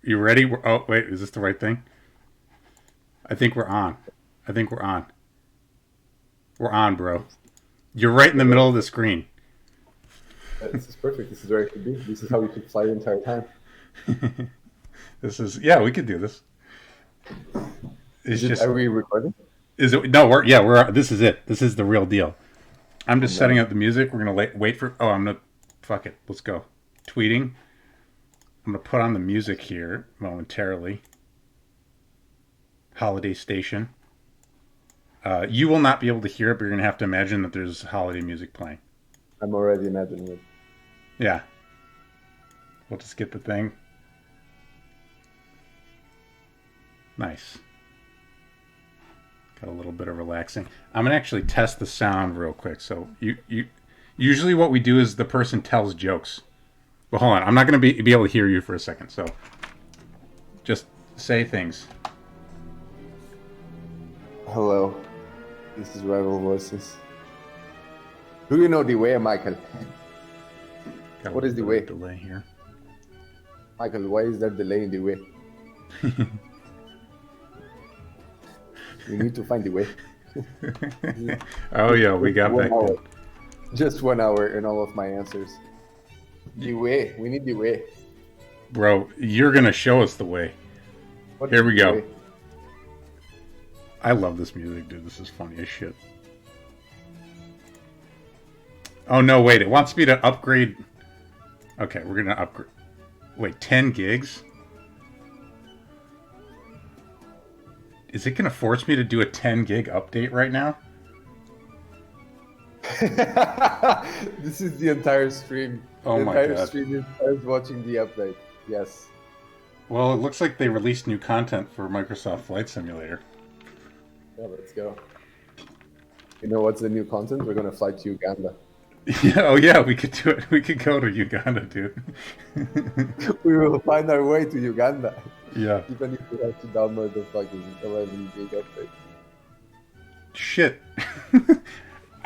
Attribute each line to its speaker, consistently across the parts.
Speaker 1: You ready? Oh, wait. Is this the right thing? I think we're on. I think we're on. We're on, bro. You're right in the middle of the screen.
Speaker 2: This is perfect. This is where it should be. This is how we should fly the entire time.
Speaker 1: This is, yeah, we could do this. It's just.
Speaker 2: Are we recording?
Speaker 1: Is it? No, we're. This is it. This is the real deal. I'm just setting up the music. We're gonna wait for. Oh, I'm gonna. Fuck it. Let's go. Tweeting. I'm gonna put on the music here momentarily. Holiday station. You will not be able to hear it, but you're gonna have to imagine that there's holiday music playing.
Speaker 2: I'm already imagining it.
Speaker 1: Yeah. We'll just get the thing. Nice. Got a little bit of relaxing. I'm gonna actually test the sound real quick. So you usually what we do is the person tells jokes. Well, hold on. I'm not gonna be able to hear you for a second. So just say things.
Speaker 2: Hello. This is Rival Voices. Do you know the way, Michael? What is the way?
Speaker 1: Delay here.
Speaker 2: Michael, why is there delay in the way? We need to find the way.
Speaker 1: Oh yeah, we got back then.
Speaker 2: Just 1 hour in all of my answers. The way. We need the way.
Speaker 1: Bro, you're gonna show us the way. Here we go. I love this music, dude. This is funny as shit. Oh no, wait. It wants me to upgrade. Okay, we're gonna upgrade. Wait, 10 gigs? Is it gonna force me to do a 10 gig update right now?
Speaker 2: This is the entire stream.
Speaker 1: Oh my god.
Speaker 2: The entire stream is watching the update. Yes.
Speaker 1: Well, it looks like they released new content for Microsoft Flight Simulator.
Speaker 2: Yeah, let's go. You know what's the new content? We're gonna fly to Uganda.
Speaker 1: Yeah, oh yeah, we could do it. We could go to Uganda, dude.
Speaker 2: We will find our way to Uganda.
Speaker 1: Yeah.
Speaker 2: Even if we have to download the fucking 11 gig update.
Speaker 1: Shit.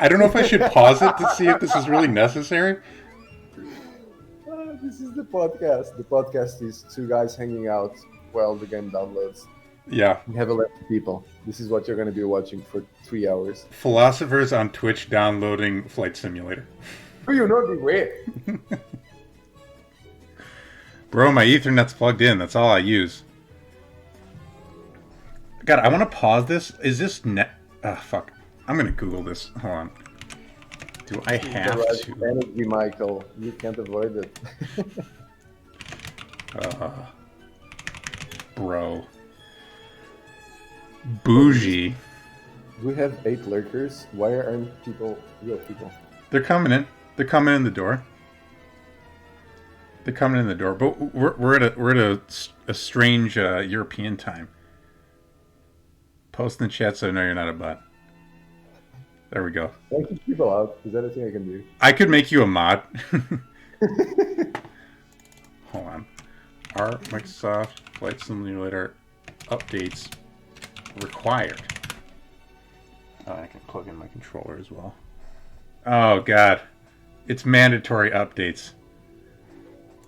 Speaker 1: I don't know if I should pause it to see if this is really necessary.
Speaker 2: This is the podcast. The podcast is two guys hanging out while the game downloads.
Speaker 1: Yeah.
Speaker 2: We have 11 people. This is what you're going to be watching for 3 hours.
Speaker 1: Philosophers on Twitch downloading Flight Simulator.
Speaker 2: Do you know the way?
Speaker 1: Bro, my Ethernet's plugged in. That's all I use. God, I want to pause this. Is this net? Ah, fuck. I'm going to Google this. Hold on. Do I have to?
Speaker 2: Energy, Michael. You can't avoid it.
Speaker 1: Bro. Bougie.
Speaker 2: We have 8 lurkers. Why aren't real people?
Speaker 1: They're coming in. They're coming in the door. They're coming in the door. But we're at a strange European time. Post in the chat so I know you're not a bot. There we go.
Speaker 2: I keep people out. Is that a thing I can do?
Speaker 1: I could make you a mod. Hold on. Our Microsoft Flight Simulator updates required. Oh, I can plug in my controller as well. Oh, God. It's mandatory updates.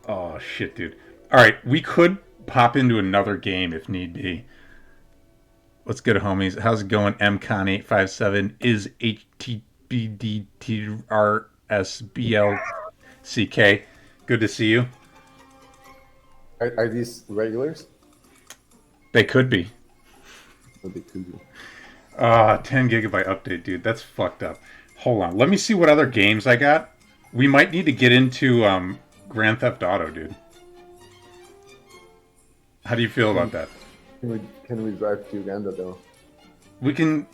Speaker 1: Oh, shit, dude. Alright, we could pop into another game if need be. What's good, homies? How's it going? MCon857 is HTBDTRSBLCK. Good to see you.
Speaker 2: Are these regulars?
Speaker 1: They could be.
Speaker 2: Oh, they could be.
Speaker 1: 10 gigabyte update, dude. That's fucked up. Hold on. Let me see what other games I got. We might need to get into Grand Theft Auto, dude. How do you feel about that?
Speaker 2: Can we drive to Uganda, though?
Speaker 1: We can...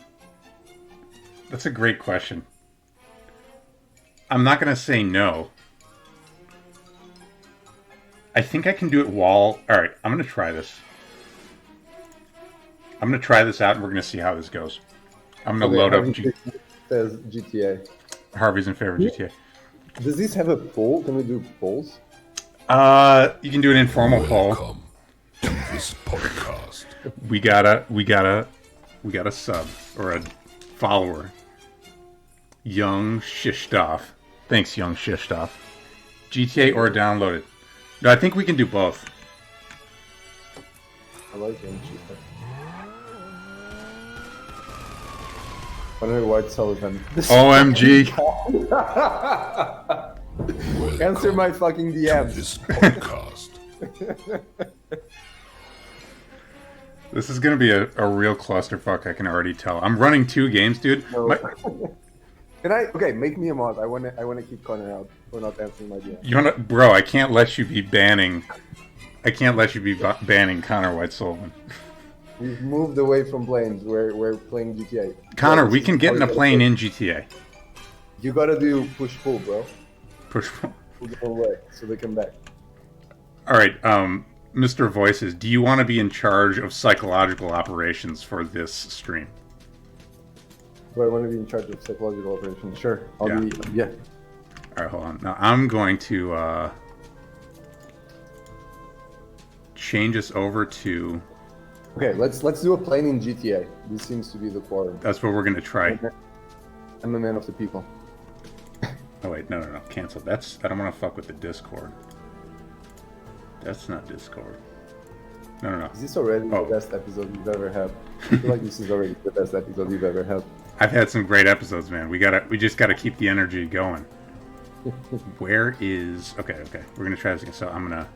Speaker 1: That's a great question. I'm not going to say no. I think I can do it while... Alright, I'm going to try this. I'm going to try this out and we're going to see how this goes. I'm going to load up...
Speaker 2: Says GTA.
Speaker 1: Harvey's in favor of GTA.
Speaker 2: Does this have a poll? Can we do polls?
Speaker 1: You can do an informal poll.
Speaker 3: Welcome to this podcast.
Speaker 1: We got a sub or a follower. Young Shishtoff. Thanks, Young Shishtoff. GTA or downloaded. No, I think we can do both.
Speaker 2: I like him. ℙ𝕙𝕚𝕚𝕚𝕠𝕤.
Speaker 1: OMG.
Speaker 2: Answer my fucking DMs.
Speaker 3: This podcast.
Speaker 1: This is going to be a real clusterfuck, I can already tell. I'm running 2 games, dude.
Speaker 2: No. Can I? Okay, make me a mod. I wanna kick Connor out for not answering my DM.
Speaker 1: You wanna, bro? I can't let you be banning. I can't let you be banning Connor White-Sullivan.
Speaker 2: We've moved away from planes. We're playing GTA.
Speaker 1: Connor, we can get in a plane in GTA.
Speaker 2: You gotta do push-pull, bro.
Speaker 1: Push-pull.
Speaker 2: Pull them away so they come back.
Speaker 1: All right, Mr. Voices, do you want to be in charge of psychological operations for this stream?
Speaker 2: Do I want to be in charge of psychological operations? Sure. I'll be. Yeah.
Speaker 1: All right, hold on. Now I'm going to change us over to.
Speaker 2: Okay, let's do a plane in GTA. This seems to be the quorum.
Speaker 1: That's what we're going to try.
Speaker 2: I'm a man of the people.
Speaker 1: Oh wait, no, cancel. That's. I don't want to fuck with the Discord. That's not Discord. No.
Speaker 2: Is this already the best episode you've ever had? I feel like this is already the best episode you've ever had.
Speaker 1: I've had some great episodes, man. We just gotta keep the energy going. Where is... Okay. We're gonna try this again. So I'm gonna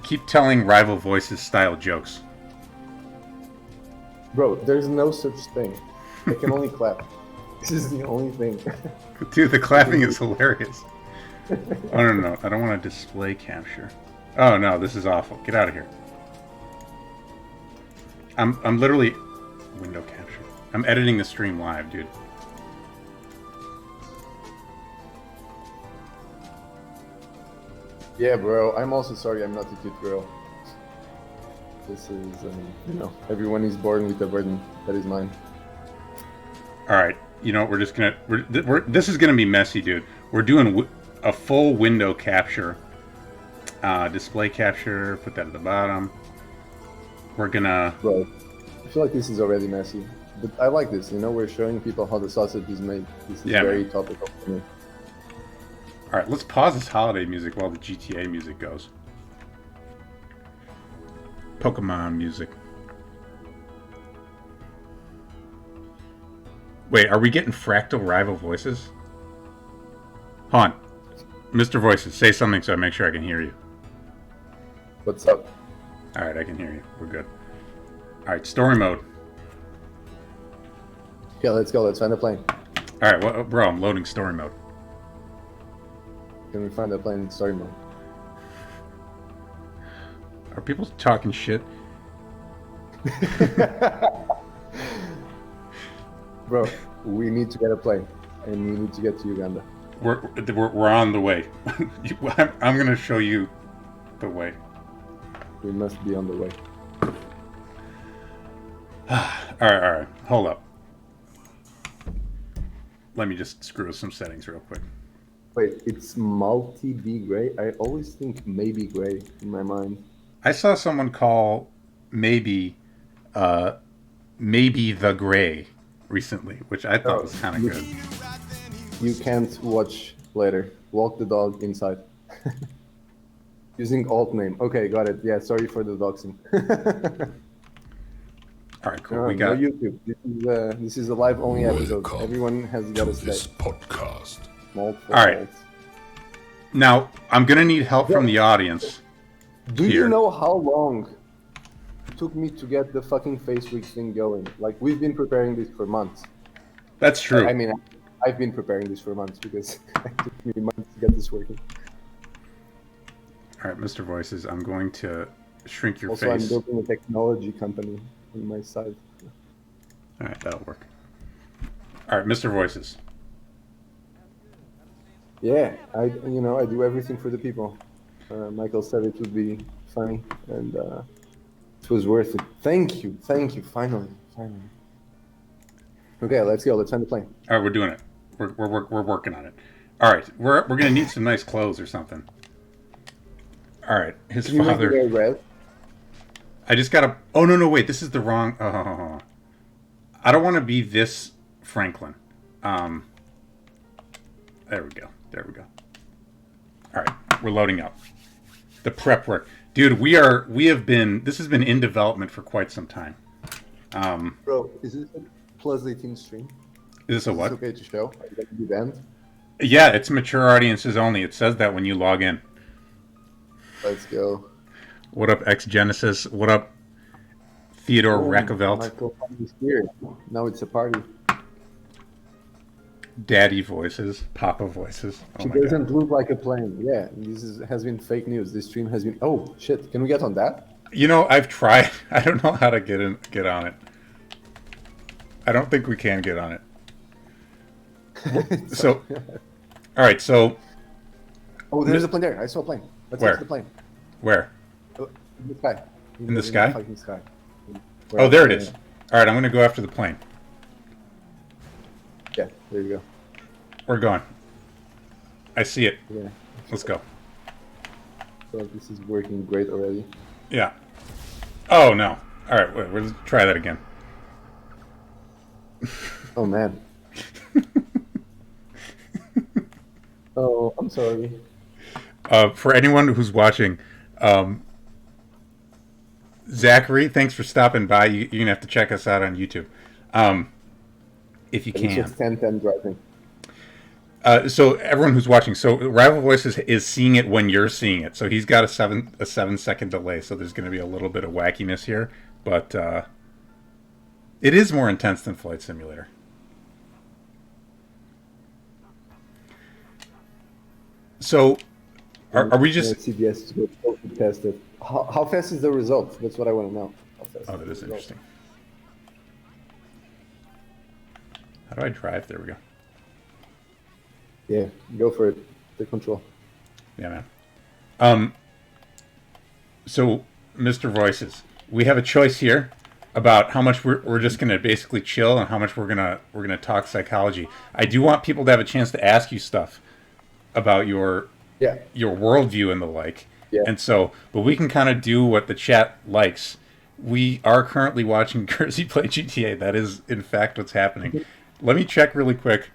Speaker 1: keep telling Rival Voices style jokes.
Speaker 2: Bro, there's no such thing. I can only clap. This is the only thing.
Speaker 1: Dude, the clapping is hilarious. Oh, no. I don't want to display capture. Oh, no. This is awful. Get out of here. I'm literally... Window capture. I'm editing the stream live, dude.
Speaker 2: Yeah, bro. I'm also sorry I'm not a cute girl. This is, everyone is born with a burden. That is mine.
Speaker 1: Alright. You know what? We're just gonna... this is gonna be messy, dude. We're doing a full window capture. Display capture. Put that at the bottom. We're gonna...
Speaker 2: Bro, I feel like this is already messy. But I like this, we're showing people how the sausage is made. This is very topical for me.
Speaker 1: Alright, let's pause this holiday music while the GTA music goes. Pokemon music. Wait, are we getting fractal rival voices? Hold on. Mr. Voices, say something so I make sure I can hear you.
Speaker 2: What's up?
Speaker 1: Alright, I can hear you. We're good. Alright, story mode.
Speaker 2: Yeah, let's go. Let's find a plane.
Speaker 1: Alright, well, bro, I'm loading story mode.
Speaker 2: Can we find a plane in story mode?
Speaker 1: Are people talking shit?
Speaker 2: Bro, we need to get a plane, and we need to get to Uganda.
Speaker 1: We're on the way. I'm gonna show you the way.
Speaker 2: We must be on the way.
Speaker 1: Alright. Hold up. Let me just screw with some settings real quick.
Speaker 2: Wait, it's multi-B gray? I always think maybe gray in my mind.
Speaker 1: I saw someone call maybe the gray recently, which I thought was kind of good.
Speaker 2: You can't watch later. Walk the dog inside. Using alt name. Okay, got it. Yeah, sorry for the doxing.
Speaker 1: All right, cool. We got
Speaker 2: no YouTube. This is a live only episode.
Speaker 3: Welcome
Speaker 2: Everyone has got to stay.
Speaker 3: This podcast.
Speaker 1: All right. Now I'm gonna need help from the audience.
Speaker 2: Do you know how long it took me to get the fucking face week thing going? Like, we've been preparing this for months.
Speaker 1: That's true.
Speaker 2: I mean, I've been preparing this for months because it took me months to get this working.
Speaker 1: All right, Mr. Voices, I'm going to shrink your
Speaker 2: Also,
Speaker 1: face.
Speaker 2: I'm building a technology company on my side.
Speaker 1: All right, that'll work. All right, Mr. Voices.
Speaker 2: Yeah, I do everything for the people. Michael said it would be funny, and it was worth it. Thank you, finally. Okay, let's go. Let's find the plane.
Speaker 1: All right, we're doing it. We're working on it. All right, we're gonna need some nice clothes or something. All right, his
Speaker 2: Can you make
Speaker 1: father.
Speaker 2: it red?
Speaker 1: I just gotta. Oh no, wait. This is the wrong. Oh. I don't want to be this Franklin. There we go. All right, we're loading up. The prep work. Dude, this has been in development for quite some time.
Speaker 2: Bro, is this a plus 18 stream?
Speaker 1: Is this a what?
Speaker 2: Is this okay to show? Are you going to be banned?
Speaker 1: Yeah, it's mature audiences only. It says that when you log in.
Speaker 2: Let's go.
Speaker 1: What up, X Genesis? What up, Theodore Rackevelt?
Speaker 2: Michael is here. Now it's a party.
Speaker 1: Daddy voices, Papa voices. Oh
Speaker 2: She
Speaker 1: my God.
Speaker 2: doesn't look like a plane. Yeah, has been fake news. This stream has been. Oh shit! Can we get on that?
Speaker 1: You know, I've tried. I don't know how to get on it. I don't think we can get on it. So, all right. So,
Speaker 2: oh, there's a plane there. I saw a plane. Let's
Speaker 1: Where?
Speaker 2: get to the plane.
Speaker 1: Where?
Speaker 2: In the sky.
Speaker 1: In the sky?
Speaker 2: fucking sky.
Speaker 1: Oh, there it is. All right, I'm going to go after the plane.
Speaker 2: Yeah, there you go.
Speaker 1: We're going. I see it.
Speaker 2: Yeah.
Speaker 1: Let's go.
Speaker 2: So this is working great already.
Speaker 1: Yeah. Oh, no. All right, wait, let's try that again.
Speaker 2: Oh man. Oh, I'm sorry.
Speaker 1: For anyone who's watching, Zachary, thanks for stopping by. You're going to have to check us out on YouTube. If you
Speaker 2: It's
Speaker 1: can.
Speaker 2: just 10-10 driving.
Speaker 1: So everyone who's watching, so Rival Voices is seeing it when you're seeing it. So he's got a 7-second delay. So there's going to be a little bit of wackiness here, but it is more intense than Flight Simulator. So are we just?
Speaker 2: CBS to go test it. How fast is the result? That's what I want to know.
Speaker 1: Oh, that is interesting. How do I drive? There we go.
Speaker 2: Yeah, go for it. Take control.
Speaker 1: Yeah, man. So, Mr. Voices, we have a choice here about how much we're just gonna basically chill and how much we're gonna talk psychology. I do want people to have a chance to ask you stuff about your worldview and the like.
Speaker 2: Yeah.
Speaker 1: And so, but we can kind of do what the chat likes. We are currently watching Kersey play GTA. That is, in fact, what's happening. Let me check really quick,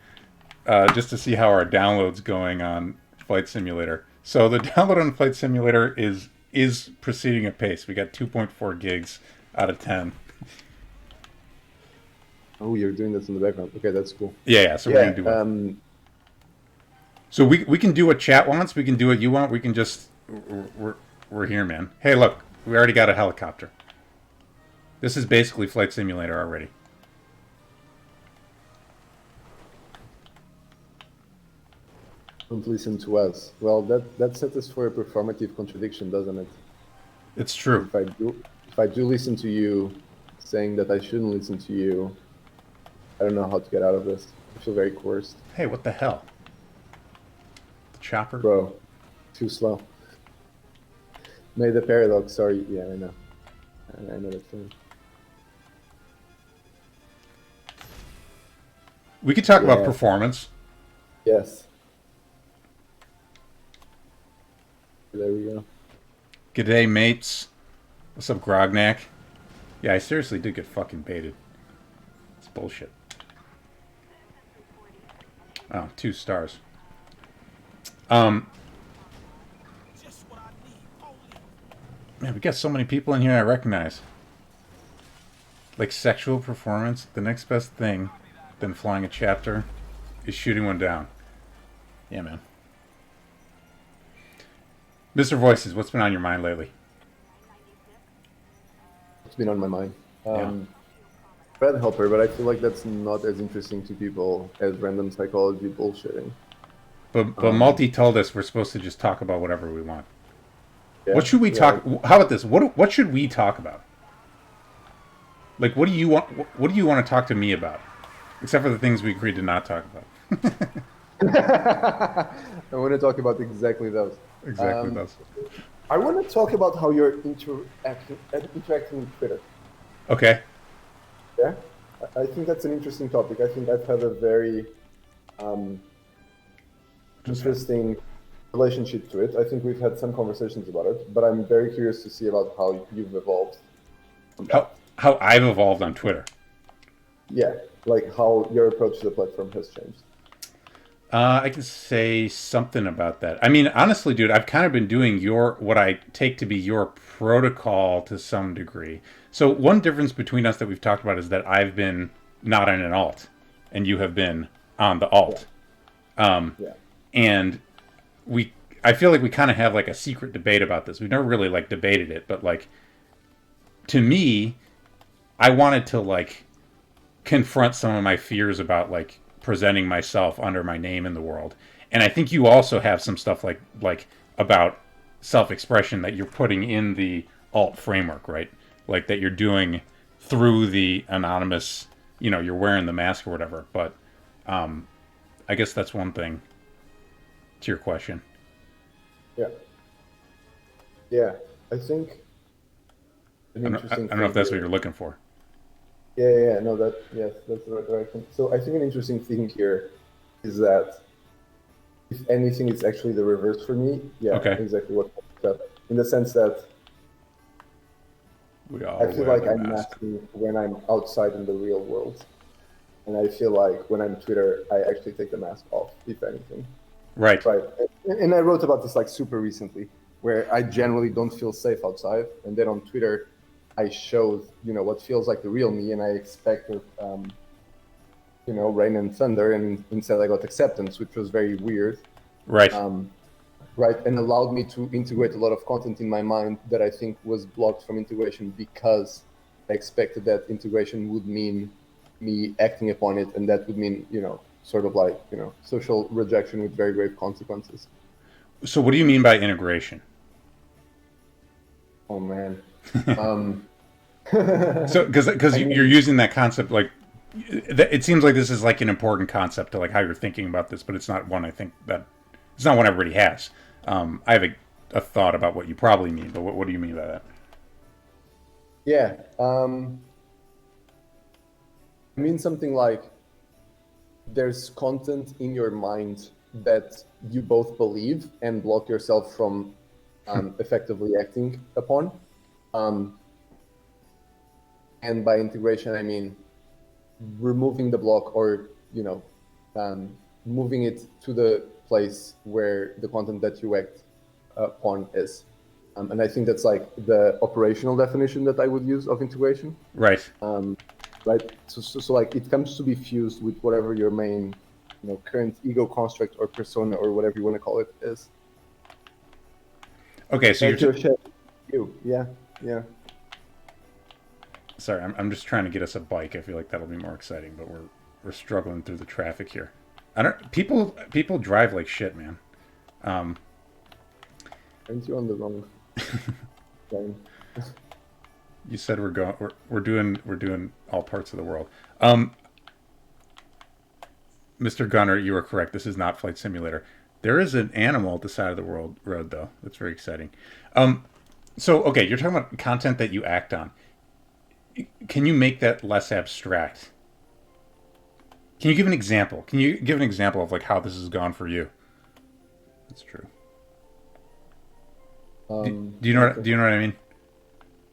Speaker 1: just to see how our download's going on Flight Simulator. So the download on Flight Simulator is proceeding at pace. We got 2.4 gigs out of 10.
Speaker 2: Oh, you're doing this in the background. Okay, that's cool.
Speaker 1: Yeah. So we're gonna do it. So we can do what chat wants. We can do what you want. We can just we're here, man. Hey, look, we already got a helicopter. This is basically Flight Simulator already.
Speaker 2: Don't listen to us. Well, that sets us for a performative contradiction, doesn't it?
Speaker 1: It's true.
Speaker 2: If I do listen to you, saying that I shouldn't listen to you, I don't know how to get out of this. I feel very coerced.
Speaker 1: Hey, what the hell? The chopper?
Speaker 2: Bro, too slow. ℙ𝕙𝕚𝕚𝕚𝕚, sorry. Yeah, I know. I know that feeling.
Speaker 1: We could talk about performance.
Speaker 2: Yes. There we go.
Speaker 1: G'day, mates. What's up, Grognak? Yeah, I seriously did get fucking baited. It's bullshit. Oh, 2 stars. Man, we got so many people in here I recognize. Like sexual performance, the next best thing than flying a chapter is shooting one down. Yeah, man. Mr. Voices, what's been on your mind lately?
Speaker 2: It's been on my mind. Red Helper, but I feel like that's not as interesting to people as random psychology bullshitting.
Speaker 1: But Multi told us we're supposed to just talk about whatever we want.
Speaker 2: Yeah,
Speaker 1: What should we talk? How about this? What should we talk about? Like, what do you want? What do you want to talk to me about? Except for the things we agreed to not talk about.
Speaker 2: I want to talk about exactly those.
Speaker 1: Exactly those.
Speaker 2: I want to talk about how you're interacting with Twitter.
Speaker 1: Okay.
Speaker 2: Yeah, I think that's an interesting topic. I think I've had a very interesting relationship to it. I think we've had some conversations about it, but I'm very curious to see about how you've evolved.
Speaker 1: How I've evolved on Twitter.
Speaker 2: Yeah, like how your approach to the platform has changed.
Speaker 1: I can say something about that. I mean, honestly, dude, I've kind of been doing what I take to be your protocol to some degree. So one difference between us that we've talked about is that I've been not on an alt, and you have been on the
Speaker 2: Yeah.
Speaker 1: alt. Um,
Speaker 2: Yeah.
Speaker 1: and I feel like we kind of have like a secret debate about this. We've never really like debated it, but like to me, I wanted to like confront some of my fears about like presenting myself under my name in the world. And I think you also have some stuff like about self-expression that you're putting in the alt framework, right? Like that you're doing through the anonymous, you're wearing the mask or whatever. But I guess that's one thing to your question.
Speaker 2: Yeah. Yeah. I think an
Speaker 1: I
Speaker 2: interesting
Speaker 1: don't know if
Speaker 2: thing
Speaker 1: that's what
Speaker 2: here.
Speaker 1: you're looking for.
Speaker 2: Yeah. No, yes, that's the right thing. So I think an interesting thing here is that if anything, it's actually the reverse for me. Yeah,
Speaker 1: Okay.
Speaker 2: exactly what you said. In the sense that
Speaker 1: We all
Speaker 2: I feel
Speaker 1: wear
Speaker 2: like
Speaker 1: the
Speaker 2: I'm
Speaker 1: mask.
Speaker 2: masking when I'm outside in the real world. And I feel like when I'm Twitter, I actually take the mask off, if anything.
Speaker 1: Right.
Speaker 2: Right. And I wrote about this like super recently, where I generally don't feel safe outside. And then on Twitter, I showed, what feels like the real me, and I expected, rain and thunder, and instead I got acceptance, which was very weird.
Speaker 1: Right.
Speaker 2: Right, and allowed me to integrate a lot of content in my mind that I think was blocked from integration because I expected that integration would mean me acting upon it, and that would mean, sort of like, social rejection with very grave consequences.
Speaker 1: So what do you mean by integration?
Speaker 2: Oh man. Um,
Speaker 1: So because
Speaker 2: I
Speaker 1: you're
Speaker 2: mean,
Speaker 1: using that concept like it seems like this is like an important concept to like how you're thinking about this, but it's not one I think that it's not one everybody has. I have a thought about what you probably mean, but what do you mean by that?
Speaker 2: yeah. I mean something like there's content in your mind that you both believe and block yourself from effectively acting upon. Um, and by integration, I mean removing the block or, moving it to the place where the content that you act upon is. And I think that's like the operational definition that I would use of integration.
Speaker 1: Right.
Speaker 2: Right. So like it comes to be fused with whatever your main, current ego construct or persona or whatever you want to call it is.
Speaker 1: Okay, so
Speaker 2: Like your shared you. Yeah. Yeah.
Speaker 1: sorry, I'm just trying to get us a bike. I feel like that'll be more exciting, but we're struggling through the traffic here. I don't people drive like shit, man. Um,
Speaker 2: Aren't you on the wrong plane?
Speaker 1: you said we're doing all parts of the world. Mr. Gunner, you are correct. This is not Flight Simulator. There is an animal at the side of the road, though. That's very exciting. So, okay, you're talking about content that you act on. Can you make that less abstract? Can you give an example? Can you give an example of like how this has gone for you? That's true. Do you know
Speaker 2: Okay.
Speaker 1: do you know what I mean?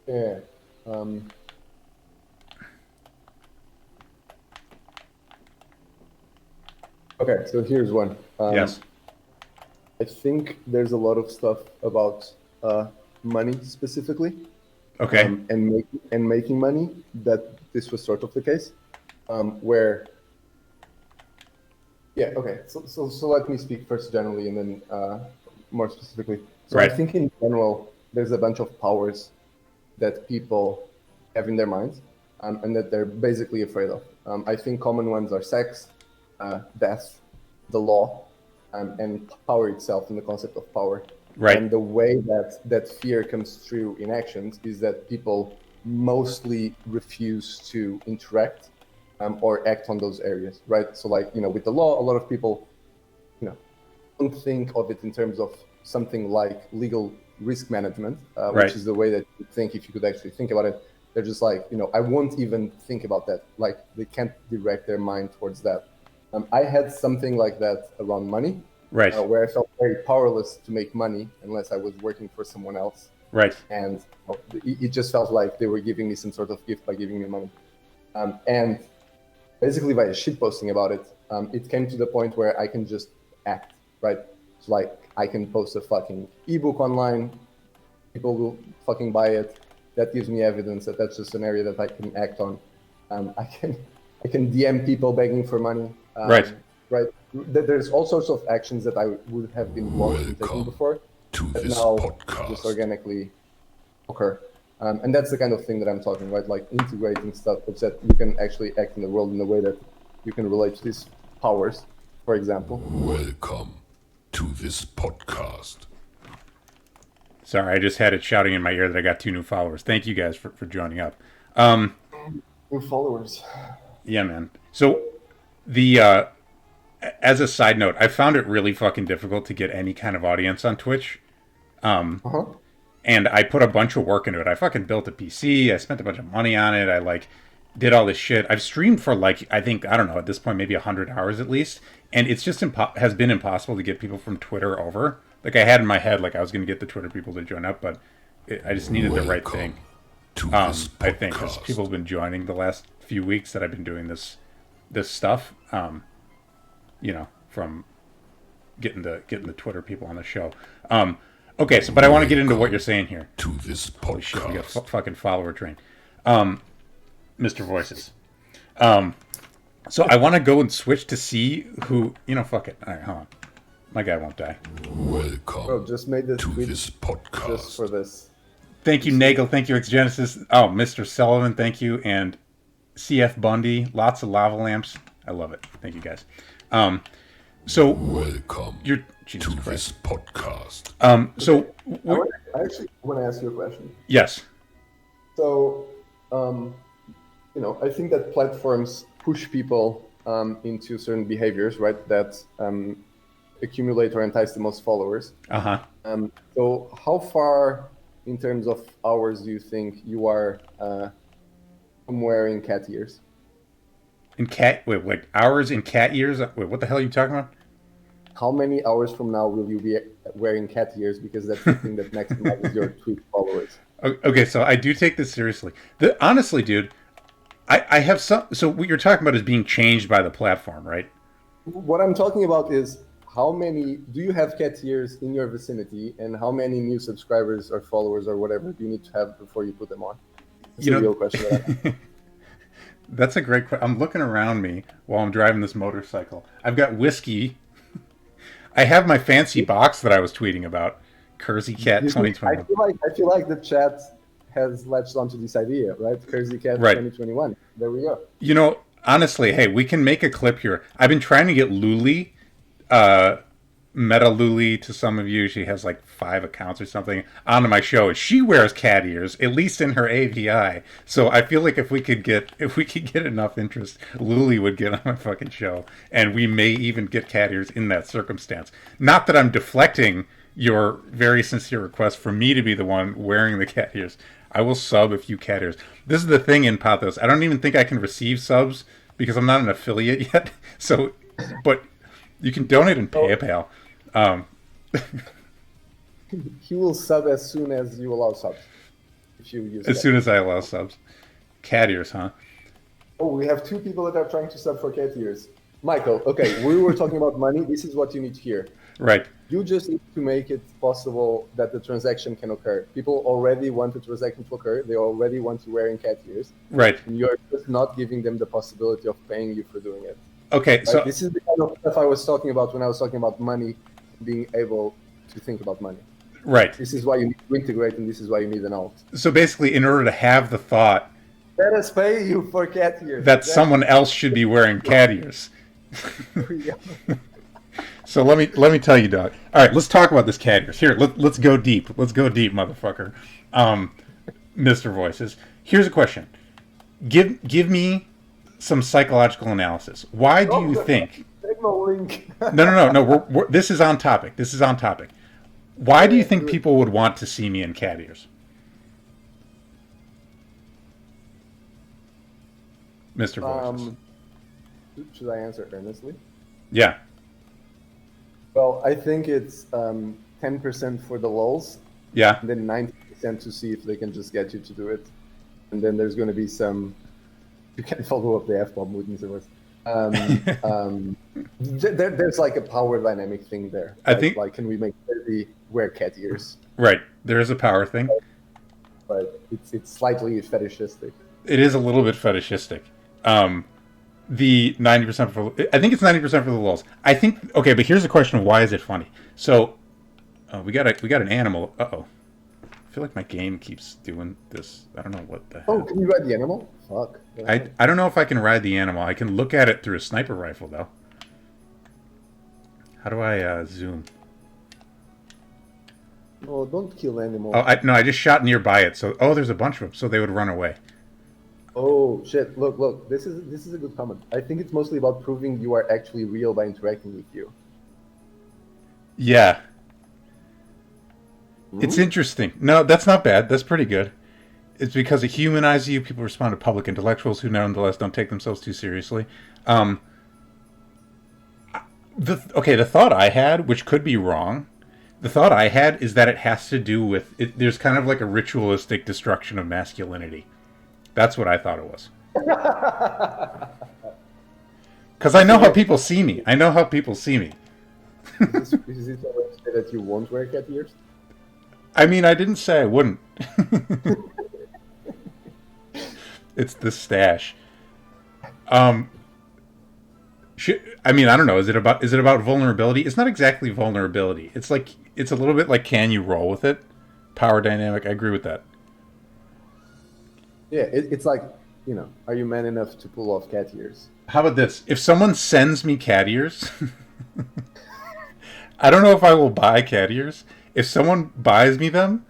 Speaker 2: Yeah. Um, okay. So here's one.
Speaker 1: Yes.
Speaker 2: I think there's a lot of stuff about money specifically,
Speaker 1: Okay.
Speaker 2: and making money that this was sort of the case, where yeah, okay. So let me speak first generally and then more specifically. So I
Speaker 1: Right.
Speaker 2: think in general there's a bunch of powers that people have in their minds, and that they're basically afraid of. I think common ones are sex, death, the law, and power itself, and the concept of power.
Speaker 1: Right.
Speaker 2: And the way that fear comes through in actions is that people mostly refuse to interact or act on those areas, right? So like, with the law, a lot of people, don't think of it in terms of something like legal risk management,
Speaker 1: Right.
Speaker 2: which is the way that you think if you could actually think about it. They're just like, I won't even think about that. Like they can't direct their mind towards that. I had something like that around money,
Speaker 1: Right.
Speaker 2: where I felt very powerless to make money unless I was working for someone else.
Speaker 1: Right.
Speaker 2: And it just felt like they were giving me some sort of gift by giving me money. And basically by shitposting about it, it came to the point where I can just act, right? So like I can post a fucking ebook online, people will fucking buy it. That gives me evidence that that's just an area that I can act on. I can DM people begging for money.
Speaker 1: Right.
Speaker 2: Right. There's all sorts of actions that I would have been blocked and taken before that now just organically occur. And that's the kind of thing that I'm talking about, like integrating stuff so that you can actually act in the world in a way that you can relate to these powers, for example.
Speaker 3: Welcome to this podcast.
Speaker 1: Sorry, I just had it shouting in my ear that I got 2 new followers. Thank you guys for joining up.
Speaker 2: New followers.
Speaker 1: Yeah, man. So the as a side note, I found it really fucking difficult to get any kind of audience on Twitch. And I put a bunch of work into it. I fucking built a PC. I spent a bunch of money on it. I like did all this shit. I've streamed for like, I think, I don't know, at this point, maybe 100 hours at least. And it's just has been impossible to get people from Twitter over. Like I had in my head, like I was going to get the Twitter people to join up, but I just needed the right thing. I think because people have been joining the last few weeks that I've been doing this stuff. You know, from getting the Twitter people on the show. Okay, so but I want to get into what you're saying here.
Speaker 3: To this podcast.
Speaker 1: Holy shit, we got fucking follower train. Mr. Voices. So I want to go and switch to see who, you know, fuck it. All right, hold on. My guy won't die.
Speaker 3: Welcome
Speaker 2: Bro, just made this
Speaker 3: to
Speaker 2: tweet
Speaker 3: this podcast.
Speaker 2: just for this.
Speaker 1: Thank you, Nagel. Thank you, Xgenesis. Oh, Mr. Sullivan, thank you. And CF Bundy, lots of lava lamps. I love it. Thank you, guys. So
Speaker 3: welcome
Speaker 1: you're Jesus
Speaker 3: to
Speaker 1: Christ.
Speaker 3: this podcast.
Speaker 2: I actually want to ask you a question.
Speaker 1: Yes.
Speaker 2: So, you know, I think that platforms push people into certain behaviors, right? That accumulate or entice the most followers. So, how far, in terms of hours, do you think you are from wearing cat ears?
Speaker 1: Wait, hours in cat ears? Wait, what the hell are you talking about?
Speaker 2: How many hours from now will you be wearing cat ears? Because that's the thing that maximizes your tweet followers.
Speaker 1: Okay, so I do take this seriously. Honestly, dude, I have some. So what you're talking about is being changed by the platform, right?
Speaker 2: What I'm talking about is how many do you have cat ears in your vicinity, and how many new subscribers or followers or whatever do you need to have before you put them on? It's a real question.
Speaker 1: That's a great question. I'm looking around me while I'm driving this motorcycle. I've got whiskey. I have my fancy box that I was tweeting about. Kersey Cat 2021.
Speaker 2: I feel like the chat has latched onto this idea, right? Kersey Cat 2021. There we go.
Speaker 1: You know, honestly, hey, we can make a clip here. I've been trying to get Luli, Meta Luli, to some of you. She has like 5 accounts or something onto my show. She wears cat ears, at least in her AVI. So I feel like if we could get enough interest, Luli would get on my fucking show, and we may even get cat ears in that circumstance. Not that I'm deflecting your very sincere request for me to be the one wearing the cat ears. I will sub a few cat ears. This is the thing in Pathos. I don't even think I can receive subs because I'm not an affiliate yet. So, but you can donate in PayPal.
Speaker 2: He will sub as soon as you allow subs. If you use
Speaker 1: as soon as I allow subs. Cat ears, huh?
Speaker 2: Oh, we have 2 people that are trying to sub for cat ears. Michael, okay, we were talking about money. This is what you need to hear.
Speaker 1: Right.
Speaker 2: You just need to make it possible that the transaction can occur. People already want the transaction to occur. They already want you wearing cat ears.
Speaker 1: Right.
Speaker 2: And you're just not giving them the possibility of paying you for doing it.
Speaker 1: Okay,
Speaker 2: like,
Speaker 1: so
Speaker 2: this is the kind of stuff I was talking about when I was talking about money, being able to think about money.
Speaker 1: Right.
Speaker 2: This is why you need to integrate, and this is why you need an alt.
Speaker 1: So basically, in order to have the thought,
Speaker 2: let us pay you for cat ears.
Speaker 1: That someone else should be wearing cat ears. So let me tell you, dog. All right, let's talk about this cat ears. Here, let's go deep. Let's go deep, motherfucker. Mr. Voices. Here's a question. Give me some psychological analysis. Why do you think? No. This is on topic. Why do you think people would want to see me in cat ears? Mr. Voices.
Speaker 2: Should I answer earnestly?
Speaker 1: Yeah.
Speaker 2: Well, I think it's 10% for the lulz.
Speaker 1: Yeah.
Speaker 2: And then 90% to see if they can just get you to do it. And then there's going to be some You can follow up the F-bomb with Mr. There's like a power dynamic thing there.
Speaker 1: I think,
Speaker 2: like, can we make Freddy wear cat ears?
Speaker 1: right, there is a power thing.
Speaker 2: But it's slightly fetishistic.
Speaker 1: It is a little bit fetishistic. The 90% for, I think it's 90% for the lulz. I think, okay, but here's the question of why is it funny? So, we got an animal. Uh-oh. I feel like my game keeps doing this. I don't know what the hell.
Speaker 2: Oh, can you ride the animal? Fuck.
Speaker 1: I don't know if I can ride the animal. I can look at it through a sniper rifle, though. How do I zoom?
Speaker 2: No, don't kill animals.
Speaker 1: Oh, no, I just shot nearby it. So, there's a bunch of them, so they would run away.
Speaker 2: Oh shit! Look. This is a good comment. I think it's mostly about proving you are actually real by interacting with you.
Speaker 1: Yeah. It's interesting. No, that's not bad. That's pretty good. It's because it humanizes you. People respond to public intellectuals who nonetheless don't take themselves too seriously. The thought I had, which could be wrong, the thought I had is that it has to do with it. There's kind of like a ritualistic destruction of masculinity. That's what I thought it was. Because I know how people see me.
Speaker 2: Is it always say that you won't wear cat ears?
Speaker 1: I mean, I didn't say I wouldn't. It's the stash. I mean, I don't know. Is it about vulnerability? It's not exactly vulnerability. It's a little bit like, can you roll with it? Power dynamic. I agree with that.
Speaker 2: Yeah, it's like, are you man enough to pull off cat ears?
Speaker 1: How about this? If someone sends me cat ears, I don't know if I will buy cat ears. If someone buys me them,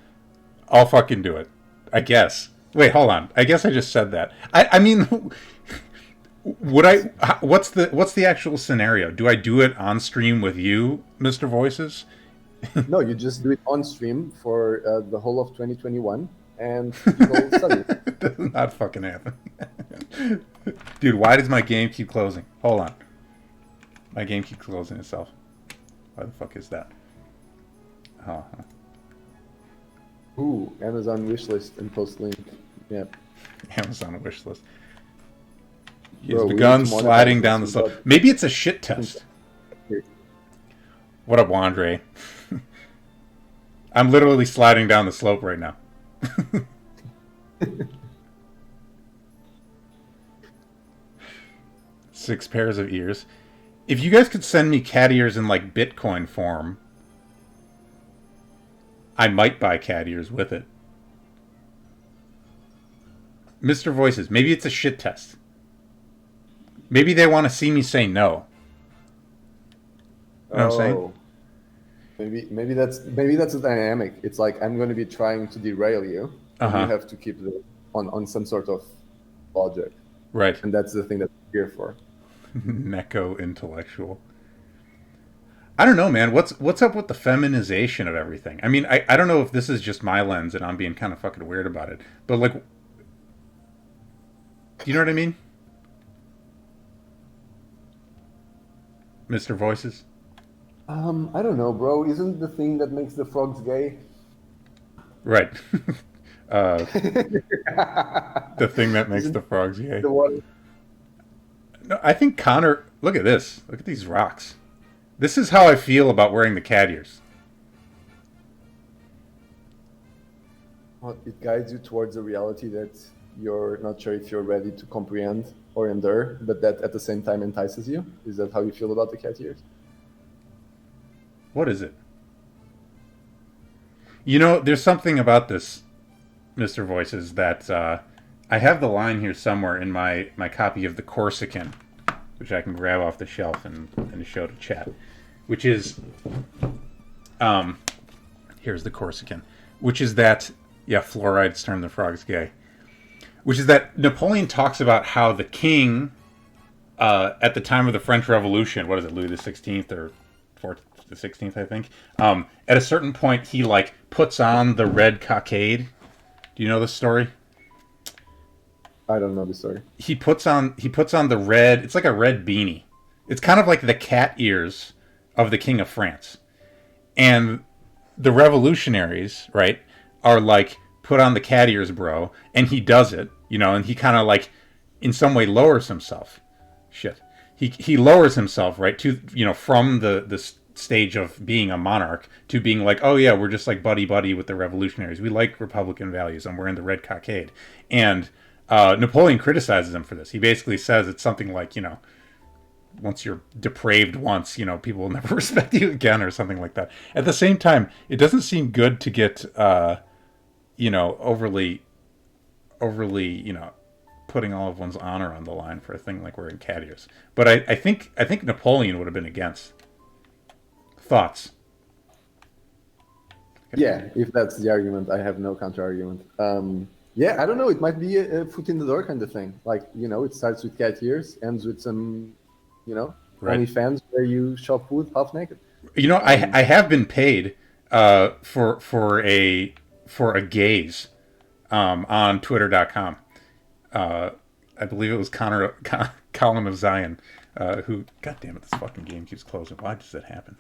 Speaker 1: I'll fucking do it. I guess. Wait, hold on. I guess I just said that. I mean, would I? What's the actual scenario? Do I do it on stream with you, Mr. Voices?
Speaker 2: No, you just do it on stream for the whole of 2021, and people study.
Speaker 1: It does not fucking happen. Dude, why does my game keep closing? Hold on. My game keeps closing itself. Why the fuck is that? Oh.
Speaker 2: Ooh, Amazon wishlist and post link. Yeah.
Speaker 1: Amazon wishlist. He
Speaker 2: Bro,
Speaker 1: has
Speaker 2: we
Speaker 1: begun
Speaker 2: need to
Speaker 1: sliding
Speaker 2: monetize
Speaker 1: down the
Speaker 2: this,
Speaker 1: slope.
Speaker 2: but-
Speaker 1: Maybe it's a shit test. What up, Andre? I'm literally sliding down the slope right now. 6 pairs of ears. If you guys could send me cat ears in like Bitcoin form, I might buy cat ears with it. Mr. Voices, maybe it's a shit test. Maybe they want to see me say no. You know what I'm saying?
Speaker 2: Maybe that's a dynamic. It's like, I'm going to be trying to derail you, and you have to keep it on some sort of logic.
Speaker 1: Right.
Speaker 2: And that's the thing that we're here for.
Speaker 1: ℙ𝕙𝕚𝕚𝕚𝕚. I don't know, man. What's up with the feminization of everything? I mean, I don't know if this is just my lens and I'm being kind of fucking weird about it, but like, do you know what I mean? Mr. Voices?
Speaker 2: I don't know, bro. Isn't the thing that makes the frogs gay?
Speaker 1: Right. The thing that makes the frogs gay.
Speaker 2: The one.
Speaker 1: No, I think Connor... Look at this. Look at these rocks. This is how I feel about wearing the cat ears.
Speaker 2: Well, it guides you towards a reality that you're not sure if you're ready to comprehend or endure, but that at the same time entices you. Is that how you feel about the cat ears?
Speaker 1: What is it? You know, there's something about this, Mr. Voices, that I have the line here somewhere in my copy of the Corsican, which I can grab off the shelf and show to chat, which is, here's the Corsican, which is that, yeah, fluorides turn the frogs gay, which is that Napoleon talks about how the king, at the time of the French Revolution, what is it, Louis the 16th or 16th, I think, at a certain point, he, like, puts on the red cockade. Do you know this story?
Speaker 2: I don't know the story.
Speaker 1: He puts on the red, it's like a red beanie. It's kind of like the cat ears of the King of France. And the revolutionaries, right, are like, put on the cat ears, bro. And he does it, you know, and he kind of like in some way lowers himself. Shit. He lowers himself, right, to, from the stage of being a monarch to being like, oh yeah, we're just like buddy with the revolutionaries. We like Republican values and we're in the red cockade. And Napoleon criticizes him for this. He basically says it's something like, once you're depraved once, people will never respect you again, or something like that. At the same time, it doesn't seem good to get, overly, putting all of one's honor on the line for a thing like wearing cat ears. But I think Napoleon would have been against. Thoughts?
Speaker 2: Yeah, if that's the argument, I have no counter argument. Yeah, I don't know. It might be a foot in the door kind of thing. Like, it starts with cat ears, ends with some,
Speaker 1: Right.
Speaker 2: OnlyFans where you shop food half naked.
Speaker 1: I have been paid for a gaze on Twitter.com. I believe it was Colin of Zion, who, God damn it, this fucking game keeps closing. Why does that happen?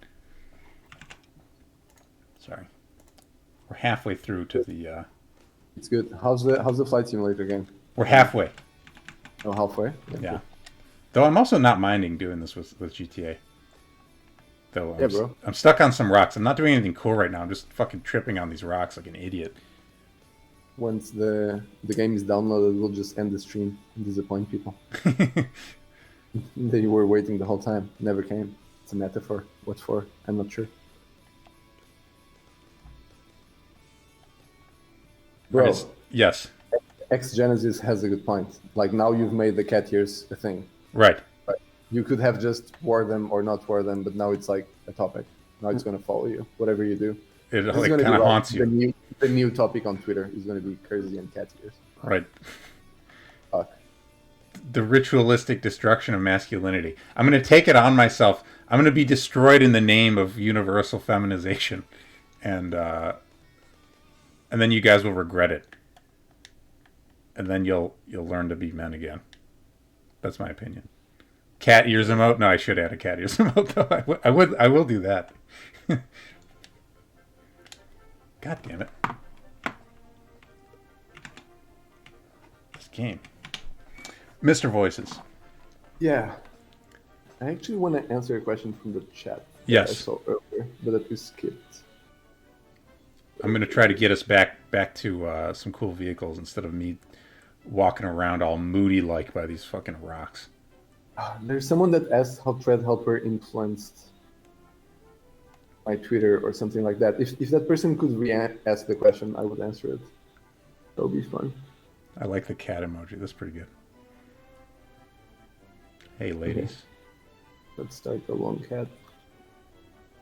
Speaker 1: Sorry, we're halfway through to the.
Speaker 2: It's good. How's the flight simulator game?
Speaker 1: We're halfway.
Speaker 2: Oh, halfway.
Speaker 1: Yeah.
Speaker 2: Cool.
Speaker 1: Though I'm also not minding doing this with GTA. Though
Speaker 2: Yeah, bro.
Speaker 1: I'm stuck on some rocks. I'm not doing anything cool right now. I'm just fucking tripping on these rocks like an idiot.
Speaker 2: Once the game is downloaded, we'll just end the stream and disappoint people. They were waiting the whole time. Never came. It's a metaphor. What for? I'm not sure. Bro,
Speaker 1: Yes.
Speaker 2: X-Genesis has a good point. Like, now you've made the cat ears a thing.
Speaker 1: Right.
Speaker 2: You could have just wore them or not wore them, but now it's like a topic. Now it's going to follow you, whatever you do.
Speaker 1: It
Speaker 2: This is
Speaker 1: like
Speaker 2: gonna
Speaker 1: kind
Speaker 2: be
Speaker 1: of haunts you.
Speaker 2: The new topic on Twitter is going to be crazy and cat ears.
Speaker 1: Right.
Speaker 2: Fuck.
Speaker 1: The ritualistic destruction of masculinity. I'm going to take it on myself. I'm going to be destroyed in the name of universal feminization, and then you guys will regret it, and then you'll learn to be men again. That's my opinion. Cat ears emote? No, I should add a cat ears emote though. I will do that. God damn it! This game, Mr. Voices.
Speaker 2: Yeah. I actually want to answer a question from the chat.
Speaker 1: Yes.
Speaker 2: I saw earlier, but that we skipped.
Speaker 1: I'm going to try to get us back to some cool vehicles instead of me walking around all moody like by these fucking rocks.
Speaker 2: There's someone that asked how Thread influenced my Twitter or something like that. If that person could re-ask the question, I would answer it. That would be fun.
Speaker 1: I like the cat emoji. That's pretty good. Hey, ladies.
Speaker 2: Okay. Let's start the long cat.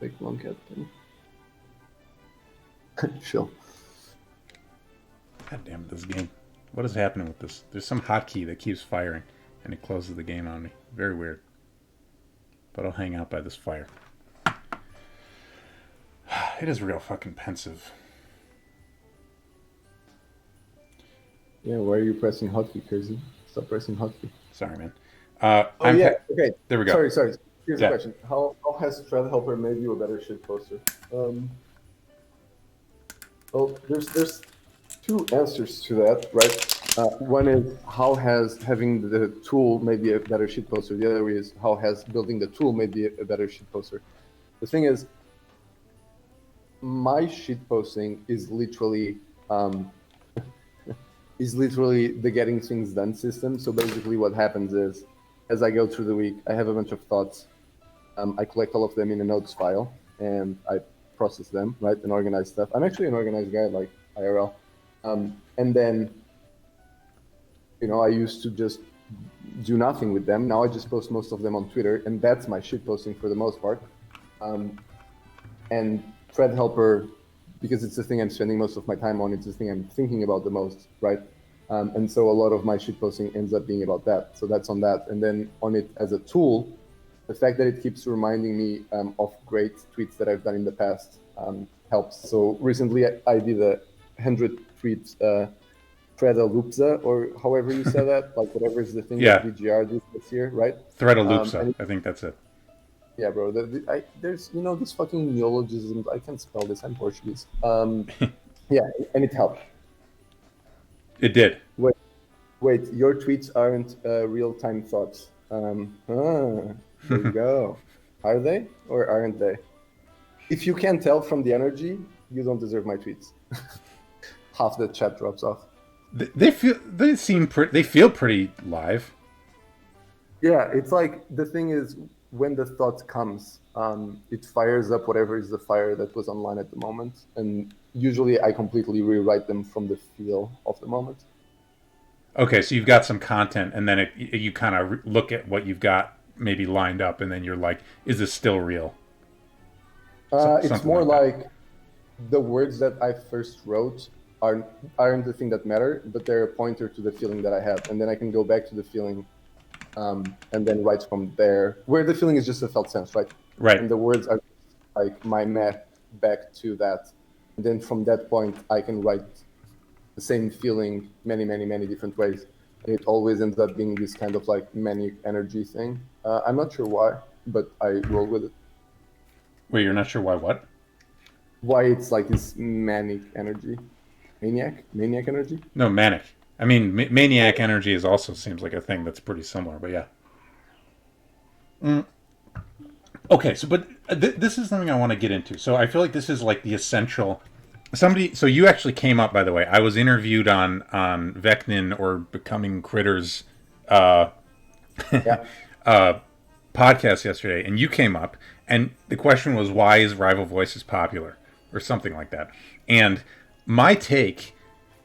Speaker 2: Big long cat thing. Chill.
Speaker 1: God damn it, this game. What is happening with this? There's some hotkey that keeps firing, and it closes the game on me. Very weird. But I'll hang out by this fire. It is real fucking pensive.
Speaker 2: Yeah, why are you pressing hotkey, crazy? Stop pressing hotkey.
Speaker 1: Sorry, man.
Speaker 2: Okay.
Speaker 1: There we go.
Speaker 2: Sorry. Here's
Speaker 1: Yeah.
Speaker 2: the question. How has Thread made you a better shit poster? Well, there's two answers to that, right? One is how has having the tool made me a better shit poster. The other is how has building the tool made me a better shit poster. The thing is, my shit posting is literally the getting things done system. So basically, what happens is, as I go through the week, I have a bunch of thoughts. I collect all of them in a notes file and I process them, right, and organize stuff. I'm actually an organized guy, like IRL. And then, I used to just do nothing with them. Now I just post most of them on Twitter, and that's my shit posting for the most part. And Thread Helper, because it's the thing I'm spending most of my time on, it's the thing I'm thinking about the most, right? And so a lot of my shit posting ends up being about that. So that's on that. And then on it as a tool, the fact that it keeps reminding me of great tweets that I've done in the past helps. So recently I did a 100 tweet ℙ𝕙𝕚𝕚𝕚𝕚, or however you say that, like whatever is the thing that VGR did this year, right?
Speaker 1: ℙ𝕙𝕚𝕚𝕚𝕚, I think that's it.
Speaker 2: Yeah, bro. There's this fucking neologism. I can't spell this. I'm Portuguese. Yeah, and it helped.
Speaker 1: It did.
Speaker 2: Wait, your tweets aren't real-time thoughts. There you go. Are they or aren't they? If you can tell from the energy, you don't deserve my tweets. Half the chat drops off.
Speaker 1: They feel pretty live.
Speaker 2: Yeah, it's like the thing is when the thought comes, it fires up whatever is the fire that was online at the moment, and usually I completely rewrite them from the feel of the moment.
Speaker 1: Okay, so you've got some content, and then you kind of look at what you've got maybe lined up, and then you're like, is this still real?
Speaker 2: It's more like the words that I first wrote aren't the thing that matter, but they're a pointer to the feeling that I have, and then I can go back to the feeling, and then write from there. Where the feeling is just a felt sense, right?
Speaker 1: Right.
Speaker 2: And the words are like my map back to that, and then from that point I can write the same feeling many different ways. And it always ends up being this kind of like manic energy thing. I'm not sure why, but I roll with it.
Speaker 1: Wait, you're not sure why what?
Speaker 2: Why it's like this manic energy. Maniac energy?
Speaker 1: No, manic. I mean, maniac energy also seems like a thing that's pretty similar, but yeah. Okay, so but this is something I want to get into. So I feel like this is like the essential. So you actually came up, by the way. I was interviewed on ℙ𝕙𝕚𝕚𝕝𝕠𝕤𝕚 or Becoming Critters podcast yesterday, and you came up, and the question was, why is Rival Voices popular, or something like that. And my take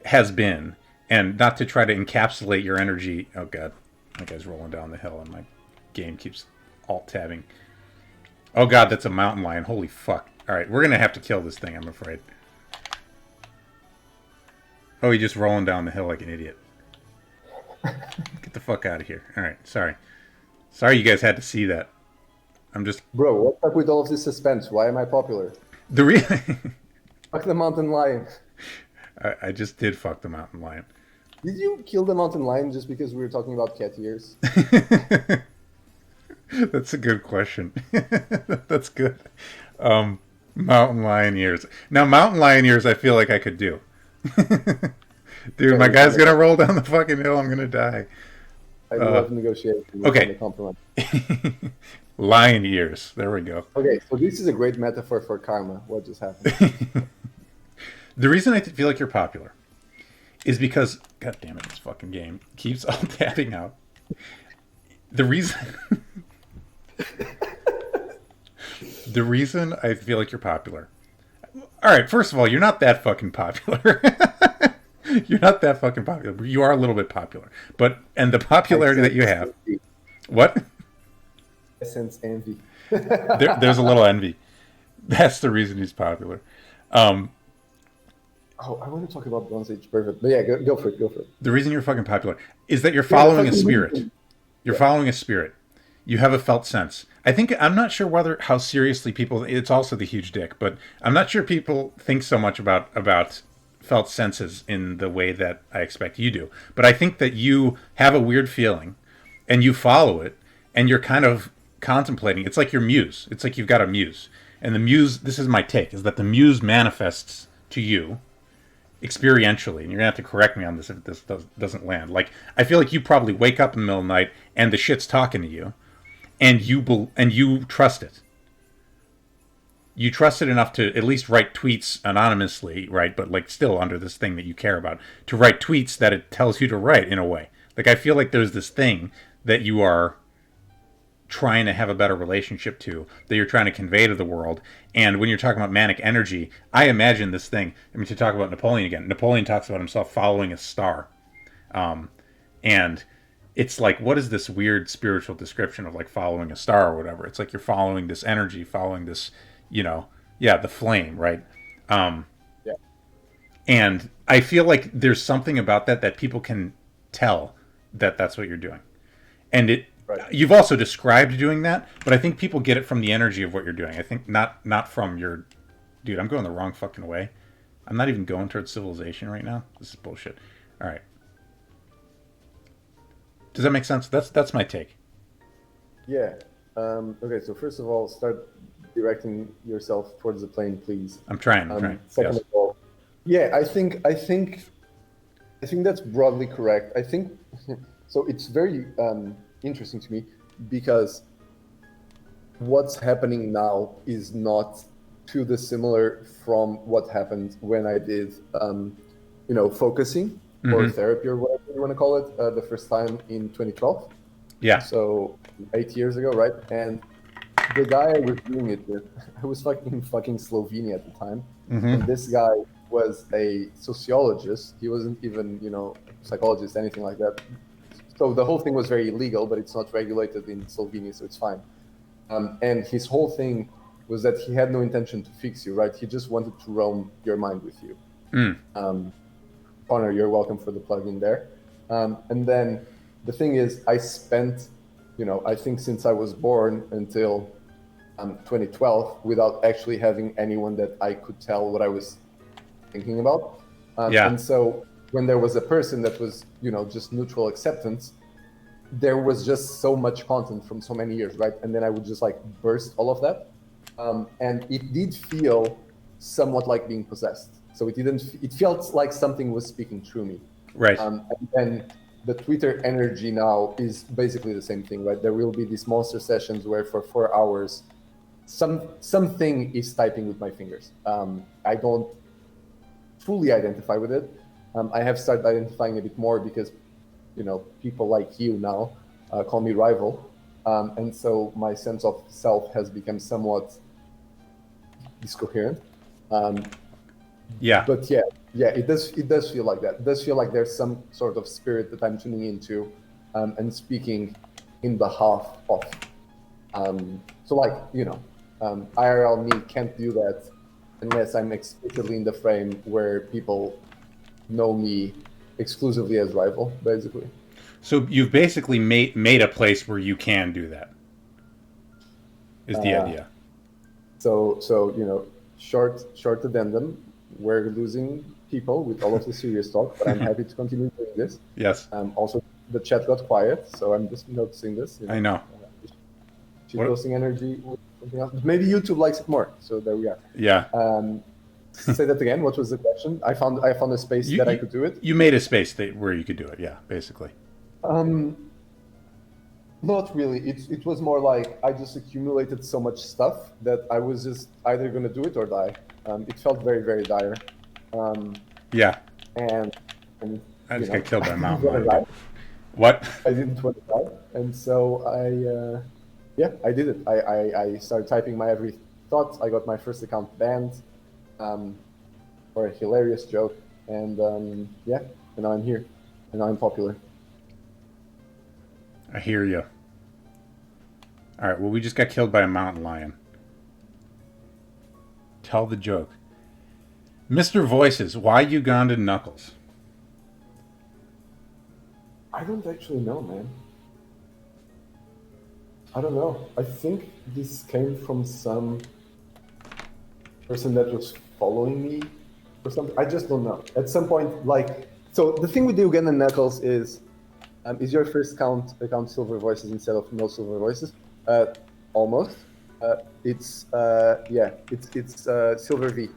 Speaker 1: has been, and not to try to encapsulate your energy. Oh god, that guy's rolling down the hill, and my game keeps alt-tabbing. Oh god, that's a mountain lion. Holy fuck! All right, we're gonna have to kill this thing, I'm afraid. Oh, he's just rolling down the hill like an idiot. Get the fuck out of here. All right, sorry you guys had to see that. I'm just...
Speaker 2: Bro, what's up with all of this suspense? Why am I popular? Fuck the mountain lion.
Speaker 1: I just did fuck the mountain lion.
Speaker 2: Did you kill the mountain lion just because we were talking about cat ears?
Speaker 1: That's a good question. That's good. Mountain lion ears. Now, mountain lion ears I feel like I could do. Dude, my guy's gonna roll down the fucking hill. I'm gonna die.
Speaker 2: I love negotiating.
Speaker 1: Okay. Lion ears. There we go.
Speaker 2: Okay, so this is a great metaphor for karma. What just happened?
Speaker 1: The reason I feel like you're popular is because, god damn it, this fucking game keeps all tapping out. The reason I feel like you're popular. All right, first of all, you're not that fucking popular. You're not that fucking popular. You are a little bit popular, and the popularity that you have. What?
Speaker 2: I sense envy.
Speaker 1: There's a little envy. That's the reason he's popular.
Speaker 2: Oh, I want to talk about Bronze Age perfect, but yeah, go for it.
Speaker 1: The reason you're fucking popular is that you're following a spirit. You're following a spirit. You have a felt sense. I'm not sure how seriously people. It's also the huge dick, but I'm not sure people think so much about felt senses in the way that I expect you do. But I think that you have a weird feeling, and you follow it, and you're kind of contemplating. It's like your muse. It's like you've got a muse, and the muse. This is my take: is that the muse manifests to you experientially, and you're gonna have to correct me on this if this doesn't land. Like, I feel like you probably wake up in the middle of the night and the shit's talking to you, and you trust it. You trust it enough to at least write tweets anonymously, right? But like still under this thing that you care about, to write tweets that it tells you to write in a way. Like, I feel like there's this thing that you are trying to have a better relationship to, that you're trying to convey to the world. And when you're talking about manic energy, I imagine this thing. I mean, to talk about Napoleon again, Napoleon talks about himself following a star. And it's like, what is this weird spiritual description of like following a star or whatever? It's like you're following this energy, following this, the flame, right?
Speaker 2: Yeah.
Speaker 1: And I feel like there's something about that people can tell that that's what you're doing. And right. You've also described doing that, but I think people get it from the energy of what you're doing. I think not from your... Dude, I'm going the wrong fucking way. I'm not even going towards civilization right now. This is bullshit. All right. Does that make sense? That's my take.
Speaker 2: Yeah. Okay, so first of all, start directing yourself towards the plane, please.
Speaker 1: I'm trying.
Speaker 2: Second of all, yeah, I think I think that's broadly correct. I think so. It's very interesting to me because what's happening now is not too dissimilar from what happened when I did, focusing or therapy or whatever you want to call it, the first time in 2012.
Speaker 1: Yeah.
Speaker 2: So 8 years ago, right? And the guy I was doing it with, I was fucking Slovenia at the time, and this guy was a sociologist. He wasn't even, psychologist, anything like that. So the whole thing was very illegal, but it's not regulated in Slovenia, so it's fine. And his whole thing was that he had no intention to fix you, right? He just wanted to roam your mind with you. Connor, you're welcome for the plug-in there. And then the thing is, I spent, I think since I was born until 2012 without actually having anyone that I could tell what I was thinking about. And so when there was a person that was, just neutral acceptance, there was just so much content from so many years, right? And then I would just like burst all of that. And it did feel somewhat like being possessed. So it felt like something was speaking through me.
Speaker 1: Right.
Speaker 2: And then the Twitter energy now is basically the same thing, right? There will be these monster sessions where for 4 hours, something is typing with my fingers. I don't fully identify with it. I have started identifying a bit more because, people like you now call me rival. And so my sense of self has become somewhat discoherent. But it does feel like that. It does feel like there's some sort of spirit that I'm tuning into and speaking in behalf of. So like, IRL me can't do that unless I'm explicitly in the frame where people know me exclusively as rival, basically.
Speaker 1: So you've basically made a place where you can do that, is the idea.
Speaker 2: So short addendum, we're losing people with all of the serious talk, but I'm happy to continue doing this.
Speaker 1: Yes.
Speaker 2: Also, the chat got quiet, so I'm just noticing this.
Speaker 1: I know.
Speaker 2: Shitposting energy, something else. Maybe YouTube likes it more, so there we are.
Speaker 1: Yeah.
Speaker 2: Say that again. What was the question? I found a space that I could do it.
Speaker 1: You made a space where you could do it. Yeah, basically.
Speaker 2: Not really. It was more like I just accumulated so much stuff that I was just either going to do it or die. It felt very, very dire.
Speaker 1: Yeah.
Speaker 2: And
Speaker 1: I just got killed by a mountain lion. What?
Speaker 2: I didn't want to die, and so I did it. I started typing my every thought. I got my first account banned for a hilarious joke, and and now I'm here, and now I'm popular.
Speaker 1: I hear you. All right, well, we just got killed by a mountain lion. Tell the joke. Mr. Voices, why Ugandan knuckles?
Speaker 2: I don't actually know, man. I don't know. I think this came from some person that was following me or something. I just don't know. At some point, so the thing with the Ugandan knuckles is your first account Silver Voices instead of no Silver Voices? Almost. It's Silver V.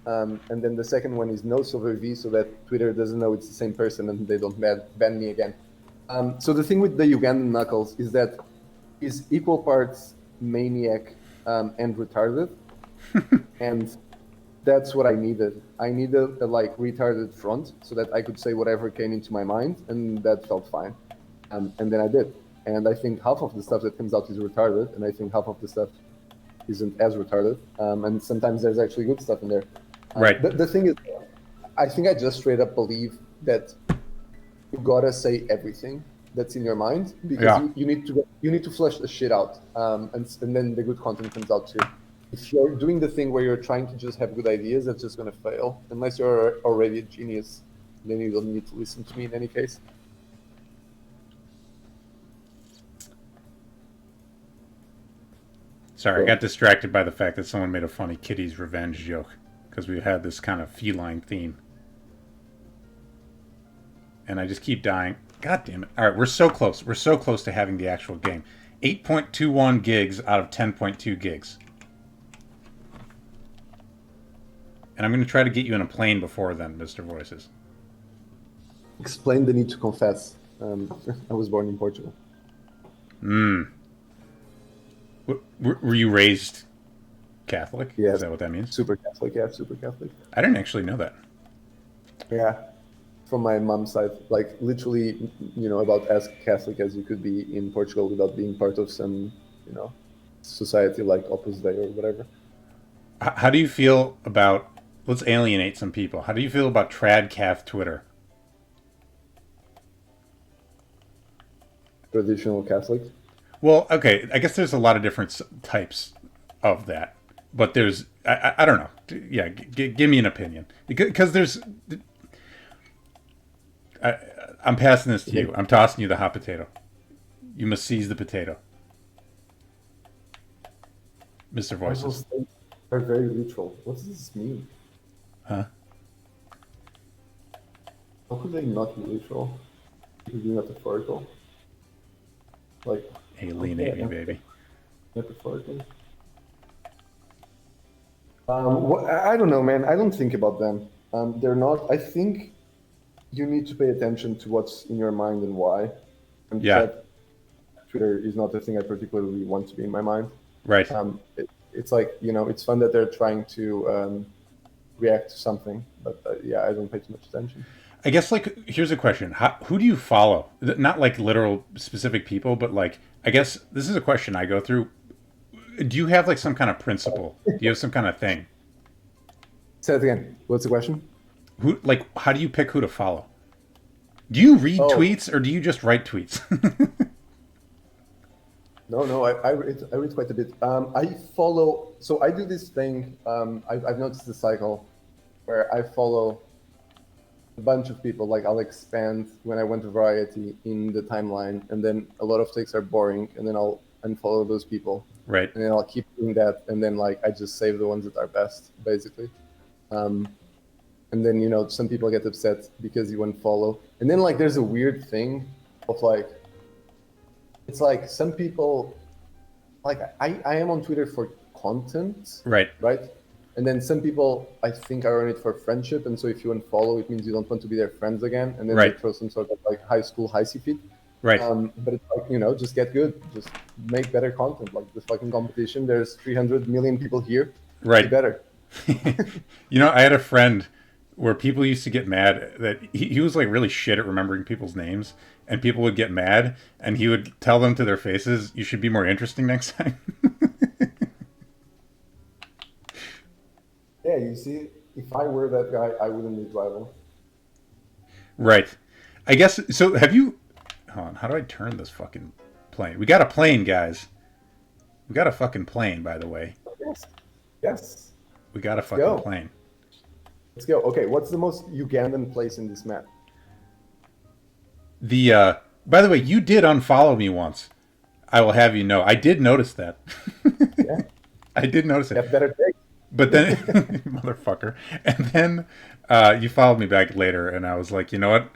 Speaker 2: And then the second one is no Silver V, so that Twitter doesn't know it's the same person and they don't ban me again. So the thing with the Ugandan knuckles is that is equal parts maniac and retarded, and that's what I needed. I needed a retarded front so that I could say whatever came into my mind, and that felt fine. And then I did. And I think half of the stuff that comes out is retarded, and I think half of the stuff isn't as retarded. And sometimes there's actually good stuff in there.
Speaker 1: Right.
Speaker 2: The thing is, I think I just straight up believe that you gotta say everything that's in your mind because you need to flesh the shit out, and then the good content comes out too. If you're doing the thing where you're trying to just have good ideas, that's just gonna fail. Unless you're already a genius, then you don't need to listen to me in any case.
Speaker 1: Sorry, I got distracted by the fact that someone made a funny Kitty's Revenge joke because we had this kind of feline theme. And I just keep dying. God damn it. All right, we're so close. We're so close to having the actual game. 8.21 gigs out of 10.2 gigs. And I'm going to try to get you in a plane before then, Mr. Voices.
Speaker 2: explain the need to confess. I was born in Portugal.
Speaker 1: Were you raised Catholic?
Speaker 2: Yes.
Speaker 1: Is that what that means?
Speaker 2: Super Catholic, yeah, super Catholic.
Speaker 1: I didn't actually know that.
Speaker 2: Yeah, from my mom's side, like literally, about as Catholic as you could be in Portugal without being part of some, society like Opus Dei or whatever.
Speaker 1: How do you feel about? Let's alienate some people. How do you feel about Tradcath Twitter?
Speaker 2: Traditional Catholic.
Speaker 1: Well, okay, I guess there's a lot of different types of that, but there's I don't know. Yeah, give me an opinion because there's. I'm passing this to you. I'm tossing you the hot potato. You must seize the potato, Mr. Voices.
Speaker 2: Are very literal. What does this mean?
Speaker 1: Huh?
Speaker 2: How could they not be literal? It could be metaphorical. Like
Speaker 1: Alienate me, baby.
Speaker 2: Metaphorically. I don't know, man. I don't think about them. They're not. I think you need to pay attention to what's in your mind and why. And
Speaker 1: Yeah.
Speaker 2: Twitter is not the thing I particularly want to be in my mind.
Speaker 1: Right.
Speaker 2: It's like, it's fun that they're trying to react to something, but yeah, I don't pay too much attention.
Speaker 1: I guess, like, here's a question. Who do you follow? Not like literal specific people, but like, I guess this is a question I go through. Do you have like some kind of principle? Do you have some kind of thing?
Speaker 2: Say it again. What's the question?
Speaker 1: How do you pick who to follow? Do you read
Speaker 2: Oh.
Speaker 1: tweets or do you just write tweets?
Speaker 2: No, I read quite a bit. I follow, so I do this thing, I've noticed the cycle where I follow a bunch of people, like I'll expand when I went to Variety in the timeline, and then a lot of takes are boring, and then I'll unfollow those people.
Speaker 1: Right.
Speaker 2: And then I'll keep doing that, and then I just save the ones that are best, basically. And then, some people get upset because you unfollow. And then there's a weird thing of it's like some people, I am on Twitter for content,
Speaker 1: Right.
Speaker 2: right? And then some people, I think, are on it for friendship. And so if you unfollow, it means you don't want to be their friends again. And then
Speaker 1: Right.
Speaker 2: they throw some sort of high school high feed.
Speaker 1: Right.
Speaker 2: But it's just get good. Just make better content. Like this fucking competition, there's 300 million people here.
Speaker 1: Right.
Speaker 2: Be better.
Speaker 1: I had a friend where people used to get mad that he was like really shit at remembering people's names, and people would get mad and he would tell them to their faces, you should be more interesting next time.
Speaker 2: Yeah, you see, if I were that guy, I wouldn't need rival.
Speaker 1: Right. I guess, so have you, hold on, how do I turn this fucking plane? We got a plane, guys. We got a fucking plane, by the way.
Speaker 2: Yes.
Speaker 1: We got a fucking plane.
Speaker 2: Let's go. Okay, what's the most Ugandan place in this map?
Speaker 1: By the way, you did unfollow me once. I will have you know. I did notice that.
Speaker 2: Yeah.
Speaker 1: I did notice it.
Speaker 2: You have better take.
Speaker 1: But then, motherfucker. And then you followed me back later, and I was like, you know what?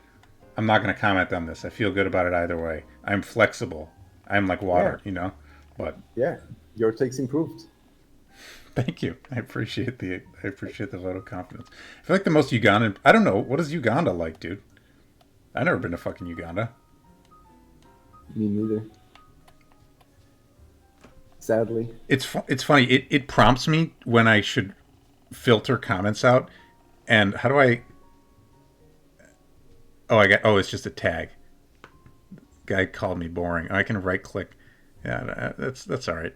Speaker 1: I'm not going to comment on this. I feel good about it either way. I'm flexible. I'm like water, But
Speaker 2: yeah, your take's improved.
Speaker 1: Thank you. I appreciate the vote of confidence. I feel like the most Ugandan. I don't know. What is Uganda like, dude? I've never been to fucking Uganda.
Speaker 2: Me neither. Sadly.
Speaker 1: It's funny. It prompts me when I should filter comments out. And how do I? It's just a tag. Guy called me boring. I can right click. Yeah, that's all right.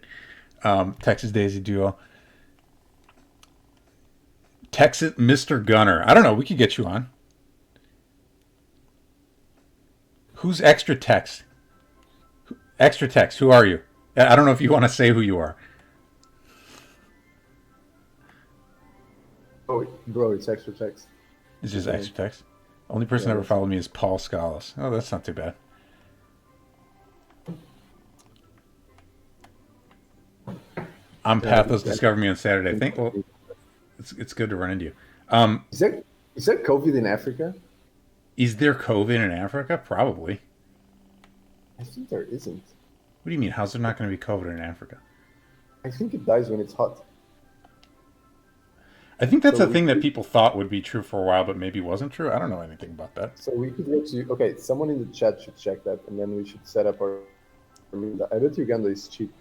Speaker 1: Texas Daisy Duo. Texas Mr. Gunner. I don't know. We could get you on. Who's Extra Text? Extra Text. Who are you? I don't know if you want to say who you are.
Speaker 2: Oh, bro, it's Extra Text.
Speaker 1: It's just Extra Text. Only person that ever followed me is Paul Schollis. Oh, that's not too bad. I'm Pathos discovered me on Saturday. I think. Well, it's good to run into you.
Speaker 2: Is there COVID in Africa?
Speaker 1: Is there COVID in Africa? Probably.
Speaker 2: I think there isn't.
Speaker 1: What do you mean? How's there not going to be COVID in Africa?
Speaker 2: I think it dies when it's hot.
Speaker 1: I think that's
Speaker 2: So
Speaker 1: a thing that people thought would be true for a while, but maybe wasn't true. I don't know anything about that.
Speaker 2: So we could get to, okay, someone in the chat should check that, and then we should set up our meeting. I bet Uganda is cheap.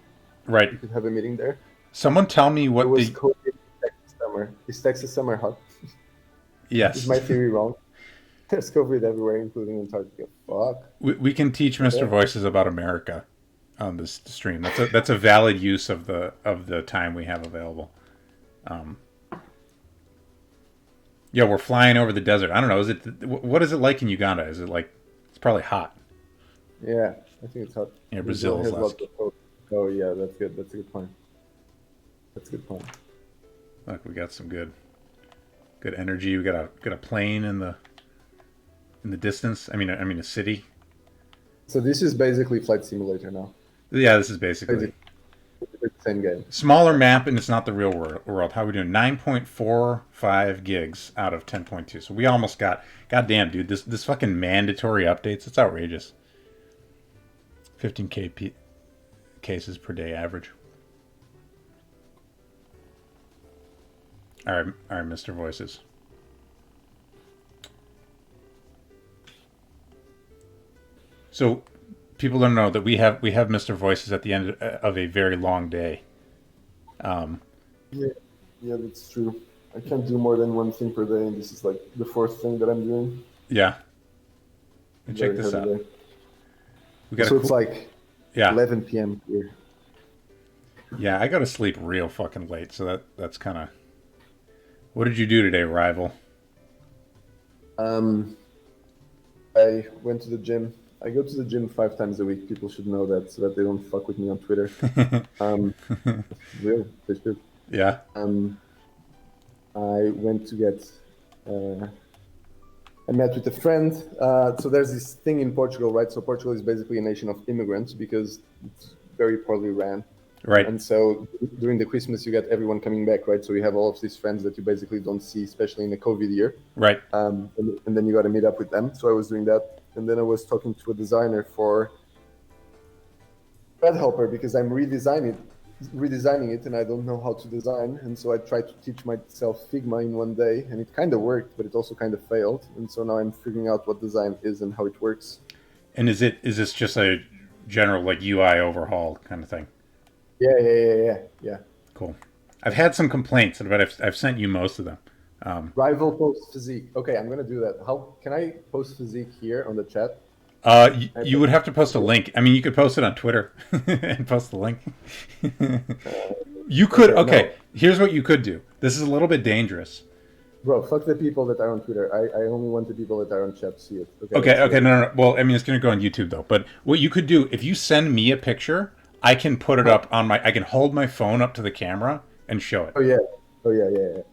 Speaker 1: Right.
Speaker 2: We could have a meeting there.
Speaker 1: Someone tell me what
Speaker 2: it was COVID in Texas summer. Is Texas summer hot?
Speaker 1: Yes.
Speaker 2: Is my theory wrong? There's COVID everywhere, including Antarctica. Fuck.
Speaker 1: We can teach Mr. Voices about America on this stream. That's a valid use of the time we have available. Yeah, we're flying over the desert. I don't know. What is it like in Uganda? Is it like it's probably hot?
Speaker 2: Yeah, I think it's hot.
Speaker 1: Yeah, Brazil is less.
Speaker 2: Oh yeah, that's good. That's a good point. That's a good point.
Speaker 1: Look, we got some good energy. We got a plane in the distance. I mean a city.
Speaker 2: So this is basically Flight Simulator now.
Speaker 1: Yeah, this is basically
Speaker 2: the same game.
Speaker 1: Smaller map, and it's not the real world. How are we doing? 9.45 gigs out of 10.2. So we almost got. Goddamn, dude, this fucking mandatory updates. It's outrageous. 15k cases per day average. All right, Mr. Voices. So, people don't know that we have Mr. Voices at the end of a very long day.
Speaker 2: Yeah, that's true. I can't do more than one thing per day, and this is like the fourth thing that I'm doing.
Speaker 1: Yeah. And check this out.
Speaker 2: We got it's like 11 p.m. here.
Speaker 1: Yeah, I go to sleep real fucking late, so that's kind of. What did you do today, Rival?
Speaker 2: I went to the gym. I go to the gym 5 times a week. People should know that so that they don't fuck with me on Twitter. Real, they should.
Speaker 1: Yeah.
Speaker 2: I went to get. I met with a friend. So there's this thing in Portugal, right? So Portugal is basically a nation of immigrants because it's very poorly ran.
Speaker 1: Right.
Speaker 2: And so during the Christmas, you get everyone coming back, right? So you have all of these friends that you basically don't see, especially in the COVID year.
Speaker 1: Right.
Speaker 2: And then you got to meet up with them. So I was doing that. And then I was talking to a designer for Helper because I'm redesigning it and I don't know how to design. And so I tried to teach myself Figma in one day and it kind of worked, but it also kind of failed. And so now I'm figuring out what design is and how it works.
Speaker 1: And is this just a general like UI overhaul kind of thing?
Speaker 2: Yeah.
Speaker 1: Cool. I've had some complaints, but I've sent you most of them.
Speaker 2: Rival post Physique. Okay, I'm gonna do that. How can I post Physique here on the chat?
Speaker 1: You would have to post a link. I mean, you could post it on Twitter and post the link. You could. Okay, no. Here's what you could do. This is a little bit dangerous.
Speaker 2: Bro, fuck the people that are on Twitter. I only want the people that are on chat to see it.
Speaker 1: Okay, no. Well, I mean, it's gonna go on YouTube though. But what you could do, if you send me a picture, I can put it up on I can hold my phone up to the camera and show it.
Speaker 2: Oh yeah.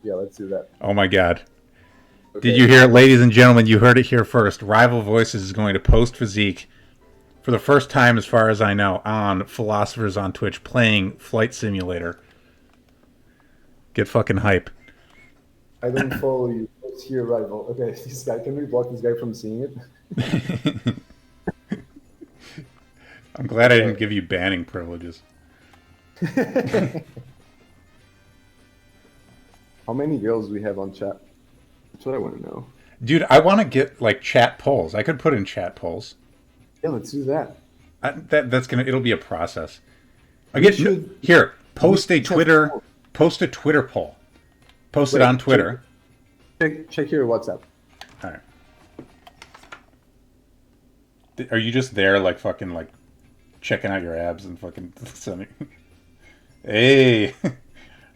Speaker 2: Let's do that.
Speaker 1: Oh my God. Okay. Did you hear it, ladies and gentlemen? You heard it here first. Rival Voices is going to post Physique for the first time, as far as I know, on Philosophers on Twitch playing Flight Simulator. Get fucking hype.
Speaker 2: I don't follow you. What's here, Rival? Okay, this guy. Can we block this guy from seeing it?
Speaker 1: I'm glad I didn't give you banning privileges.
Speaker 2: How many girls do we have on chat? That's what I want to know.
Speaker 1: Dude, I want to get like chat polls. I could put in chat polls.
Speaker 2: Yeah, let's do that.
Speaker 1: It'll be a process. Here, post a Twitter poll. Post it on Twitter.
Speaker 2: Check your WhatsApp.
Speaker 1: All right. Are you just there like fucking like checking out your abs and fucking sending? Hey.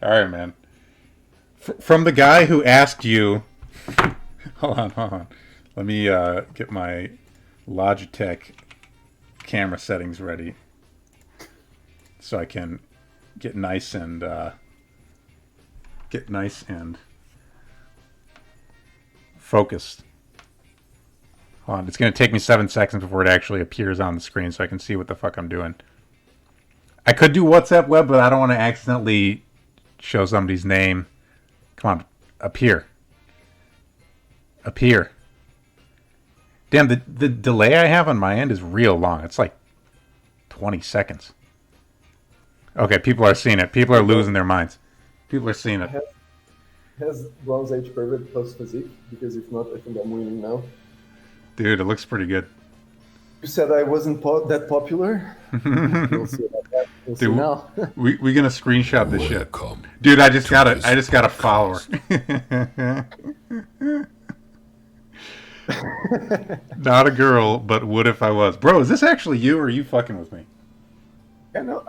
Speaker 1: All right, man. From the guy who asked you, hold on. Let me get my Logitech camera settings ready so I can get nice and focused. Hold on, it's going to take me 7 seconds before it actually appears on the screen so I can see what the fuck I'm doing. I could do WhatsApp web, but I don't want to accidentally show somebody's name. Come on, appear. Damn, the delay I have on my end is real long. It's like 20 seconds. Okay, people are seeing it. People are losing their minds. People are seeing it.
Speaker 2: Has Bronze Age Pervert plus Physique? Because if not, I think I'm winning now.
Speaker 1: Dude, it looks pretty good.
Speaker 2: You said I wasn't that popular. We'll see about that. We'll see
Speaker 1: Dude,
Speaker 2: now.
Speaker 1: we gonna screenshot this shit.
Speaker 3: Welcome.
Speaker 1: Dude, I just
Speaker 3: to
Speaker 1: got
Speaker 3: this
Speaker 1: a follower. Not a girl, but would if I was. Bro, is this actually you, or are you fucking with me?
Speaker 2: Yeah, no.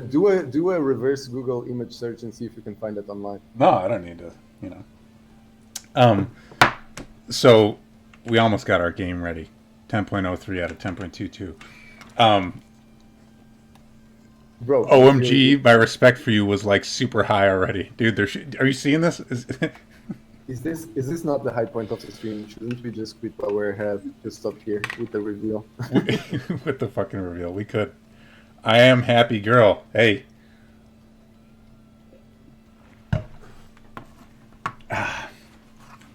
Speaker 2: Do a reverse Google image search and see if you can find it online.
Speaker 1: No, I don't need to. You know. So we almost got our game ready. 10.03 out of 10.22.
Speaker 2: Bro,
Speaker 1: OMG, my respect for you was like super high already, dude. Are you seeing this?
Speaker 2: Is this not the high point of the stream? Shouldn't we just quit while we're ahead? Just stop here with the reveal.
Speaker 1: With the fucking reveal, we could. I am happy girl. Hey.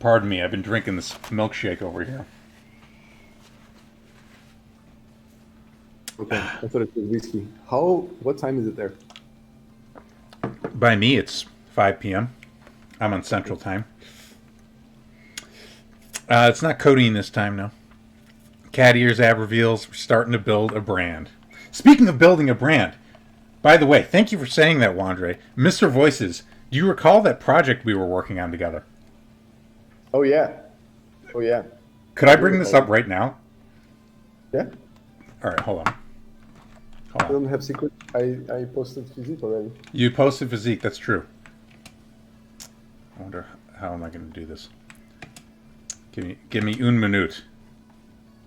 Speaker 1: Pardon me, I've been drinking this milkshake over here.
Speaker 2: Okay, I thought it was whiskey. What time is it there?
Speaker 1: By me, it's 5 p.m. I'm on Central Time. It's not codeine this time, no. Cat ears, ab reveals. We're starting to build a brand. Speaking of building a brand, by the way, thank you for saying that, Wandre. Mr. Voices, do you recall that project we were working on together?
Speaker 2: Oh yeah.
Speaker 1: Could I bring this up right now?
Speaker 2: Yeah.
Speaker 1: All right, hold on.
Speaker 2: I don't have secret. I posted Physique already.
Speaker 1: You posted Physique, that's true. I wonder how am I going to do this. Give me une minute.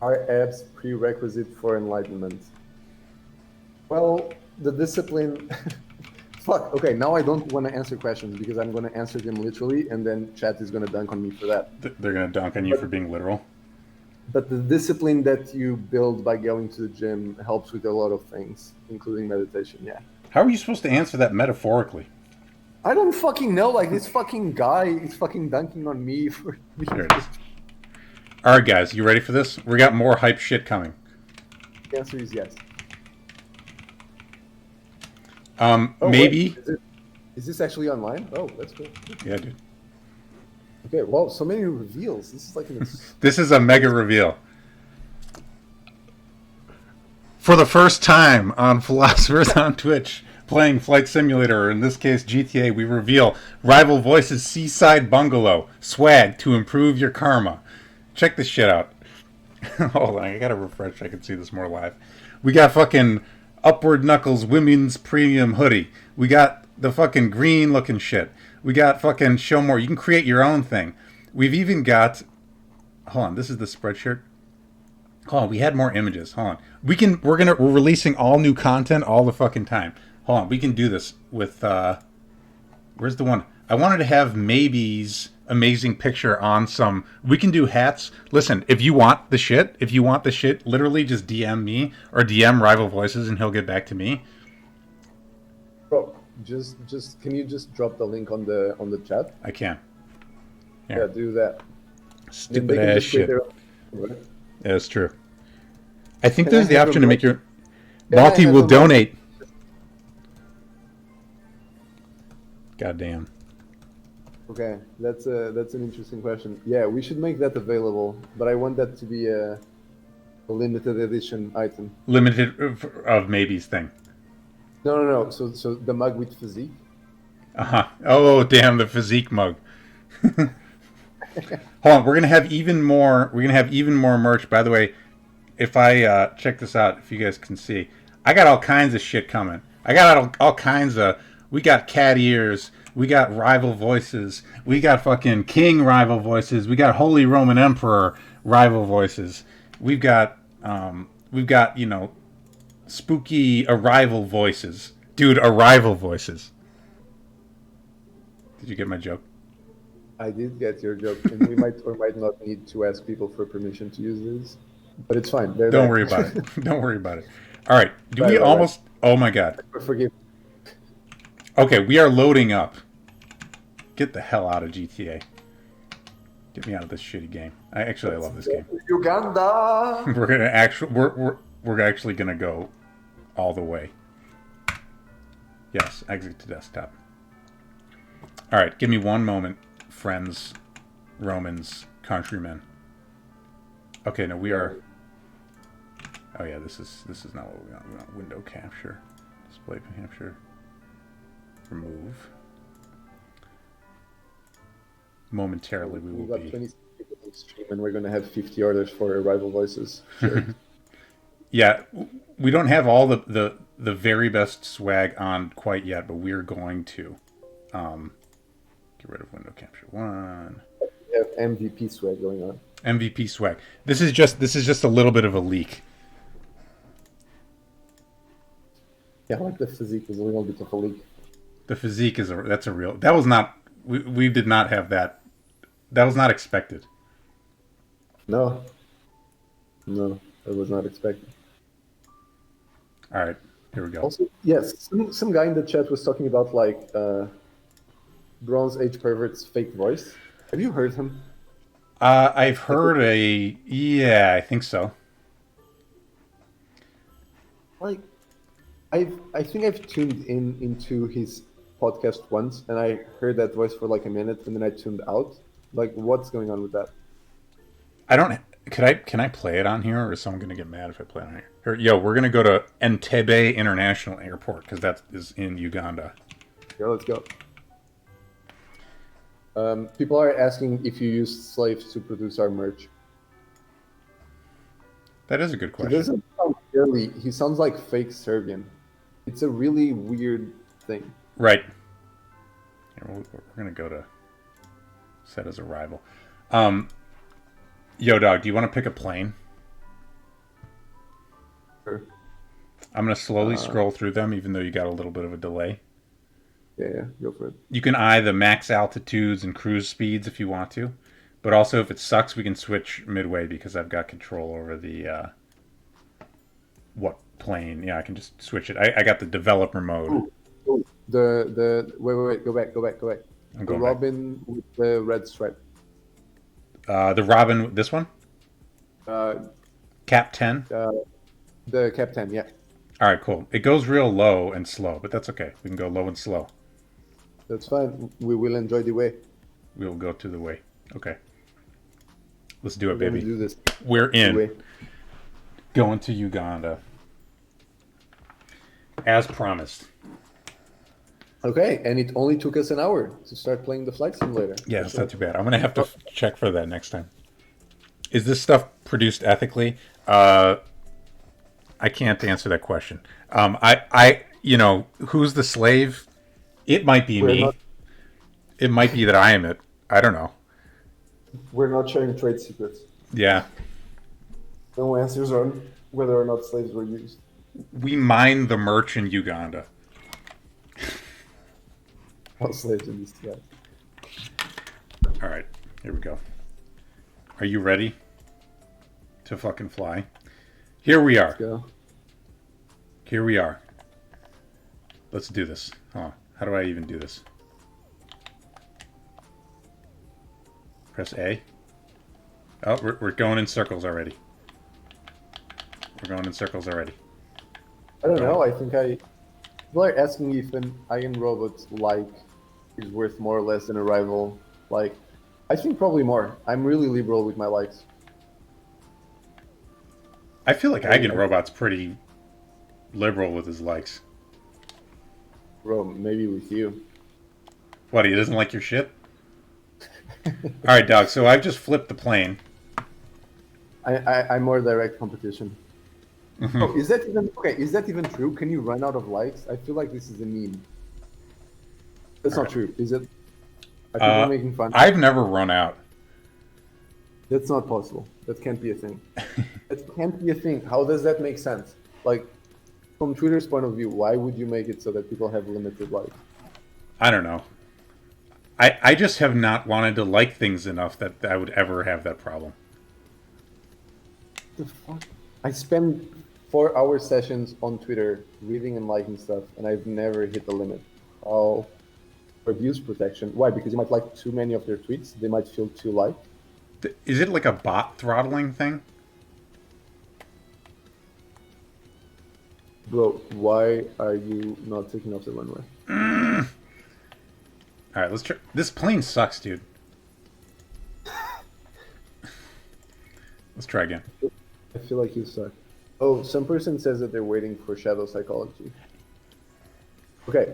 Speaker 2: Are abs prerequisite for enlightenment? Well, the discipline. Fuck. Okay, now I don't want to answer questions because I'm going to answer them literally, and then chat is going to dunk on me for that.
Speaker 1: They're going to dunk on you for being literal.
Speaker 2: But the discipline that you build by going to the gym helps with a lot of things, including meditation. Yeah.
Speaker 1: How are you supposed to answer that metaphorically?
Speaker 2: I don't fucking know. Like, this fucking guy is fucking dunking on me for.
Speaker 1: There it is. All right, guys, you ready for this? We got more hype shit coming.
Speaker 2: The answer is yes.
Speaker 1: Maybe.
Speaker 2: Wait, is this actually online? Oh, that's cool.
Speaker 1: Yeah, dude.
Speaker 2: Okay, well, so many reveals. This is like
Speaker 1: This is a mega reveal. For the first time on Philosophers on Twitch, playing Flight Simulator, or in this case GTA, we reveal Rival Voices Seaside Bungalow swag to improve your karma. Check this shit out. Hold on, I gotta refresh. I can see this more live. We got fucking Upward Knuckles women's premium hoodie. We got the fucking green looking shit. We got fucking show more. You can create your own thing. We've even got. Hold on, this is the spreadshirt. Hold on, we had more images. Hold on, we're releasing all new content all the fucking time. Hold on, we can do this with. Where's the one? I wanted to have maybe's amazing picture on some. We can do hats. Listen, if you want the shit, literally just DM me or DM Rival Voices and he'll get back to me.
Speaker 2: Bro, just can you just drop the link on the chat?
Speaker 1: I can.
Speaker 2: Yeah, do that.
Speaker 1: Stupid ass shit.
Speaker 2: Right?
Speaker 1: Yeah, that's true. I think
Speaker 2: Can
Speaker 1: there's
Speaker 2: I
Speaker 1: the
Speaker 2: have
Speaker 1: option
Speaker 2: a
Speaker 1: to make your.
Speaker 2: Can I
Speaker 1: Malty
Speaker 2: have
Speaker 1: will
Speaker 2: a
Speaker 1: donate. Goddamn.
Speaker 2: Okay, that's an interesting question. Yeah, we should make that available, but I want that to be a limited edition item.
Speaker 1: Limited of maybe's thing.
Speaker 2: No. So the mug with Physique.
Speaker 1: Oh damn, the Physique mug. Hold on, we're gonna have even more. We're gonna have even more merch. By the way, if I check this out, if you guys can see, I got all kinds of shit coming. I got all kinds of. We got cat ears. We got Rival Voices. We got fucking King Rival Voices. We got Holy Roman Emperor Rival Voices. We've got spooky Arrival Voices. Dude, Arrival Voices. Did you get my joke?
Speaker 2: I did get your joke, and we might or might not need to ask people for permission to use these, but it's fine.
Speaker 1: Don't worry about it. Don't worry about it. All right. Right. Oh my god.
Speaker 2: Forgive.
Speaker 1: Okay, we are loading up. Get the hell out of GTA. Get me out of this shitty game. I love this game.
Speaker 2: Uganda.
Speaker 1: We're actually gonna go all the way. Yes, exit to desktop. All right, give me one moment. friends, Romans, countrymen. Okay, no, we are. Oh yeah, this is not what we want. We want window capture, display capture, remove. Momentarily, we will
Speaker 2: We've got
Speaker 1: be.
Speaker 2: 20 people on stream, and we're going to have 50 orders for arrival voices. Sure.
Speaker 1: Yeah, we don't have all the very best swag on quite yet, but we're going to. Get rid of window capture 1.
Speaker 2: We have MVP swag going on.
Speaker 1: MVP swag. This is just a little bit of a leak.
Speaker 2: Yeah, like the physique is a little bit of a leak.
Speaker 1: The physique is that's a real. That was not. We did not have that. That was not expected.
Speaker 2: No, that was not expected.
Speaker 1: All right, here we go.
Speaker 2: Also, yes, some guy in the chat was talking about like Bronze Age pervert's fake voice. Have you heard him?
Speaker 1: I've heard yeah, I think so.
Speaker 2: Like, I think I've tuned into his podcast once, and I heard that voice for like a minute, and then I tuned out. Like, what's going on with that?
Speaker 1: I don't. Can I play it on here, or is someone gonna get mad if I play it on here? Yo, we're gonna go to Entebbe International Airport because that is in Uganda.
Speaker 2: Yeah, let's go. People are asking if you use slaves to produce our merch.
Speaker 1: That is a good
Speaker 2: He
Speaker 1: question.
Speaker 2: doesn't sound really. He sounds like fake Serbian. It's a really weird thing.
Speaker 1: Right. Here, we're gonna go to set as arrival. Yo, dog, do you want to pick a plane?
Speaker 2: Sure.
Speaker 1: I'm gonna slowly scroll through them, even though you got a little bit of a delay.
Speaker 2: Yeah, go for it.
Speaker 1: You can eye the max altitudes and cruise speeds if you want to, but also if it sucks, we can switch midway because I've got control over the what plane. Yeah, I can just switch it. I got the developer mode.
Speaker 2: Ooh. Wait, go back.
Speaker 1: I'm
Speaker 2: The
Speaker 1: going
Speaker 2: Robin with the red stripe.
Speaker 1: the Robin, this one, Cap 10.
Speaker 2: The Captain, yeah.
Speaker 1: All right, cool. It goes real low and slow, but that's okay. We can go low and slow.
Speaker 2: That's fine. We will enjoy the way.
Speaker 1: We will go to the way. Okay. Let's do it,
Speaker 2: We're gonna
Speaker 1: baby.
Speaker 2: do this.
Speaker 1: We're
Speaker 2: The
Speaker 1: in.
Speaker 2: way.
Speaker 1: Going to Uganda. As promised.
Speaker 2: Okay, and it only took us an hour to start playing the flight simulator.
Speaker 1: Yeah, it's not too bad. I'm going to have to check for that next time. Is this stuff produced ethically? I can't answer that question. Who's the slave? It might be me. It might be that I am it. I don't know.
Speaker 2: We're not sharing trade secrets.
Speaker 1: Yeah.
Speaker 2: No answers on whether or not slaves were used.
Speaker 1: We mine the merch in Uganda.
Speaker 2: What slaves in these guys?
Speaker 1: All right, here we go. Are you ready to fucking fly? Here we are.
Speaker 2: Let's go.
Speaker 1: Here we are. Let's do this. Huh. How do I even do this? Press A. Oh, we're going in circles already. We're going in circles already.
Speaker 2: I don't know. I think people are asking if an Iron Robot like is worth more or less than a rival. Like, I think probably more. I'm really liberal with my likes.
Speaker 1: I feel like Eigen Robot's pretty liberal with his likes.
Speaker 2: Bro, maybe with you.
Speaker 1: What, he doesn't like your shit? Alright, dog, so I've just flipped the plane.
Speaker 2: I'm more direct competition.
Speaker 1: Mhm.
Speaker 2: Oh, is that even okay? Is that even true? Can you run out of likes? I feel like this is a meme. That's not true, is it? Are people making fun?
Speaker 1: I've never run out.
Speaker 2: That's not possible. That can't be a thing. That can't be a thing. How does that make sense? Like, from Twitter's point of view, why would you make it so that people have limited likes?
Speaker 1: I don't know. I just have not wanted to like things enough that I would ever have that problem.
Speaker 2: The fuck? I spend 4-hour sessions on Twitter reading and liking stuff, and I've never hit the limit. Oh, for abuse protection. Why? Because you might like too many of their tweets. They might feel too liked.
Speaker 1: Is it like a bot throttling thing?
Speaker 2: Bro, why are you not taking off the runway?
Speaker 1: Alright, let's try. This plane sucks, dude. Let's try again.
Speaker 2: I feel like you suck. Oh, some person says that they're waiting for shadow psychology. Okay.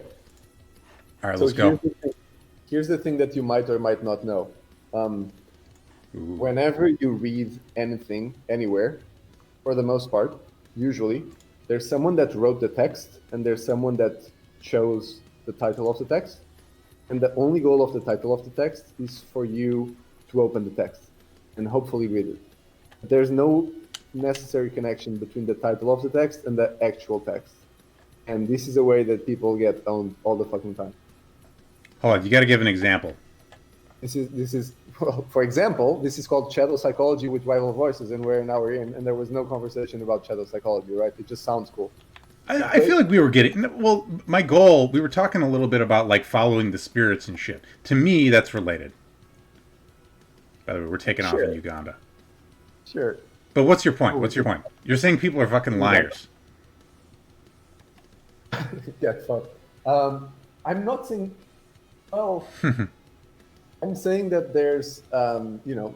Speaker 1: All right,
Speaker 2: So
Speaker 1: let's go.
Speaker 2: Here's the thing that you might or might not know. Whenever you read anything, anywhere, for the most part, usually, there's someone that wrote the text and there's someone that chose the title of the text. And the only goal of the title of the text is for you to open the text and hopefully read it. There's no necessary connection between the title of the text and the actual text. And this is a way that people get owned all the fucking time.
Speaker 1: Hold on, you got to give an example.
Speaker 2: This is well, for example, this is called shadow psychology with rival voices, and we're an hour in, and there was no conversation about shadow psychology, right? It just sounds cool.
Speaker 1: I feel like we were getting, well, my goal, we were talking a little bit about like following the spirits and shit. To me, that's related. By the way, we're taking off in Uganda.
Speaker 2: Sure.
Speaker 1: But what's your point? What's your point? You're saying people are fucking liars.
Speaker 2: Yeah, fuck. I'm not saying, well, I'm saying that there's,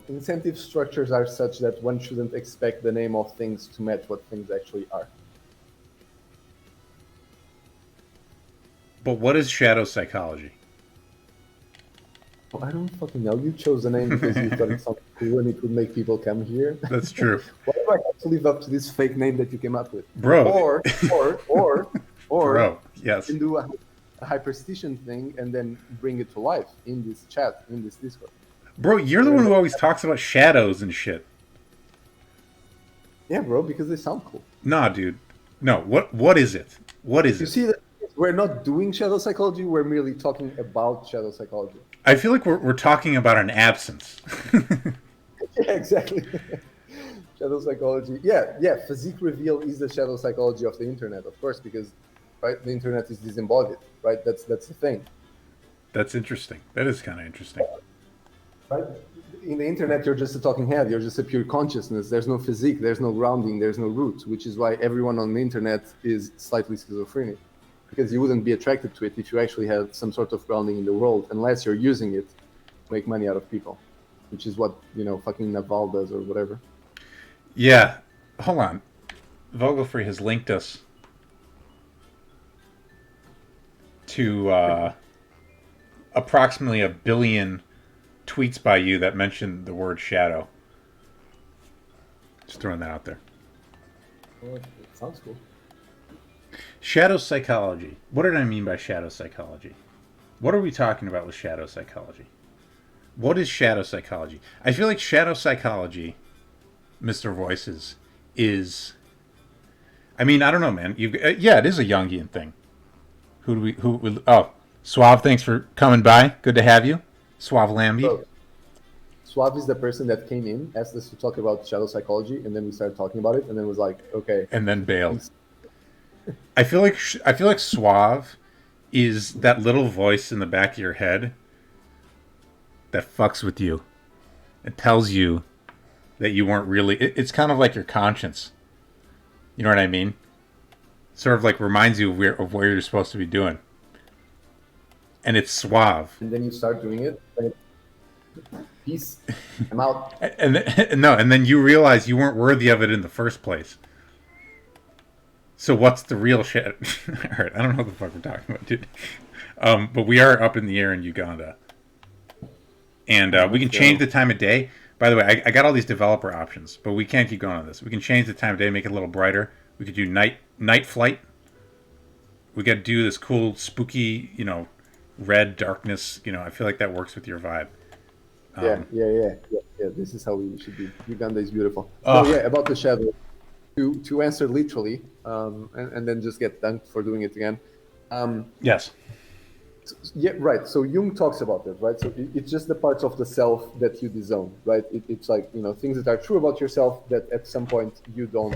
Speaker 2: incentive structures are such that one shouldn't expect the name of things to match what things actually are.
Speaker 1: But what is shadow psychology?
Speaker 2: Well, I don't fucking know. You chose the name because you thought it sounded cool and it would make people come here.
Speaker 1: That's true.
Speaker 2: Why do I have to live up to this fake name that you came up with?
Speaker 1: Bro.
Speaker 2: Or
Speaker 1: Bro, yes.
Speaker 2: You can do a hyperstition thing and then bring it to life in this chat, in this Discord.
Speaker 1: Bro, you're the one who always talks about shadows and shit.
Speaker 2: Yeah, bro, because they sound cool.
Speaker 1: Nah, dude. No, what is it? What is it?
Speaker 2: You see that we're not doing shadow psychology, we're merely talking about shadow psychology.
Speaker 1: I feel like we're talking about an absence.
Speaker 2: Yeah, exactly. Shadow psychology. Yeah. Physique reveal is the shadow psychology of the internet, of course, because right, the internet is disembodied, right? That's the thing.
Speaker 1: That's interesting. That is kind of interesting.
Speaker 2: Right? In the internet, you're just a talking head. You're just a pure consciousness. There's no physique. There's no grounding. There's no roots, which is why everyone on the internet is slightly schizophrenic, because you wouldn't be attracted to it if you actually had some sort of grounding in the world, unless you're using it to make money out of people, which is what, fucking Naval does or whatever.
Speaker 1: Yeah. Hold on. Vogelfrey has linked us to approximately 1 billion tweets by you that mention the word shadow. Just throwing that out there.
Speaker 2: Well, it sounds cool.
Speaker 1: Shadow psychology. What did I mean by shadow psychology? What are we talking about with shadow psychology? What is shadow psychology? I feel like shadow psychology, Mr. Voices, is... I mean, I don't know, man. Yeah, it is a Jungian thing. Oh, Suave, thanks for coming by. Good to have you. Suave Lambie.
Speaker 2: So, Suave is the person that came in, asked us to talk about shadow psychology, and then we started talking about it, and then was like, okay.
Speaker 1: And then bailed. I feel like Suave is that little voice in the back of your head that fucks with you. It tells you that you weren't really... It's kind of like your conscience. You know what I mean? Sort of like reminds you of where you're supposed to be doing. And it's Suave.
Speaker 2: And then you start doing it, and peace, I'm out.
Speaker 1: And then you realize you weren't worthy of it in the first place. So what's the real shit? All right, I don't know what the fuck we're talking about, dude. But we are up in the air in Uganda. And we can change the time of day. By the way, I got all these developer options, but we can't keep going on this. We can change the time of day, make it a little brighter. We could do night flight. We got to do this cool, spooky, red darkness. I feel like that works with your vibe.
Speaker 2: Yeah. This is how we should be. Uganda is beautiful. So yeah, about the shadow. To answer literally, and then just get dunked for doing it again.
Speaker 1: Yes.
Speaker 2: Yeah, right. So Jung talks about that, right? So it's just the parts of the self that you disown, right? It's like, things that are true about yourself that at some point you don't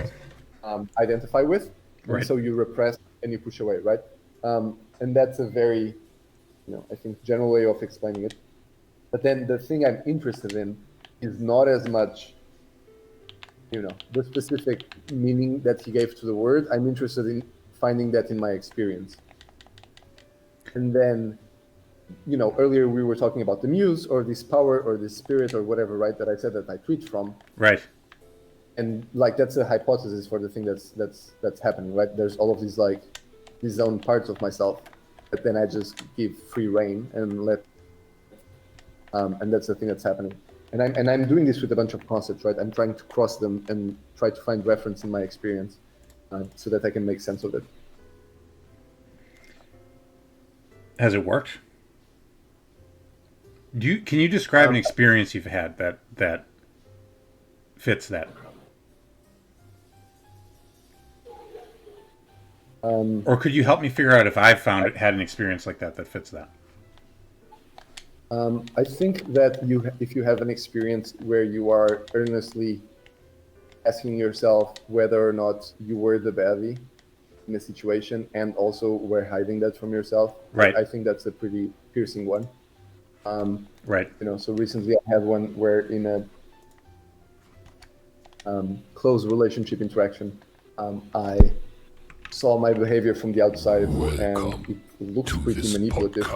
Speaker 2: identify with.
Speaker 1: Right.
Speaker 2: And so you repress and you push away, right? And that's a very, I think, general way of explaining it. But then the thing I'm interested in is not as much, the specific meaning that he gave to the word. I'm interested in finding that in my experience. And then, earlier we were talking about the muse or this power or this spirit or whatever, right? That I said that I tweet from.
Speaker 1: Right.
Speaker 2: and like that's a hypothesis for the thing that's happening, right? There's all of these like these own parts of myself, but then I just give free rein and let, and that's the thing that's happening. And I'm doing this with a bunch of concepts, right? I'm trying to cross them and try to find reference in my experience, so that I can make sense of it.
Speaker 1: Has it worked? Can you describe an experience you've had that fits that? Or could you help me figure out if I've had an experience like that fits that?
Speaker 2: I think that if you have an experience where you are earnestly asking yourself whether or not you were the baddie in a situation, and also were hiding that from yourself,
Speaker 1: right?
Speaker 2: I think that's a pretty piercing one.
Speaker 1: Right.
Speaker 2: You know, so recently I had one where in a close relationship interaction, I saw my behavior from the outside, and it looked pretty manipulative,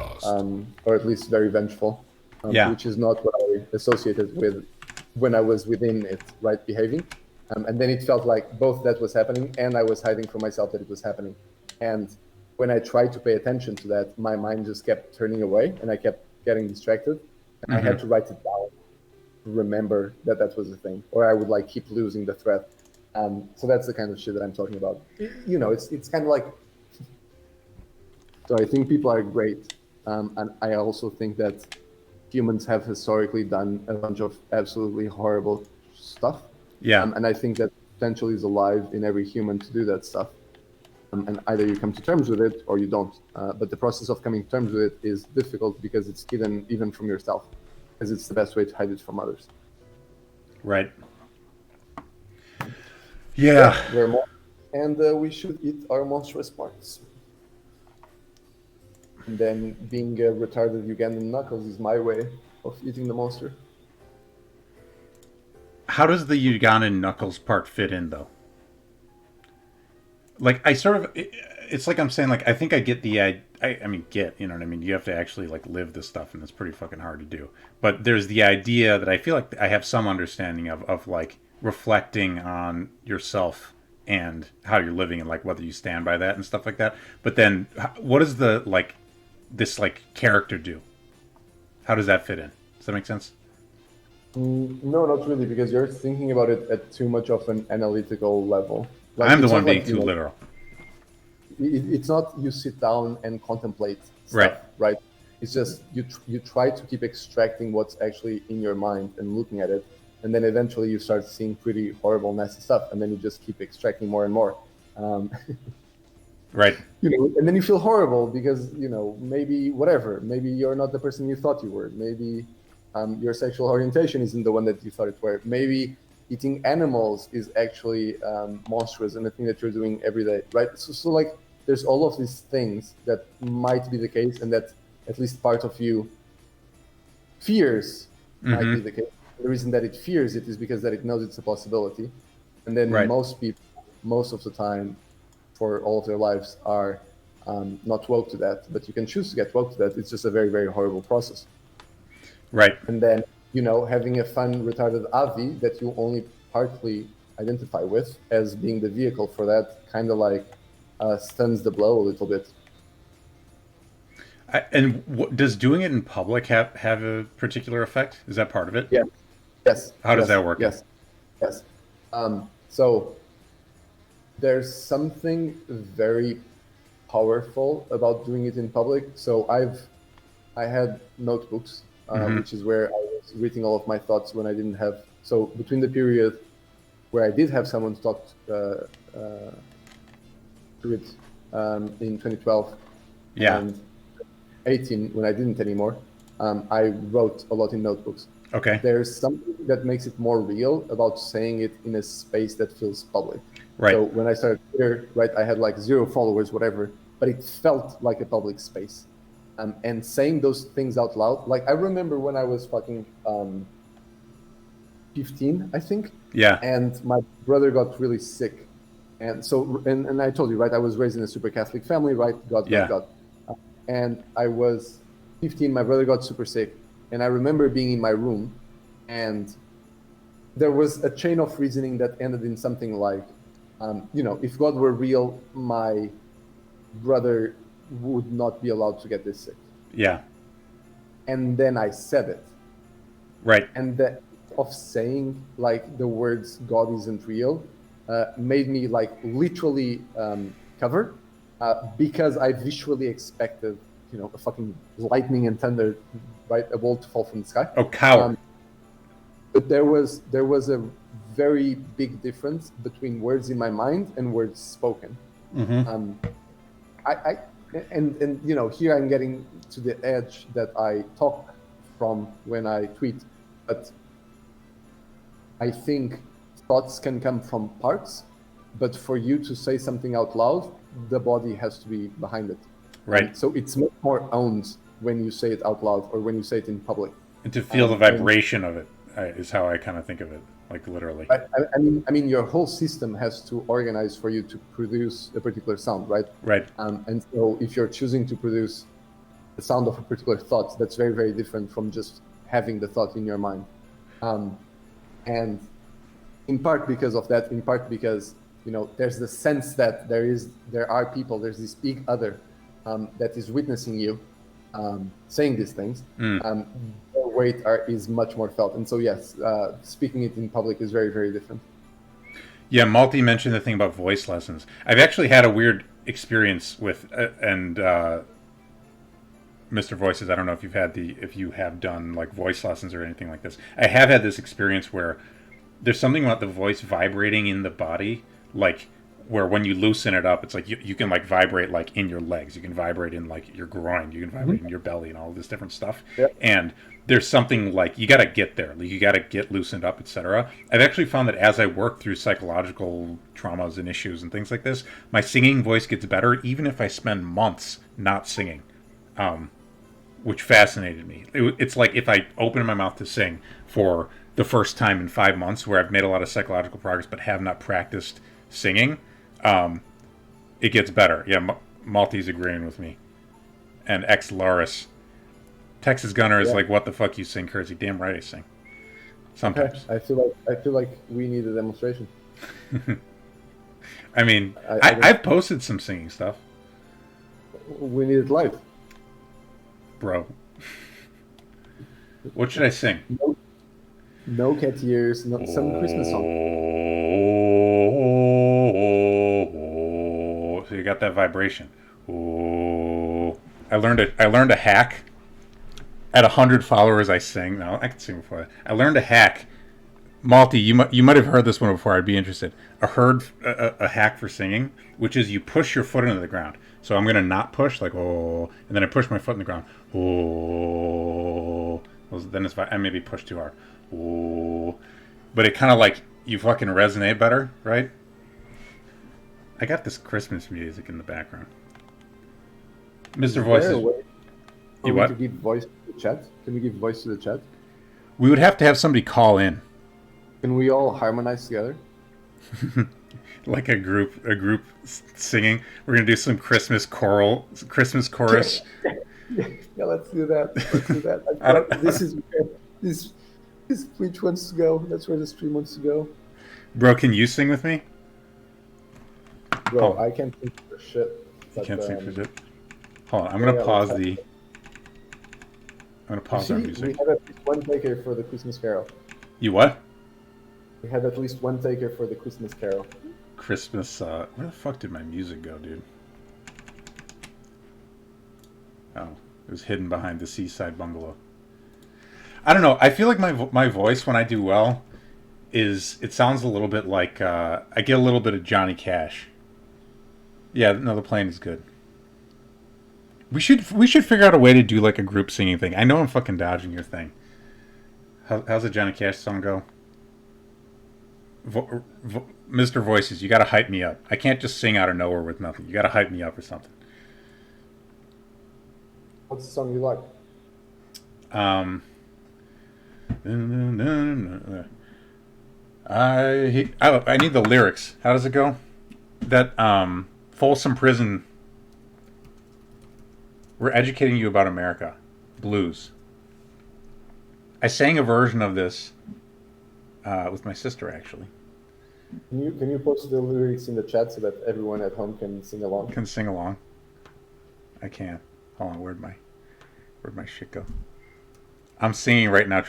Speaker 2: or at least very vengeful, which is not what I associated with when I was within it, right, behaving. And then it felt like both that was happening and I was hiding from myself that it was happening. And when I tried to pay attention to that, my mind just kept turning away and I kept getting distracted. And I had to write it down to remember that that was a thing, or I would like keep losing the thread. So that's the kind of shit that I'm talking about. You know, it's kind of like, so I think people are great. And I also think that humans have historically done a bunch of absolutely horrible stuff.
Speaker 1: Yeah.
Speaker 2: And I think that potential is alive in every human to do that stuff. And either you come to terms with it or you don't. But the process of coming to terms with it is difficult because it's hidden even from yourself, because it's the best way to hide it from others.
Speaker 1: Right. Yeah.
Speaker 2: We're and we should eat our monstrous parts. And then being a retarded Ugandan knuckles is my way of eating the monster.
Speaker 1: How does the Ugandan knuckles part fit in, though? Like, it's like I'm saying, like, I think I get you know what I mean? You have to actually, like, live this stuff, and it's pretty fucking hard to do. But there's the idea that I feel like I have some understanding of like, reflecting on yourself and how you're living and, like, whether you stand by that and stuff like that. But then, what does this, like, character do? How does that fit in? Does that make sense?
Speaker 2: No, not really, because you're thinking about it at too much of an analytical level. Like,
Speaker 1: I'm the one being too literal.
Speaker 2: It's not you sit down and contemplate stuff, right? It's just you try to keep extracting what's actually in your mind and looking at it, and then eventually you start seeing pretty horrible, nasty stuff, and then you just keep extracting more and more.
Speaker 1: Right.
Speaker 2: You know, and then you feel horrible because, you know, maybe you're not the person you thought you were. Maybe your sexual orientation isn't the one that you thought it were. Maybe eating animals is actually monstrous and the thing that you're doing every day, right? So like, there's all of these things that might be the case, and that at least part of you fears might be the case. The reason that it fears it is because that it knows it's a possibility. And then most people, most of the time, for all of their lives, are not woke to that. But you can choose to get woke to that. It's just a very, very horrible process.
Speaker 1: Right.
Speaker 2: And then, you know, having a fun, retarded Avi that you only partly identify with as being the vehicle for that, kind of like stuns the blow a little bit.
Speaker 1: Does doing it in public have a particular effect? Is that part of it?
Speaker 2: Yeah. Yes.
Speaker 1: How does that work?
Speaker 2: Yes. So there's something very powerful about doing it in public. So I had notebooks, which is where I was writing all of my thoughts when I didn't have. So between the period where I did have someone to talk to it in 2012 and 18 when I didn't anymore, I wrote a lot in notebooks.
Speaker 1: Okay.
Speaker 2: There's something that makes it more real about saying it in a space that feels public.
Speaker 1: Right.
Speaker 2: So when I started Twitter, I had like 0 followers, whatever, but it felt like a public space. And saying those things out loud, like I remember when I was fucking 15, I think.
Speaker 1: Yeah.
Speaker 2: And my brother got really sick. And so, and I told you, I was raised in a super Catholic family, right? God. And I was 15, my brother got super sick. And I remember being in my room and there was a chain of reasoning that ended in something like, if God were real, my brother would not be allowed to get this sick.
Speaker 1: Yeah.
Speaker 2: And then I said it.
Speaker 1: Right.
Speaker 2: And that of saying like the words God isn't real made me like literally cover because I visually expected, a fucking lightning and thunder, right? A bolt to fall from the sky.
Speaker 1: Oh, coward.
Speaker 2: But there was a very big difference between words in my mind and words spoken.
Speaker 1: Mm-hmm.
Speaker 2: And here I'm getting to the edge that I talk from when I tweet, but I think thoughts can come from parts, but for you to say something out loud, the body has to be behind it.
Speaker 1: Right.
Speaker 2: And so it's much more owned when you say it out loud or when you say it in public.
Speaker 1: And to feel the vibration of it is how I kind of think of it, like literally.
Speaker 2: I mean, your whole system has to organize for you to produce a particular sound, right?
Speaker 1: Right.
Speaker 2: And so if you're choosing to produce the sound of a particular thought, that's very, very different from just having the thought in your mind. And in part because of that, in part because, there's the sense that there are people, there's this big other that is witnessing you saying these things. Their weight is much more felt. And so, yes, speaking it in public is very, very different.
Speaker 1: Yeah, Malti mentioned the thing about voice lessons. I've actually had a weird experience with, Mr. Voices, I don't know if you have done like voice lessons or anything like this. I have had this experience where there's something about the voice vibrating in the body, like where when you loosen it up, it's like you can like vibrate like in your legs, you can vibrate in like your groin, you can vibrate in your belly and all this different stuff.
Speaker 2: Yep.
Speaker 1: And there's something like you got to get there, like you got to get loosened up, etc. I've actually found that as I work through psychological traumas and issues and things like this, my singing voice gets better, even if I spend months not singing. Which fascinated me. It's like if I open my mouth to sing for the first time in 5 months, where I've made a lot of psychological progress but have not practiced singing, it gets better. Yeah, Malti's agreeing with me. And Loris, Texas Gunner is like, "What the fuck you sing, Kersey?" Damn right I sing. Sometimes.
Speaker 2: Okay. I feel like we need a demonstration.
Speaker 1: I mean, I've posted some singing stuff.
Speaker 2: We need it live.
Speaker 1: Bro. What should I sing?
Speaker 2: No cat ears, some Christmas song.
Speaker 1: So you got that vibration. I learned a hack. At 100 followers, I sing. No, I can sing before that. I learned a hack. Malti, you might have heard this one before. I'd be interested. A hack for singing, which is you push your foot into the ground. So I'm gonna not push, like and then I push my foot in the ground. Then I maybe push too hard. But it kind of like you fucking resonate better, right? I got this Christmas music in the background. Mr. Voices. You what?
Speaker 2: To give voice to the chat? Can we give voice to the chat?
Speaker 1: We would have to have somebody call in.
Speaker 2: Can we all harmonize together?
Speaker 1: Like a group singing. We're gonna do some Christmas chorus.
Speaker 2: Yeah, let's do that. This is Twitch wants to go. That's where the stream wants to go.
Speaker 1: Bro, can you sing with me?
Speaker 2: Bro, I can't sing for shit.
Speaker 1: You can't sing for shit. Hold on, I'm gonna pause our music.
Speaker 2: We have at least one taker for the Christmas Carol.
Speaker 1: You what?
Speaker 2: We have at least one taker for the Christmas Carol.
Speaker 1: Where the fuck did my music go, dude? Oh, it was hidden behind the seaside bungalow. I don't know. I feel like my voice when I do well it sounds a little bit like I get a little bit of Johnny Cash. Yeah, no, the plane is good. We should figure out a way to do like a group singing thing. I know I'm fucking dodging your thing. How's the Johnny Cash song go? Mr. Voices, you gotta hype me up. I can't just sing out of nowhere with nothing. You gotta hype me up or something.
Speaker 2: What's the song you like?
Speaker 1: I need the lyrics. How does it go? That Folsom Prison. We're educating you about America. Blues. I sang a version of this with my sister actually.
Speaker 2: Can you post the lyrics in the chat so that everyone at home can sing along?
Speaker 1: Can sing along. I can. Hold on, where'd my shit go? I'm singing right now.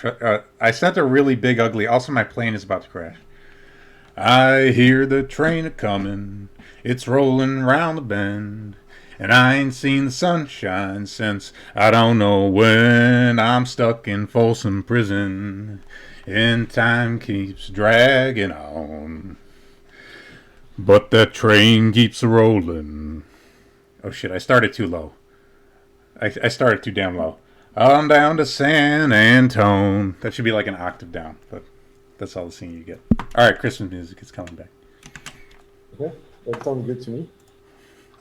Speaker 1: I sent a really big ugly. Also, my plane is about to crash. I hear the train a comin', it's rolling round the bend, and I ain't seen the sunshine since I don't know when. I'm stuck in Folsom Prison, and time keeps dragging on, but that train keeps a rolling. Oh shit, I started too low. I started too damn low. On down to San Antone. That should be like an octave down, but that's all the singing you get. All right, Christmas music is coming back.
Speaker 2: Okay, that sounds good to me.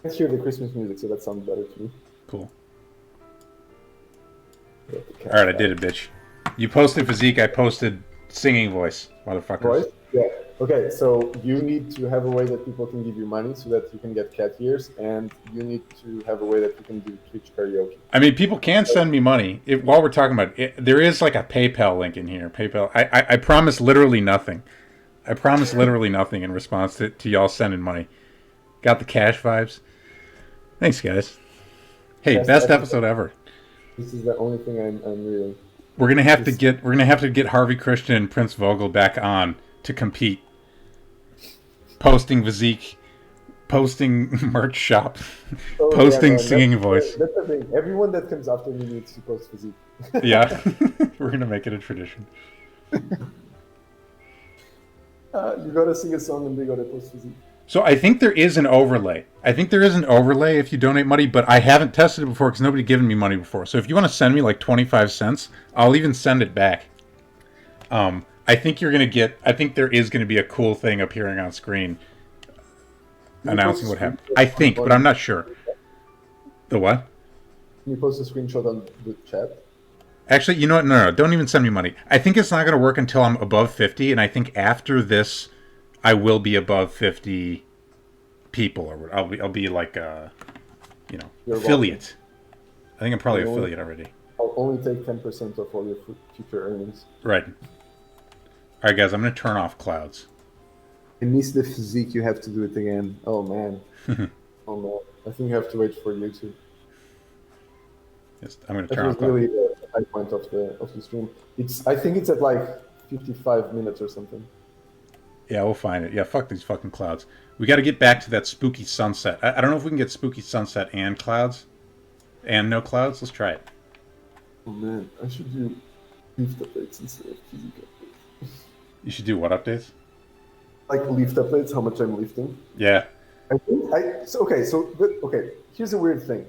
Speaker 2: Let's hear the Christmas music, so that sounds better to me.
Speaker 1: Cool. All right, I did it, bitch. You posted Physique, I posted singing voice, motherfuckers.
Speaker 2: Voice? Yeah. Okay, so you need to have a way that people can give you money so that you can get cat ears, and you need to have a way that you can do Twitch karaoke.
Speaker 1: I mean, people can send me money. While we're talking about it, there is like a PayPal link in here. PayPal. I promise literally nothing. I promise literally nothing in response to y'all sending money. Got the cash vibes. Thanks, guys. Hey, best episode ever.
Speaker 2: This is the only thing I'm really.
Speaker 1: We're gonna have to get Harvey Christian and Prince Vogel back on to compete. Posting Physique, posting merch shop, posting singing voice.
Speaker 2: That's the thing. Everyone that comes after me needs to post Physique.
Speaker 1: Yeah, we're gonna make it a tradition.
Speaker 2: You gotta sing a song and they gotta post Physique.
Speaker 1: So I think there is an overlay. If you donate money, but I haven't tested it before because nobody given me money before. So if you want to send me like 25 cents, I'll even send it back. I think there is going to be a cool thing appearing on screen announcing what happened. I think, but I'm not sure. The what?
Speaker 2: Can you post a screenshot on the chat?
Speaker 1: Actually, you know what? No, don't even send me money. I think it's not going to work until I'm above 50, and I think after this, I will be above 50 people, or I'll be like affiliate. I think I'm probably affiliate already.
Speaker 2: I'll only take 10% of all your future earnings.
Speaker 1: Right. All right, guys, I'm going to turn off clouds.
Speaker 2: I miss the Physique. You have to do it again. Oh, man. Oh, man. I think you have to wait for YouTube.
Speaker 1: Yes, I'm going to turn off
Speaker 2: clouds. That's really the high point of the stream. I think it's at like 55 minutes or something.
Speaker 1: Yeah, we'll find it. Yeah, fuck these fucking clouds. We got to get back to that spooky sunset. I don't know if we can get spooky sunset and clouds. And no clouds. Let's try it.
Speaker 2: Oh, man. I should do lift updates instead of Physique updates.
Speaker 1: You should do what updates?
Speaker 2: Like lift updates, how much I'm lifting.
Speaker 1: Yeah.
Speaker 2: Okay. Here's a weird thing.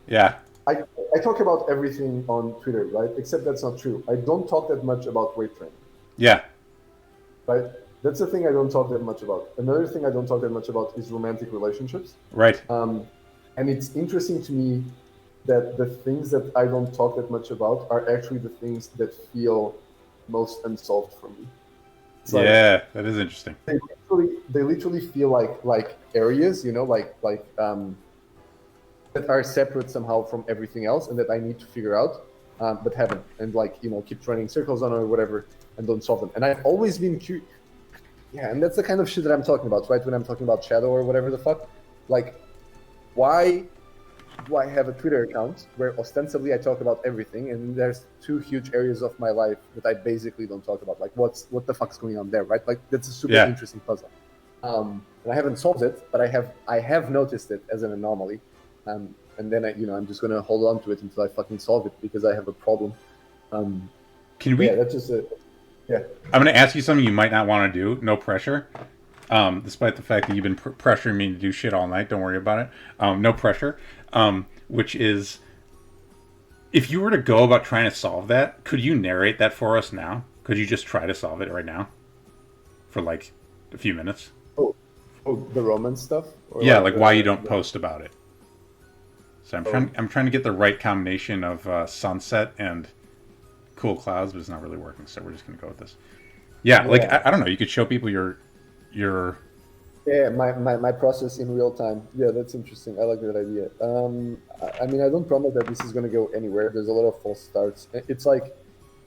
Speaker 1: Yeah.
Speaker 2: I talk about everything on Twitter, right? Except that's not true. I don't talk that much about weight training.
Speaker 1: Yeah.
Speaker 2: Right? That's the thing I don't talk that much about. Another thing I don't talk that much about is romantic relationships.
Speaker 1: Right.
Speaker 2: And it's interesting to me that the things that I don't talk that much about are actually the things that feel most unsolved for me.
Speaker 1: Yeah, that is interesting.
Speaker 2: They literally feel like areas, that are separate somehow from everything else, and that I need to figure out, but haven't, and keep running circles on or whatever, and don't solve them. And I've always been curious. Yeah, and that's the kind of shit that I'm talking about, right? When I'm talking about shadow or whatever the fuck, like, why do I have a Twitter account where ostensibly I talk about everything, and there's two huge areas of my life that I basically don't talk about? Like, what the fuck's going on there, right? Like, that's a super interesting puzzle. And I haven't solved it, but I have noticed it as an anomaly. And then I'm just gonna hold on to it until I fucking solve it because I have a problem.
Speaker 1: Can we?
Speaker 2: Yeah, that's just it. Yeah.
Speaker 1: I'm gonna ask you something you might not want to do. No pressure. Despite the fact that you've been pressuring me to do shit all night, don't worry about it. No pressure. Which is, if you were to go about trying to solve that, could you narrate that for us now? Could you just try to solve it right now? For like a few minutes?
Speaker 2: Oh, the Roman stuff?
Speaker 1: Or yeah, like why you don't post about it. So I'm trying to get the right combination of sunset and cool clouds, but it's not really working, so we're just gonna go with this. Yeah, like I don't know, you could show people your
Speaker 2: Yeah, my process in real time. Yeah, that's interesting. I like that idea. I mean, I don't promise that this is going to go anywhere. There's a lot of false starts. It's like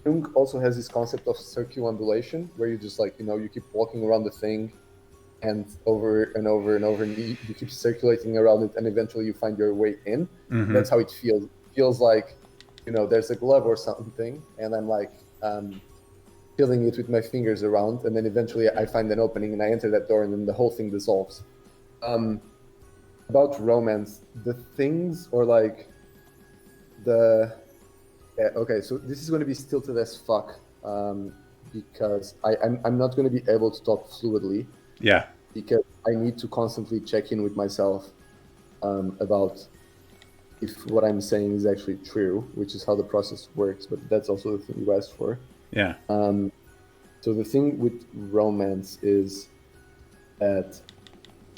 Speaker 2: Jung also has this concept of circumambulation, where you just like, you keep walking around the thing and over and over and over, and you keep circulating around it, and eventually you find your way in. That's how it feels. It feels like, there's a glove or something, and I'm like filling it with my fingers around, and then eventually I find an opening and I enter that door, and then the whole thing dissolves. About romance, the things, or like okay, so this is going to be stilted as fuck, because I'm not going to be able to talk fluidly.
Speaker 1: Yeah.
Speaker 2: Because I need to constantly check in with myself about if what I'm saying is actually true, which is how the process works. But that's also the thing you asked for.
Speaker 1: Yeah.
Speaker 2: So the thing with romance is that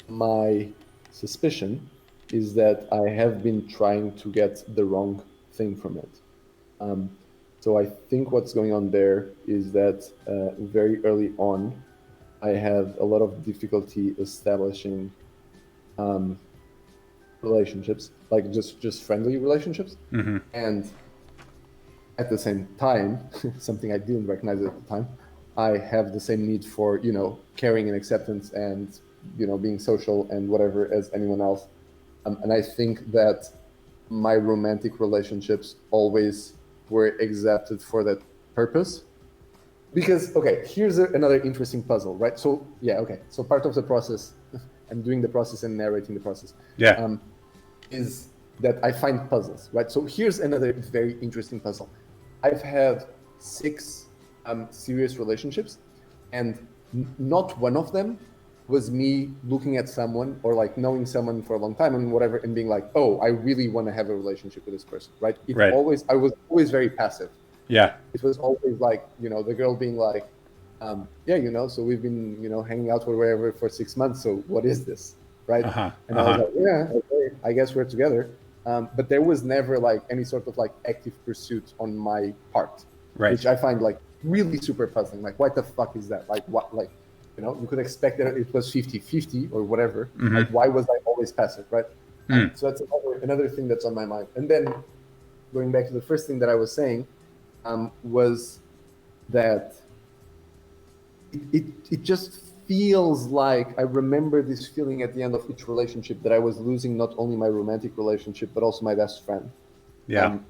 Speaker 2: my suspicion is that I have been trying to get the wrong thing from it. So I think what's going on there is that very early on, I had a lot of difficulty establishing relationships, like just friendly relationships. And at the same time, something I didn't recognize at the time, I have the same need for, caring and acceptance and, being social and whatever as anyone else. And I think that my romantic relationships always were accepted for that purpose. Because, okay, here's another interesting puzzle, right? So, so part of the process, I'm doing the process and narrating the process, is that I find puzzles, right? So here's another very interesting puzzle. I've had 6 serious relationships, and not one of them was me looking at someone or like knowing someone for a long time and whatever, and being like, oh, I really want to have a relationship with this person, right? I was always very passive.
Speaker 1: Yeah.
Speaker 2: It was always like, the girl being like, so we've been, hanging out or whatever for 6 months. So what is this? Right. And I was like, yeah, okay, I guess we're together. But there was never like any sort of like active pursuit on my part, which I find like really super puzzling. Like, what the fuck is that? Like, what, like, you could expect that it was 50-50 or whatever. Like, why was I always passive? Right. So that's another thing that's on my mind. And then going back to the first thing that I was saying, was that it just feels like I remember this feeling at the end of each relationship that I was losing not only my romantic relationship but also my best friend.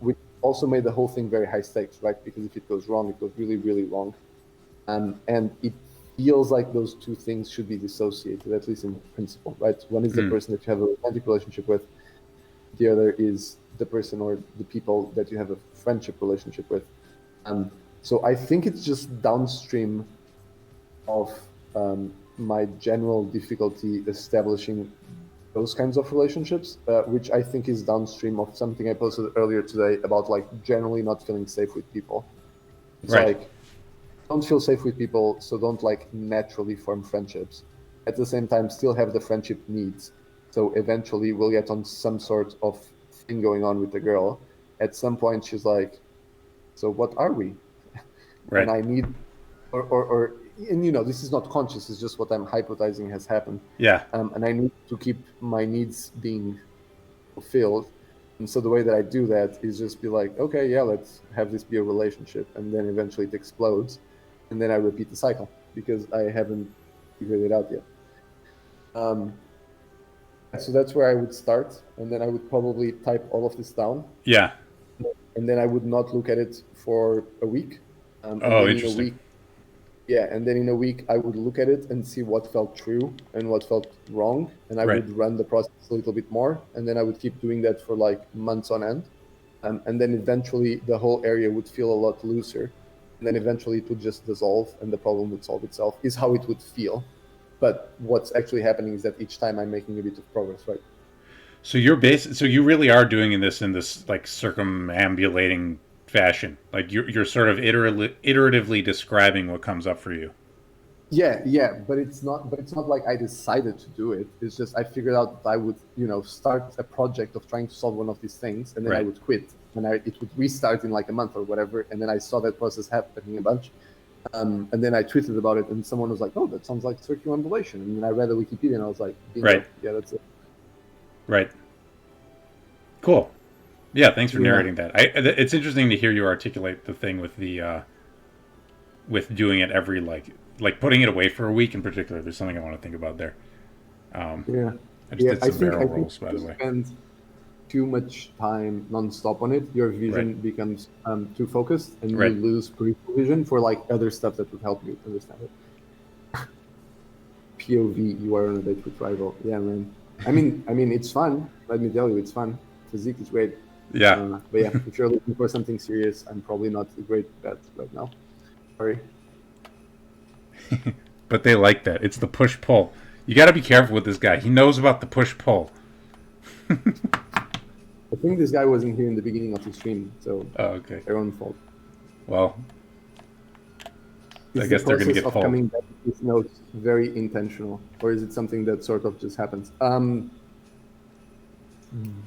Speaker 2: Which also made the whole thing very high stakes, right? Because if it goes wrong, it goes really, really wrong. And it feels like those two things should be dissociated, at least in principle, right? One is the person that you have a romantic relationship with. The other is the person or the people that you have a friendship relationship with. So I think it's just downstream of my general difficulty establishing those kinds of relationships, which I think is downstream of something I posted earlier today about like generally not feeling safe with people. It's like, don't feel safe with people, so don't like naturally form friendships. At the same time, still have the friendship needs. So eventually we'll get on some sort of thing going on with the girl. At some point she's like, so what are we? And I need, and this is not conscious, it's just what I'm hypothesizing has happened. And I need to keep my needs being fulfilled. And so the way that I do that is just be like, okay, yeah, let's have this be a relationship. And then eventually it explodes. And then I repeat the cycle because I haven't figured it out yet. So that's where I would start. And then I would probably type all of this down. And then I would not look at it for a week.
Speaker 1: Interesting.
Speaker 2: And then in a week, I would look at it and see what felt true and what felt wrong. And I would run the process a little bit more. And then I would keep doing that for like months on end. And then eventually the whole area would feel a lot looser. And then eventually it would just dissolve and the problem would solve itself, is how it would feel. But what's actually happening is that each time I'm making a bit of progress, right?
Speaker 1: So you really are doing in this like circumambulating fashion. Like you're sort of iteratively describing what comes up for you.
Speaker 2: But it's not like I decided to do it. It's just I figured out that I would, start a project of trying to solve one of these things, and then I would quit, and it would restart in like a month or whatever, and then I saw that process happening a bunch, and then I tweeted about it, and someone was like, "Oh, that sounds like circumambulation," and then I read the Wikipedia, and I was like, "Yeah, that's it."
Speaker 1: Right. Cool. Yeah, thanks for
Speaker 4: Yeah.
Speaker 1: narrating that. It's interesting to hear you articulate the thing with the with doing it every like putting it away for a week in particular. There's something I want to think about there.
Speaker 4: Yeah.
Speaker 1: I just
Speaker 4: Yeah,
Speaker 1: did some barrel
Speaker 4: I think
Speaker 1: rolls, by
Speaker 4: if
Speaker 1: the
Speaker 4: you
Speaker 1: way.
Speaker 4: spend too much time non-stop on it, your vision
Speaker 1: Right.
Speaker 4: becomes too focused, and you
Speaker 1: Right.
Speaker 4: lose peripheral vision for like other stuff that would help you understand it. POV, you are on a date with rival. Yeah, man. I mean, it's fun. Let me tell you, it's fun. Physique is great.
Speaker 1: Yeah.
Speaker 4: But yeah, if you're looking for something serious, I'm probably not a great bet right now. Sorry.
Speaker 1: But they like that. It's the push pull. You got to be careful with this guy. He knows about the push pull.
Speaker 4: I think this guy wasn't here in the beginning of the stream, so
Speaker 1: Oh, okay.
Speaker 4: their own fault.
Speaker 1: Well,
Speaker 4: Is
Speaker 1: I guess
Speaker 4: the
Speaker 1: they're going to
Speaker 4: process
Speaker 1: get
Speaker 4: of
Speaker 1: pulled.
Speaker 4: coming back to these notes very intentional, or is it something that sort of just happens?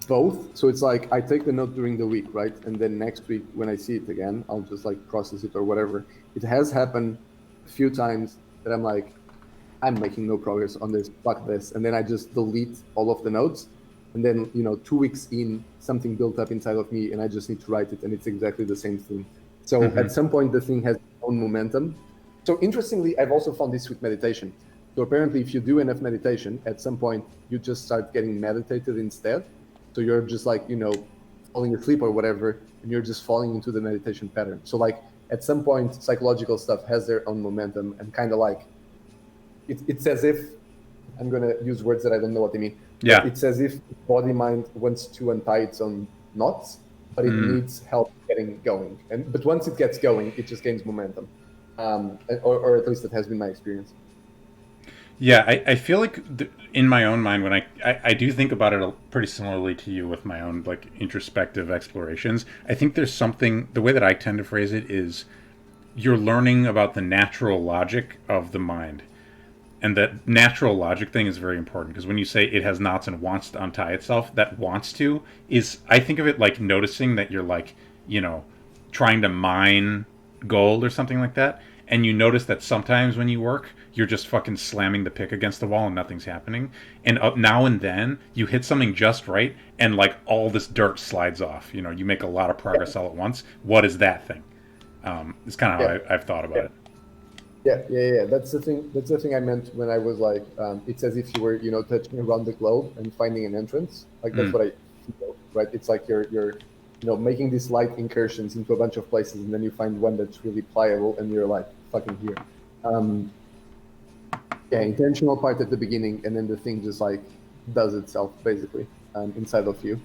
Speaker 4: Both. So it's like I take the note during the week, right? And then next week when I see it again, I'll just like process it or whatever. It has happened a few times that I'm like, I'm making no progress on this, fuck this. And then I just delete all of the notes. And then, 2 weeks in, something built up inside of me and I just need to write it. And it's exactly the same thing. So at some point, the thing has its own momentum. So interestingly, I've also found this with meditation. So apparently, if you do enough meditation, at some point, you just start getting meditated instead. So you're just like, falling asleep or whatever, and you're just falling into the meditation pattern. So like at some point, psychological stuff has their own momentum and kind of like, it's as if, I'm going to use words that I don't know what they mean.
Speaker 1: Yeah.
Speaker 4: It's as if body mind wants to untie its own knots, but it needs help getting going. But once it gets going, it just gains momentum. Or at least that has been my experience.
Speaker 1: Yeah, I feel like in my own mind when I do think about it pretty similarly to you with my own like introspective explorations. I think there's something, the way that I tend to phrase it is you're learning about the natural logic of the mind. And that natural logic thing is very important because when you say it has knots and wants to untie itself, that wants to is, I think of it like noticing that you're like, trying to mine gold or something like that. And you notice that sometimes when you work, you're just fucking slamming the pick against the wall and nothing's happening. And now and then you hit something just right and like all this dirt slides off. You make a lot of progress all at once. What is that thing? It's kind of how I've thought about it.
Speaker 4: Yeah. That's the thing I meant when I was like, it's as if you were, touching around the globe and finding an entrance. Like that's what I feel, right? It's like you're making these light incursions into a bunch of places, and then you find one that's really pliable, and you're like, fucking here. Intentional part at the beginning, and then the thing just like does itself basically inside of you.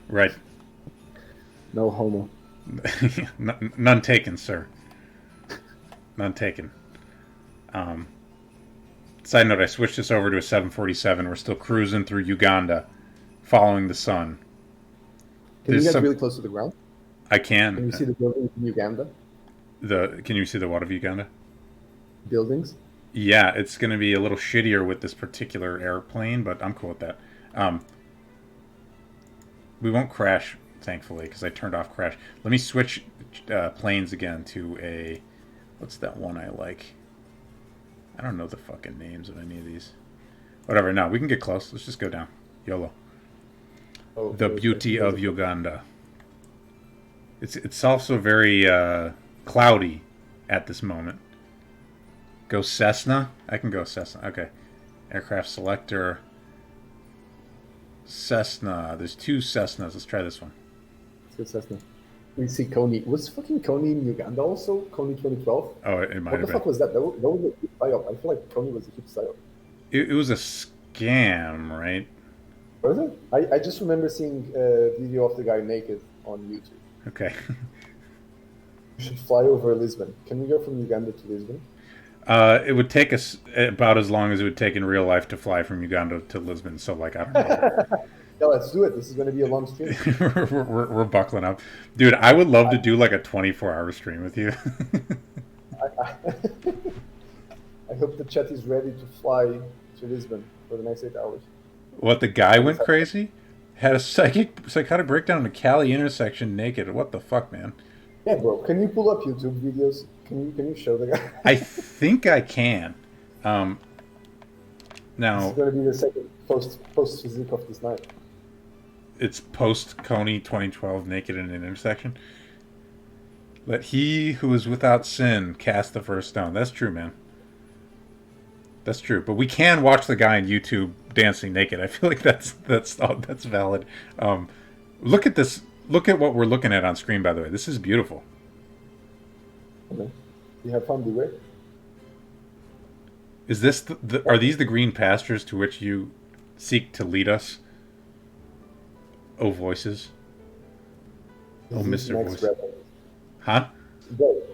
Speaker 1: Right.
Speaker 4: No homo.
Speaker 1: None taken, sir. None taken. Side note, I switched this over to a 747. We're still cruising through Uganda, following the sun.
Speaker 4: Can you get really close to the ground?
Speaker 1: I can.
Speaker 4: Can you see the buildings in Uganda?
Speaker 1: Can you see the what of Uganda?
Speaker 4: Buildings?
Speaker 1: Yeah, it's going to be a little shittier with this particular airplane, but I'm cool with that. We won't crash, thankfully, because I turned off crash. Let me switch planes again to a... What's that one I like? I don't know the fucking names of any of these. Whatever, no, we can get close. Let's just go down. YOLO. The beauty of Uganda. It's also very cloudy at this moment. Go Cessna? I can go Cessna. Okay. Aircraft selector. Cessna. There's 2 Cessnas. Let's try this one.
Speaker 4: Let's go Cessna. We see Coney. Was fucking Coney in Uganda also? Coney 2012?
Speaker 1: Oh, it might have been.
Speaker 4: What the fuck was that? That was a huge psyop. I feel like Coney was a huge psyop.
Speaker 1: It was a scam, right?
Speaker 4: Was it? I just remember seeing a video of the guy naked on YouTube.
Speaker 1: Okay.
Speaker 4: We should fly over Lisbon. Can we go from Uganda to Lisbon?
Speaker 1: It would take us about as long as it would take in real life to fly from Uganda to Lisbon. So, like, I don't know.
Speaker 4: Yeah, let's do it. This is going to be a long stream.
Speaker 1: we're buckling up. Dude, I would love to do, like, a 24-hour stream with you.
Speaker 4: I hope the chat is ready to fly to Lisbon for the next 8 hours.
Speaker 1: What, the guy went crazy? Had a psychotic breakdown in a Cali intersection naked. What the fuck, man?
Speaker 4: Yeah, bro. Can you pull up YouTube videos? Can you show the guy?
Speaker 1: I think I can. Now,
Speaker 4: This is going to be the second post physique of this night.
Speaker 1: it's post _ℙ𝕙𝕚𝕚𝕛 2012 naked in an intersection. Let he who is without sin cast the first stone. That's true, man. That's true. But we can watch the guy on YouTube dancing naked. I feel like that's valid. Look at this. Look at what we're looking at on screen. By the way, this is beautiful.
Speaker 2: Okay. You have fun, do it.
Speaker 1: Is this are these the green pastures to which you seek to lead us? Oh, voices. Oh, Mr. Voice. Huh?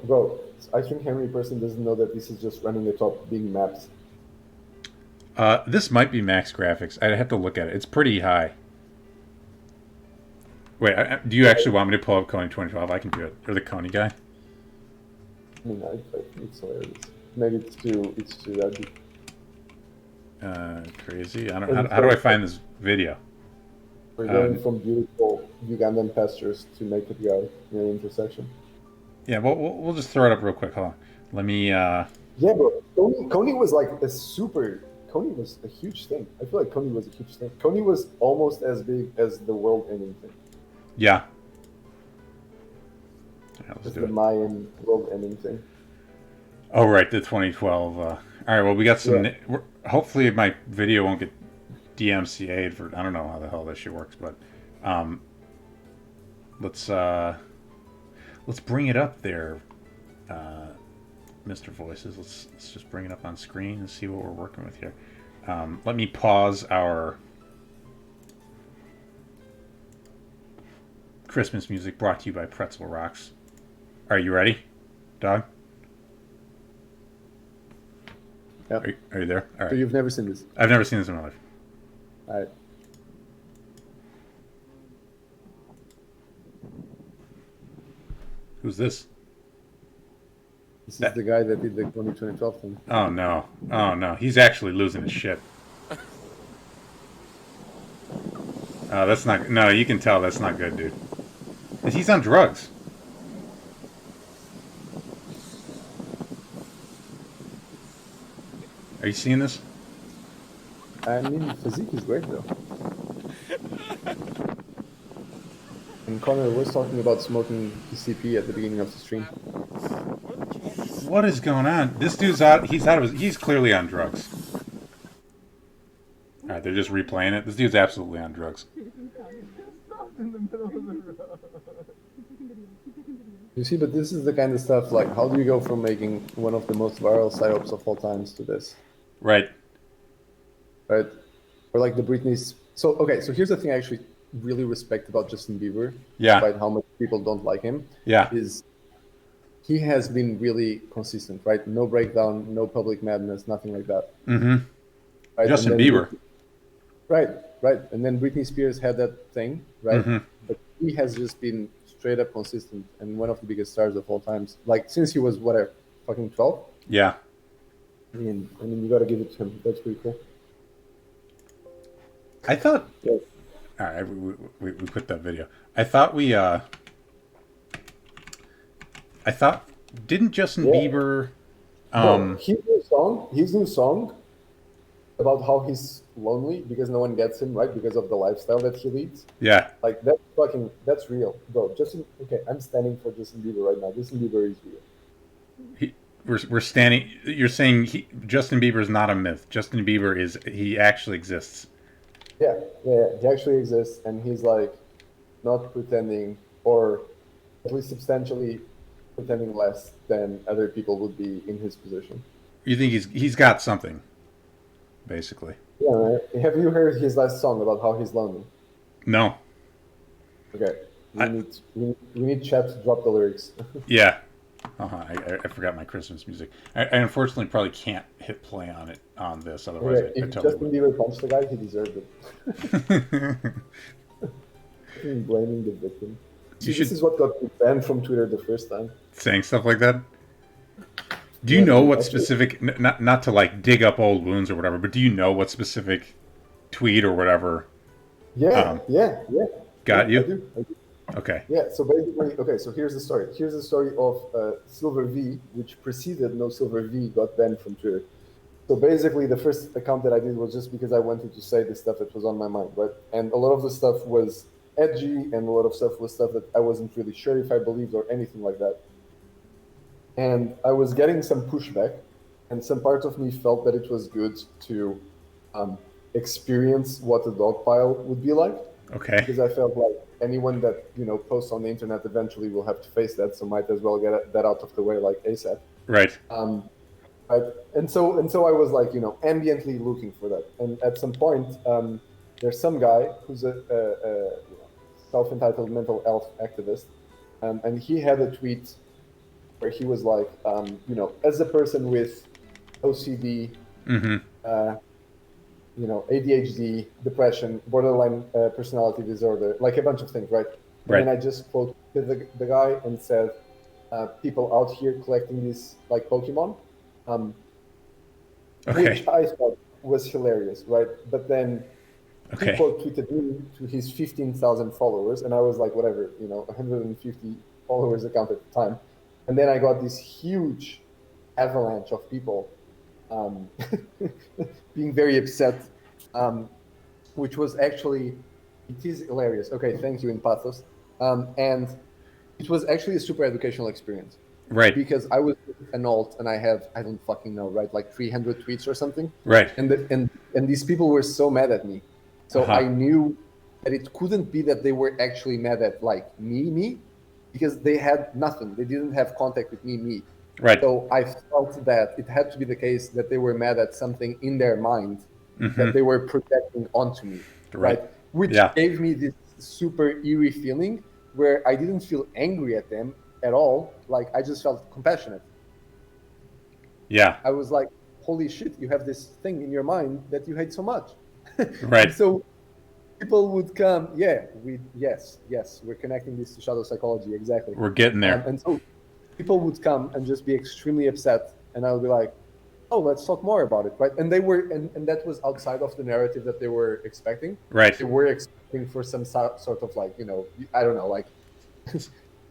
Speaker 2: Bro, I think Henry person doesn't know that this is just running the top being maps.
Speaker 1: This might be max graphics. I'd have to look at it. It's pretty high. Wait, do you actually want me to pull up ℙ𝕙𝕚𝕚 2012? I can do it. You're the ℙ𝕙𝕚 guy.
Speaker 2: I mean, I think it's hilarious. Maybe it's too ugly.
Speaker 1: Crazy. I don't. How do I find this video?
Speaker 2: We're going from beautiful Ugandan pastures to naked guy in an intersection.
Speaker 1: Yeah, we'll just throw it up real quick. Hold on. Let me.
Speaker 2: Yeah, bro. ℙ𝕙𝕚 was like a super. ℙ𝕙𝕚 was a huge thing. I feel like ℙ𝕙𝕚 was a huge thing. ℙ𝕙𝕚 was almost as big as the world-ending thing.
Speaker 1: Yeah. Let's
Speaker 2: It's
Speaker 1: do
Speaker 2: the
Speaker 1: it.
Speaker 2: Mayan world-ending thing.
Speaker 1: Oh, right, the 2012. All right, well, we got some. Yeah. Hopefully, my video won't get DMCA'd for. I don't know how the hell that shit works, but let's bring it up there, Mr. Voices. Let's just bring it up on screen and see what we're working with here. Let me pause our Christmas music brought to you by Pretzel Rocks. Are you ready, dog?
Speaker 2: Yep.
Speaker 1: Are you there? All right.
Speaker 2: So you've never seen this?
Speaker 1: I've never seen this in my life.
Speaker 2: All right.
Speaker 1: Who's this?
Speaker 2: This is the guy that did the 2012 thing.
Speaker 1: Oh no! Oh no! He's actually losing his shit. Oh, that's not. No, you can tell that's not good, dude. He's on drugs. Are you seeing this?
Speaker 2: I mean, Physique is great though. And Connor was talking about smoking PCP at the beginning of the stream.
Speaker 1: What is going on? This dude's out. He's out of his. He's clearly on drugs. All right, they're just replaying it. This dude's absolutely on drugs.
Speaker 2: You see, but this is the kind of stuff like, how do you go from making one of the most viral psyops of all times to this?
Speaker 1: Right.
Speaker 2: Right. Or like the Britney's. So okay, so here's the thing I actually really respect about Justin Bieber.
Speaker 1: Yeah.
Speaker 2: Despite how much people don't like him.
Speaker 1: Yeah.
Speaker 2: Is he has been really consistent, right? No breakdown, no public madness, nothing like that.
Speaker 1: Mm-hmm.
Speaker 2: Right?
Speaker 1: Justin Bieber.
Speaker 2: Right. And then Britney Spears had that thing, right?
Speaker 1: Mm-hmm.
Speaker 2: But he has just been straight up consistent and one of the biggest stars of all times. Like since he was whatever, fucking 12.
Speaker 1: Yeah.
Speaker 2: I mean, you got to give it to him. That's pretty cool.
Speaker 1: I thought.
Speaker 2: Yes.
Speaker 1: All right, we put that video. I thought didn't Justin Bieber
Speaker 2: his new song about how he's lonely because no one gets him, right? Because of the lifestyle that he leads.
Speaker 1: Yeah.
Speaker 2: Like that's real. Bro, I'm standing for Justin Bieber right now. Justin Bieber is real.
Speaker 1: We're standing. You're saying Justin Bieber is not a myth. Justin Bieber he actually exists.
Speaker 2: Yeah, he actually exists, and he's like not pretending, or at least substantially pretending less than other people would be in his position.
Speaker 1: You think he's got something, basically?
Speaker 2: Yeah, right. Have you heard his last song about how he's lonely?
Speaker 1: No.
Speaker 2: Okay, we need chat to drop the lyrics.
Speaker 1: Yeah. I forgot my Christmas music. I unfortunately probably can't hit play on it on this. Otherwise,
Speaker 2: okay, if Justin Bieber punched the guy, he deserved it. Blaming the victim. This is what got me banned from Twitter the first time.
Speaker 1: Saying stuff like that. Do you know what specific? Not to like dig up old wounds or whatever, but do you know what specific tweet or whatever?
Speaker 2: Yeah.
Speaker 1: Got you?
Speaker 2: I do.
Speaker 1: Okay.
Speaker 2: Yeah, so basically, so here's the story. Here's the story of Silver V, which preceded No Silver V got banned from Twitter. So basically, the first account that I did was just because I wanted to say the stuff that was on my mind, right? And a lot of the stuff was edgy, and a lot of stuff was stuff that I wasn't really sure if I believed or anything like that. And I was getting some pushback, and some part of me felt that it was good to experience what a dog pile would be like.
Speaker 1: Okay.
Speaker 2: Because I felt like anyone that posts on the internet eventually will have to face that, so might as well get that out of the way like ASAP.
Speaker 1: Right.
Speaker 2: Right. And so I was like ambiently looking for that. And at some point, there's some guy who's a self-entitled mental health activist, and he had a tweet where he was like, as a person with OCD, ADHD, depression, borderline personality disorder, like a bunch of things, right?
Speaker 1: Right.
Speaker 2: And then I just quoted the guy and said, people out here collecting these like Pokemon, which I thought was hilarious, right? But then people tweeted me to his 15,000 followers, and I was like, whatever, 150 followers account at the time. And then I got this huge avalanche of people being very upset, which was actually, it is hilarious. Okay, thank you in pathos. And it was actually a super educational experience.
Speaker 1: Right.
Speaker 2: Because I was an alt and I don't fucking know, right? Like 300 tweets or something.
Speaker 1: Right.
Speaker 2: And these people were so mad at me. So I knew that it couldn't be that they were actually mad at like me, because they had nothing. They didn't have contact with me.
Speaker 1: Right.
Speaker 2: So I felt that it had to be the case that they were mad at something in their mind that they were projecting onto me. Right. Which gave me this super eerie feeling where I didn't feel angry at them at all. Like I just felt compassionate.
Speaker 1: Yeah.
Speaker 2: I was like, holy shit, you have this thing in your mind that you hate so much.
Speaker 1: Right.
Speaker 2: So people would come, yes, we're connecting this to shadow psychology, exactly.
Speaker 1: We're getting there.
Speaker 2: And so people would come and just be extremely upset, and I would be like, oh, let's talk more about it, right? And they were, and that was outside of the narrative that they were expecting.
Speaker 1: Right.
Speaker 2: They were expecting for some sort of like, I don't know, like,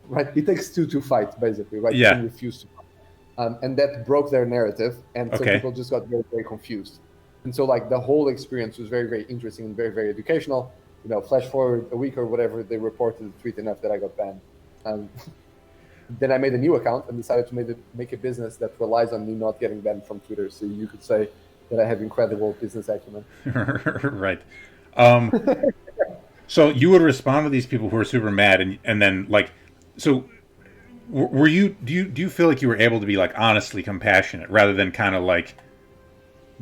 Speaker 2: right? It takes two to fight, basically, right?
Speaker 1: Yeah.
Speaker 2: And refuse to fight. And that broke their narrative, and so people just got very, very confused. And so like the whole experience was very, very interesting and very, very educational. Flash forward a week or whatever, they reported the tweet enough that I got banned. Then I made a new account and decided to make a business that relies on me not getting banned from Twitter. So you could say that I have incredible business acumen.
Speaker 1: Right. So you would respond to these people who are super mad, and then like, so were you? Do you feel like you were able to be like honestly compassionate rather than kind of like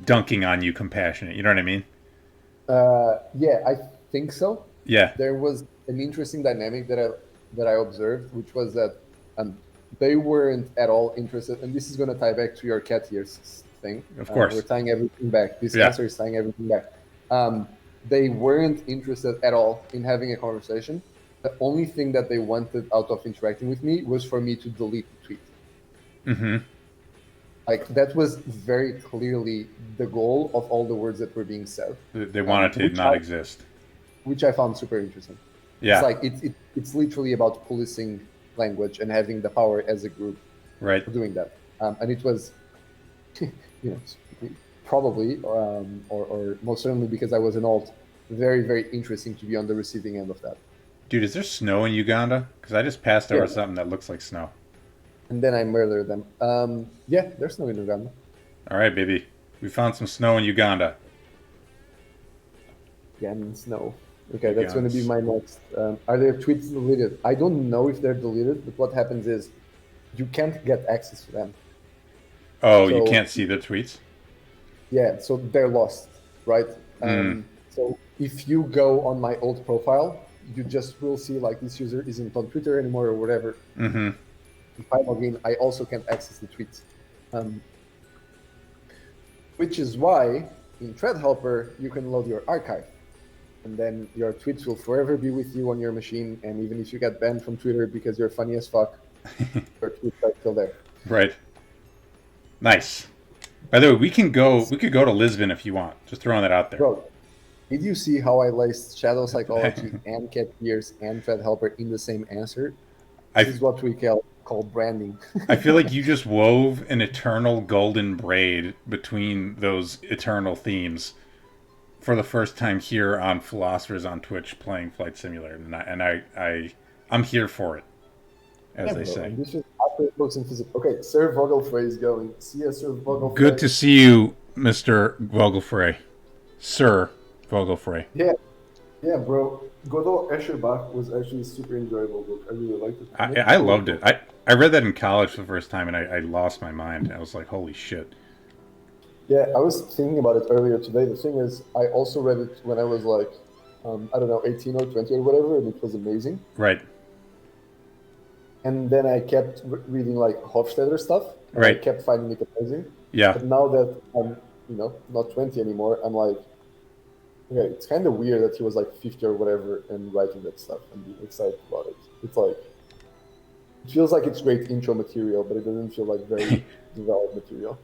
Speaker 1: dunking on you compassionate? You know what I mean?
Speaker 2: Yeah, I think so.
Speaker 1: Yeah.
Speaker 2: There was an interesting dynamic that I observed, which was that they weren't at all interested, and this is going to tie back to your cat ears thing.
Speaker 1: Of course.
Speaker 2: We're tying everything back. This answer is tying everything back. They weren't interested at all in having a conversation. The only thing that they wanted out of interacting with me was for me to delete the tweet.
Speaker 1: Mm-hmm.
Speaker 2: Like that was very clearly the goal of all the words that were being said.
Speaker 1: They wanted to not exist.
Speaker 2: Which I found super interesting.
Speaker 1: Yeah.
Speaker 2: It's like it's literally about policing language and having the power as a group
Speaker 1: right
Speaker 2: doing that. And it was, probably, or most certainly because I was an alt, very, very interesting to be on the receiving end of that.
Speaker 1: Dude, is there snow in Uganda? Because I just passed over something that looks like snow.
Speaker 2: And then I murdered them. Yeah, there's snow in Uganda.
Speaker 1: All right, baby. We found some snow in Uganda.
Speaker 2: Again, snow. Okay, that's going to be my next. Are their tweets deleted? I don't know if they're deleted, but what happens is you can't get access to them.
Speaker 1: Oh, so, you can't see the tweets?
Speaker 2: Yeah, so they're lost, right? So if you go on my old profile, you just will see like this user isn't on Twitter anymore or whatever.
Speaker 1: Mm-hmm.
Speaker 2: If I log in, I also can't access the tweets. Which is why in ThreadHelper, you can load your archive. And then your tweets will forever be with you on your machine. And even if you get banned from Twitter because you're funny as fuck, your tweets are still there.
Speaker 1: Right. Nice. By the way, we could go to Lisbon if you want. Just throwing that out there.
Speaker 2: Bro, did you see how I laced shadow psychology and cat ears and ThreadHelper in the same answer? This is what we call branding.
Speaker 1: I feel like you just wove an eternal golden braid between those eternal themes for the first time here on Philosophers on Twitch playing Flight Simulator, and I'm here for it, as they say.
Speaker 2: This is after books in physics. Okay, Sir Vogelfrey is going. See you, Sir Vogelfrey.
Speaker 1: Good to see you, Mr. Vogelfrey. Sir Vogelfrey.
Speaker 2: Yeah, bro. ℙ𝕙𝕚𝕚𝕚𝕚 was actually a super enjoyable book. I really liked it.
Speaker 1: I loved it. I read that in college for the first time, and I lost my mind. I was like, holy shit.
Speaker 2: Yeah, I was thinking about it earlier today. The thing is, I also read it when I was like, I don't know, 18 or 20 or whatever, and it was amazing.
Speaker 1: Right.
Speaker 2: And then I kept reading like Hofstadter stuff. And
Speaker 1: Right.
Speaker 2: I kept finding it amazing.
Speaker 1: Yeah.
Speaker 2: But now that I'm, not 20 anymore, I'm like, okay, it's kind of weird that he was like 50 or whatever and writing that stuff and being excited about it. It's like, it feels like it's great intro material, but it doesn't feel like very developed material,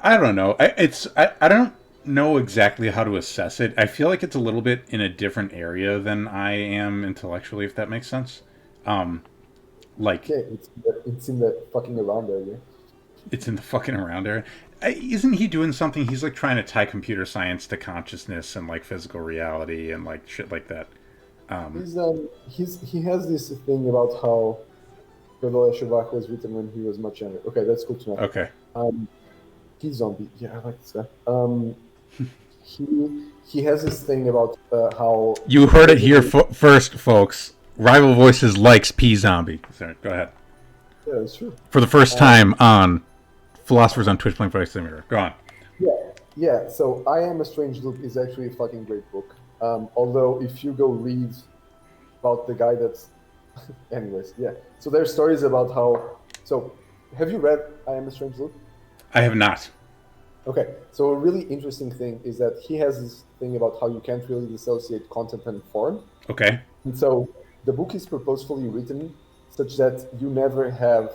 Speaker 1: I don't know. I don't know exactly how to assess it. I feel like it's a little bit in a different area than I am intellectually, if that makes sense. Like,
Speaker 2: Okay, it's in the fucking around area.
Speaker 1: It's in the fucking around area. Isn't he doing something? He's like trying to tie computer science to consciousness and like physical reality and like shit like that.
Speaker 2: He has this thing about how ℙ𝕙𝕚𝕚𝕚 was written when he was much younger. Okay, that's cool to know.
Speaker 1: Okay.
Speaker 2: He's zombie. Yeah, I like this guy. He has this thing about how
Speaker 1: You heard it here first, folks. Rival Voices likes P Zombie. Sorry, go ahead.
Speaker 2: Yeah, that's true.
Speaker 1: For the first time on Philosophers on Twitch playing Flight Simulator. Go on.
Speaker 2: Yeah. So I Am a Strange Loop is actually a fucking great book. Although if you go read about the guy that's, anyways, yeah. So there's stories about how. So have you read I Am a Strange Loop?
Speaker 1: I have not.
Speaker 2: Okay, so a really interesting thing is that he has this thing about how you can't really dissociate content and form.
Speaker 1: Okay.
Speaker 2: And so the book is purposefully written such that you never have,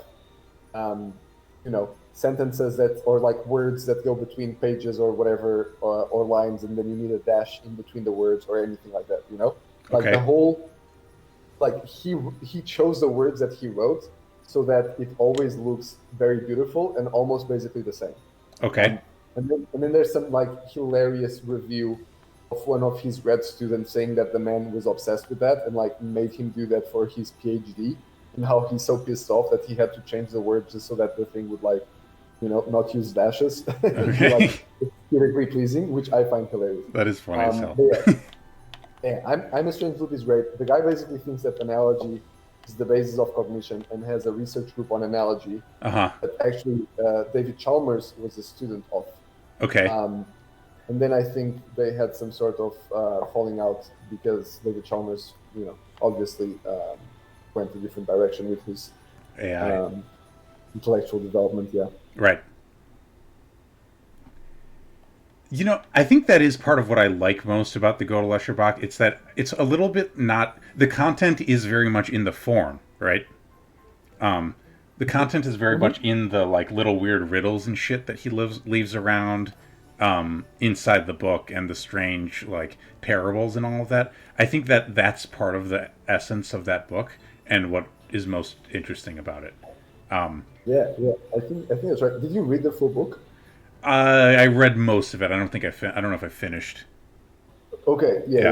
Speaker 2: sentences that, or like words that go between pages or whatever, or lines, and then you need a dash in between the words or anything like that, Like
Speaker 1: Okay.
Speaker 2: the whole, like he chose the words that he wrote so that it always looks very beautiful and almost basically the same.
Speaker 1: Okay.
Speaker 2: And then there's some like hilarious review of one of his grad students saying that the man was obsessed with that and like made him do that for his PhD, and how he's so pissed off that he had to change the words just so that the thing would like, not use dashes.
Speaker 1: Okay.
Speaker 2: Like aesthetically pleasing, which I find hilarious.
Speaker 1: That is funny as hell.
Speaker 2: Yeah, I'm a Strange Loop is great. The guy basically thinks that analogy is the basis of cognition and has a research group on analogy that actually David Chalmers was a student of.
Speaker 1: Okay.
Speaker 2: And then I think they had some sort of falling out because David Chalmers, obviously went a different direction with his intellectual development. Yeah.
Speaker 1: Right. I think that is part of what I like most about the ℙ𝕙𝕚𝕚𝕚. It's that it's a little bit not... The content is very much in the form, right? The content is very much in the like little weird riddles and shit that he leaves around inside the book, and the strange like parables and all of that. I think that that's part of the essence of that book and what is most interesting about it.
Speaker 2: Yeah. I think that's right. Did you read the full book?
Speaker 1: I read most of it. I don't think I don't know if I finished.
Speaker 2: Okay. Yeah.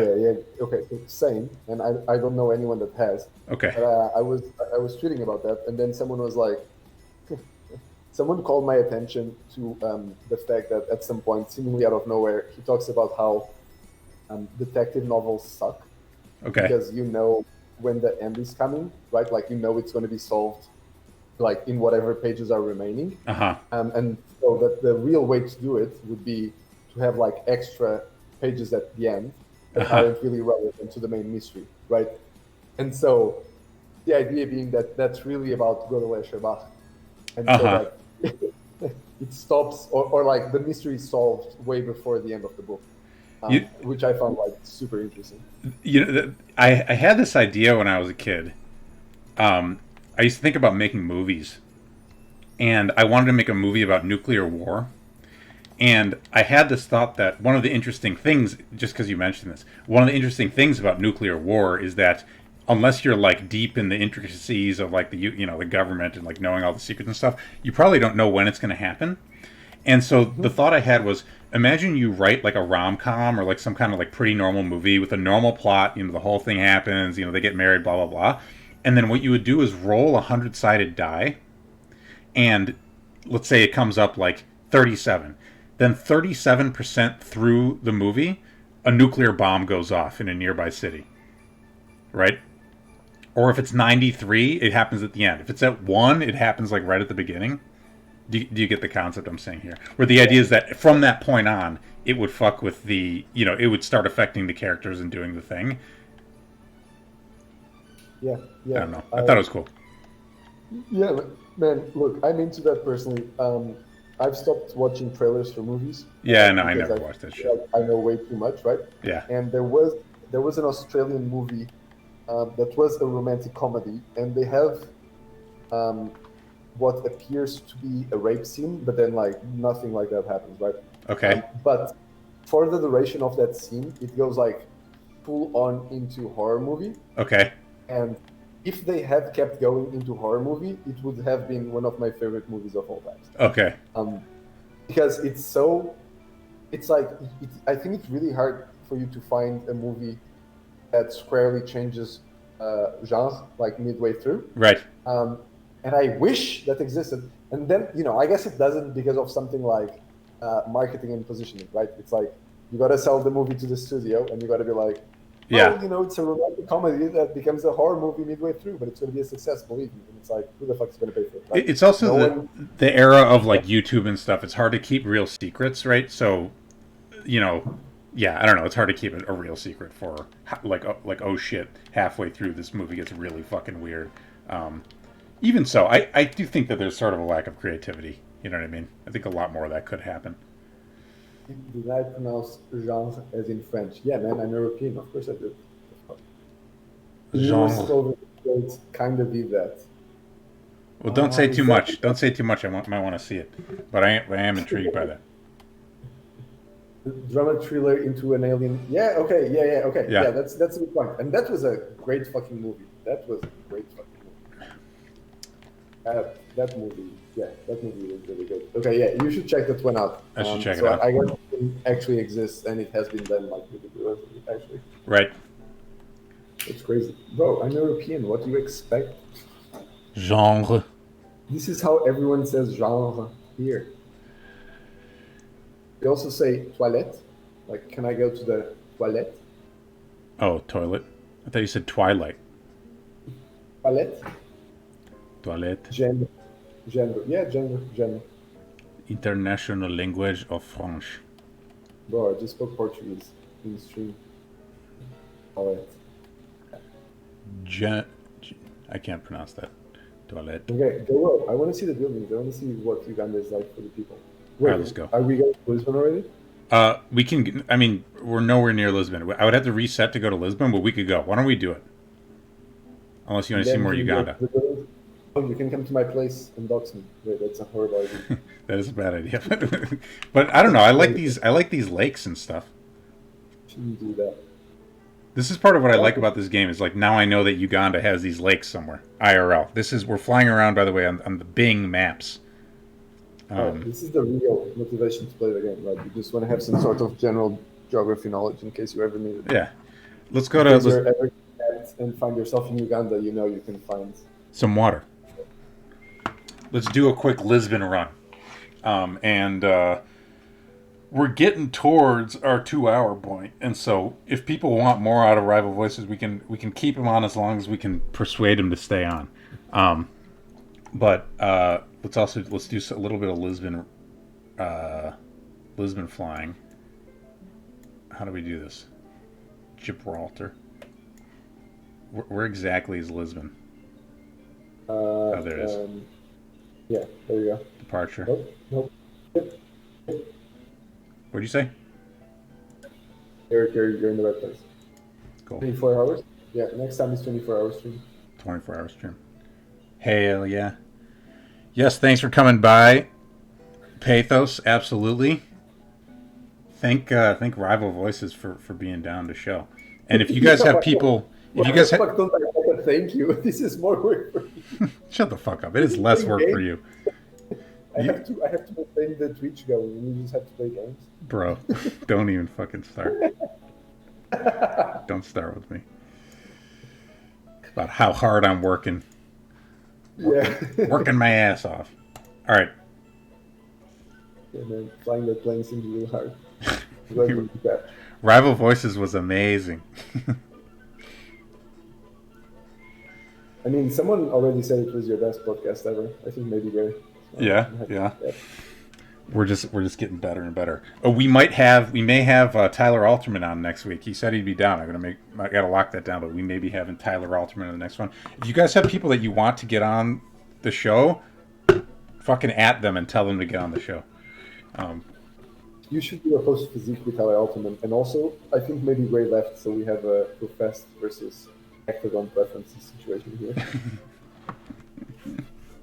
Speaker 2: Okay. Same. And I don't know anyone that has.
Speaker 1: Okay.
Speaker 2: But I was tweeting about that, and then someone was like, someone called my attention to the fact that at some point, seemingly out of nowhere, he talks about how detective novels suck.
Speaker 1: Okay.
Speaker 2: Because when the end is coming, right? Like it's going to be solved, like in whatever pages are remaining. And so that the real way to do it would be to have like extra pages at the end that aren't really relevant to the main mystery, right? And so the idea being that that's really about ℙ𝕙𝕚𝕚𝕚, and so that it stops, or like the mystery is solved way before the end of the book, which I found like super interesting.
Speaker 1: I had this idea when I was a kid. I used to think about making movies, and I wanted to make a movie about nuclear war. And I had this thought that one of the interesting things, just because you mentioned this, one of the interesting things about nuclear war is that unless you're like deep in the intricacies of like the government and like knowing all the secrets and stuff, you probably don't know when it's going to happen. And so the thought I had was, imagine you write like a rom-com or like some kind of like pretty normal movie with a normal plot. The whole thing happens. They get married, blah blah blah. And then what you would do is roll a 100-sided die, and let's say it comes up like 37. Then 37% through the movie, a nuclear bomb goes off in a nearby city. Right? Or if it's 93, it happens at the end. If it's at 1, it happens like right at the beginning. Do you get the concept I'm saying here? Where the idea is that from that point on, it would fuck with the, it would start affecting the characters and doing the thing.
Speaker 2: Yeah.
Speaker 1: I don't know. I thought it was cool.
Speaker 2: Yeah, man, look, I'm into that personally. I've stopped watching trailers for movies.
Speaker 1: Yeah, no, I never watched that shit.
Speaker 2: I know way too much, right?
Speaker 1: Yeah.
Speaker 2: And there was an Australian movie that was a romantic comedy, and they have what appears to be a rape scene, but then like nothing like that happens, right?
Speaker 1: Okay.
Speaker 2: But for the duration of that scene, it goes like full on into horror movie.
Speaker 1: Okay.
Speaker 2: And if they had kept going into horror movie, it would have been one of my favorite movies of all time.
Speaker 1: Okay.
Speaker 2: Because I think it's really hard for you to find a movie that squarely changes genre like midway through.
Speaker 1: Right.
Speaker 2: And I wish that existed. And then, I guess it doesn't because of something like marketing and positioning, right? It's like you got to sell the movie to the studio, and you got to be like,
Speaker 1: yeah,
Speaker 2: it's a romantic comedy that becomes a horror movie midway through, but it's going to be a success, believe me. And it's like, who the fuck is going to pay for it? Right?
Speaker 1: It's also the era of like YouTube and stuff. It's hard to keep real secrets, right? So, yeah, I don't know. It's hard to keep a real secret for like oh shit, halfway through this movie gets really fucking weird. Even so, I do think that there's sort of a lack of creativity. You know what I mean? I think a lot more of that could happen.
Speaker 2: Did I pronounce genre as in French? Yeah, man, I'm European. Of course I did.
Speaker 1: Genre.
Speaker 2: Kind of did that.
Speaker 1: Well, don't say too much. Don't say too much. I might want to see it. But I am intrigued by that.
Speaker 2: Drama thriller into an alien. Yeah, okay. Yeah, okay.
Speaker 1: Yeah.
Speaker 2: Yeah, that's a good point. And that was a great fucking movie. That was a great fucking movie. That movie was really good. Okay, yeah, you should check that one out.
Speaker 1: I should check it out.
Speaker 2: I guess it actually exists, and it has been done like ridiculously, actually.
Speaker 1: Right.
Speaker 2: It's crazy. Bro, I'm European. What do you expect?
Speaker 1: Genre.
Speaker 2: This is how everyone says genre here. We also say toilette. Like, can I go to the toilette?
Speaker 1: Oh, toilet. I thought you said twilight.
Speaker 2: Toilette?
Speaker 1: Toilette.
Speaker 2: Gender. Yeah, gender.
Speaker 1: International language of French.
Speaker 2: Bro, I just spoke Portuguese in the stream. Toilette.
Speaker 1: I can't pronounce that. Toilette.
Speaker 2: Okay, go up. I want to see the buildings. I want to see what Uganda is like for the people. Wait,
Speaker 1: all right, let's go.
Speaker 2: Are we going to Lisbon already?
Speaker 1: We can. I mean, we're nowhere near Lisbon. I would have to reset to go to Lisbon, but we could go. Why don't we do it? Unless you want to see more Uganda.
Speaker 2: Oh, you can come to my place and dox me. Wait, that's a horrible idea.
Speaker 1: That is a bad idea. But I don't know. I like these lakes and stuff.
Speaker 2: Shouldn't do that.
Speaker 1: This is part of what I like about this game. Is like now I know that Uganda has these lakes somewhere. IRL. We're flying around, by the way, on the Bing maps.
Speaker 2: This is the real motivation to play the game, right? You just want to have some sort of general geography knowledge in case you ever need it.
Speaker 1: Yeah. Let's go to...
Speaker 2: If you're ever and find yourself in Uganda, you can find...
Speaker 1: some water. Let's do a quick Lisbon run. We're getting towards our 2-hour point. And so if people want more out of Rival Voices, we can keep them on as long as we can persuade them to stay on. But let's do a little bit of Lisbon flying. How do we do this? Gibraltar. Where exactly is Lisbon? Oh, there it is.
Speaker 2: Yeah, there you go.
Speaker 1: Departure.
Speaker 2: Nope.
Speaker 1: What'd you say?
Speaker 2: You're in the right place.
Speaker 1: Cool.
Speaker 2: 24 hours? Yeah, next time is 24 hours stream.
Speaker 1: 24 hour stream. Hell yeah. Yes, thanks for coming by. Pathos, absolutely. Thank Rival Voices for being down to show. And if you guys have people...
Speaker 2: Don't I thank you. This is more work for you.
Speaker 1: Shut the fuck up. It is less work for you.
Speaker 2: I have to maintain the Twitch going, and you just have to play games.
Speaker 1: Bro, don't even fucking start. Don't start with me. About how hard I'm working. Working my ass off. All right.
Speaker 2: Yeah, man, flying that plane seems really hard.
Speaker 1: Rival Voices was amazing.
Speaker 2: I mean, someone already said it was your best podcast ever. I think maybe Gary.
Speaker 1: Yeah. We're just getting better and better. Oh, we may have Tyler Alterman on next week. He said he'd be down. I gotta lock that down, but we may be having Tyler Alterman in the next one. If you guys have people that you want to get on the show, fucking at them and tell them to get on the show.
Speaker 2: You should do a post Physique with Tyler Alterman, and also I think maybe Ray left, so we have a Professed versus Ectagon preferences situation here.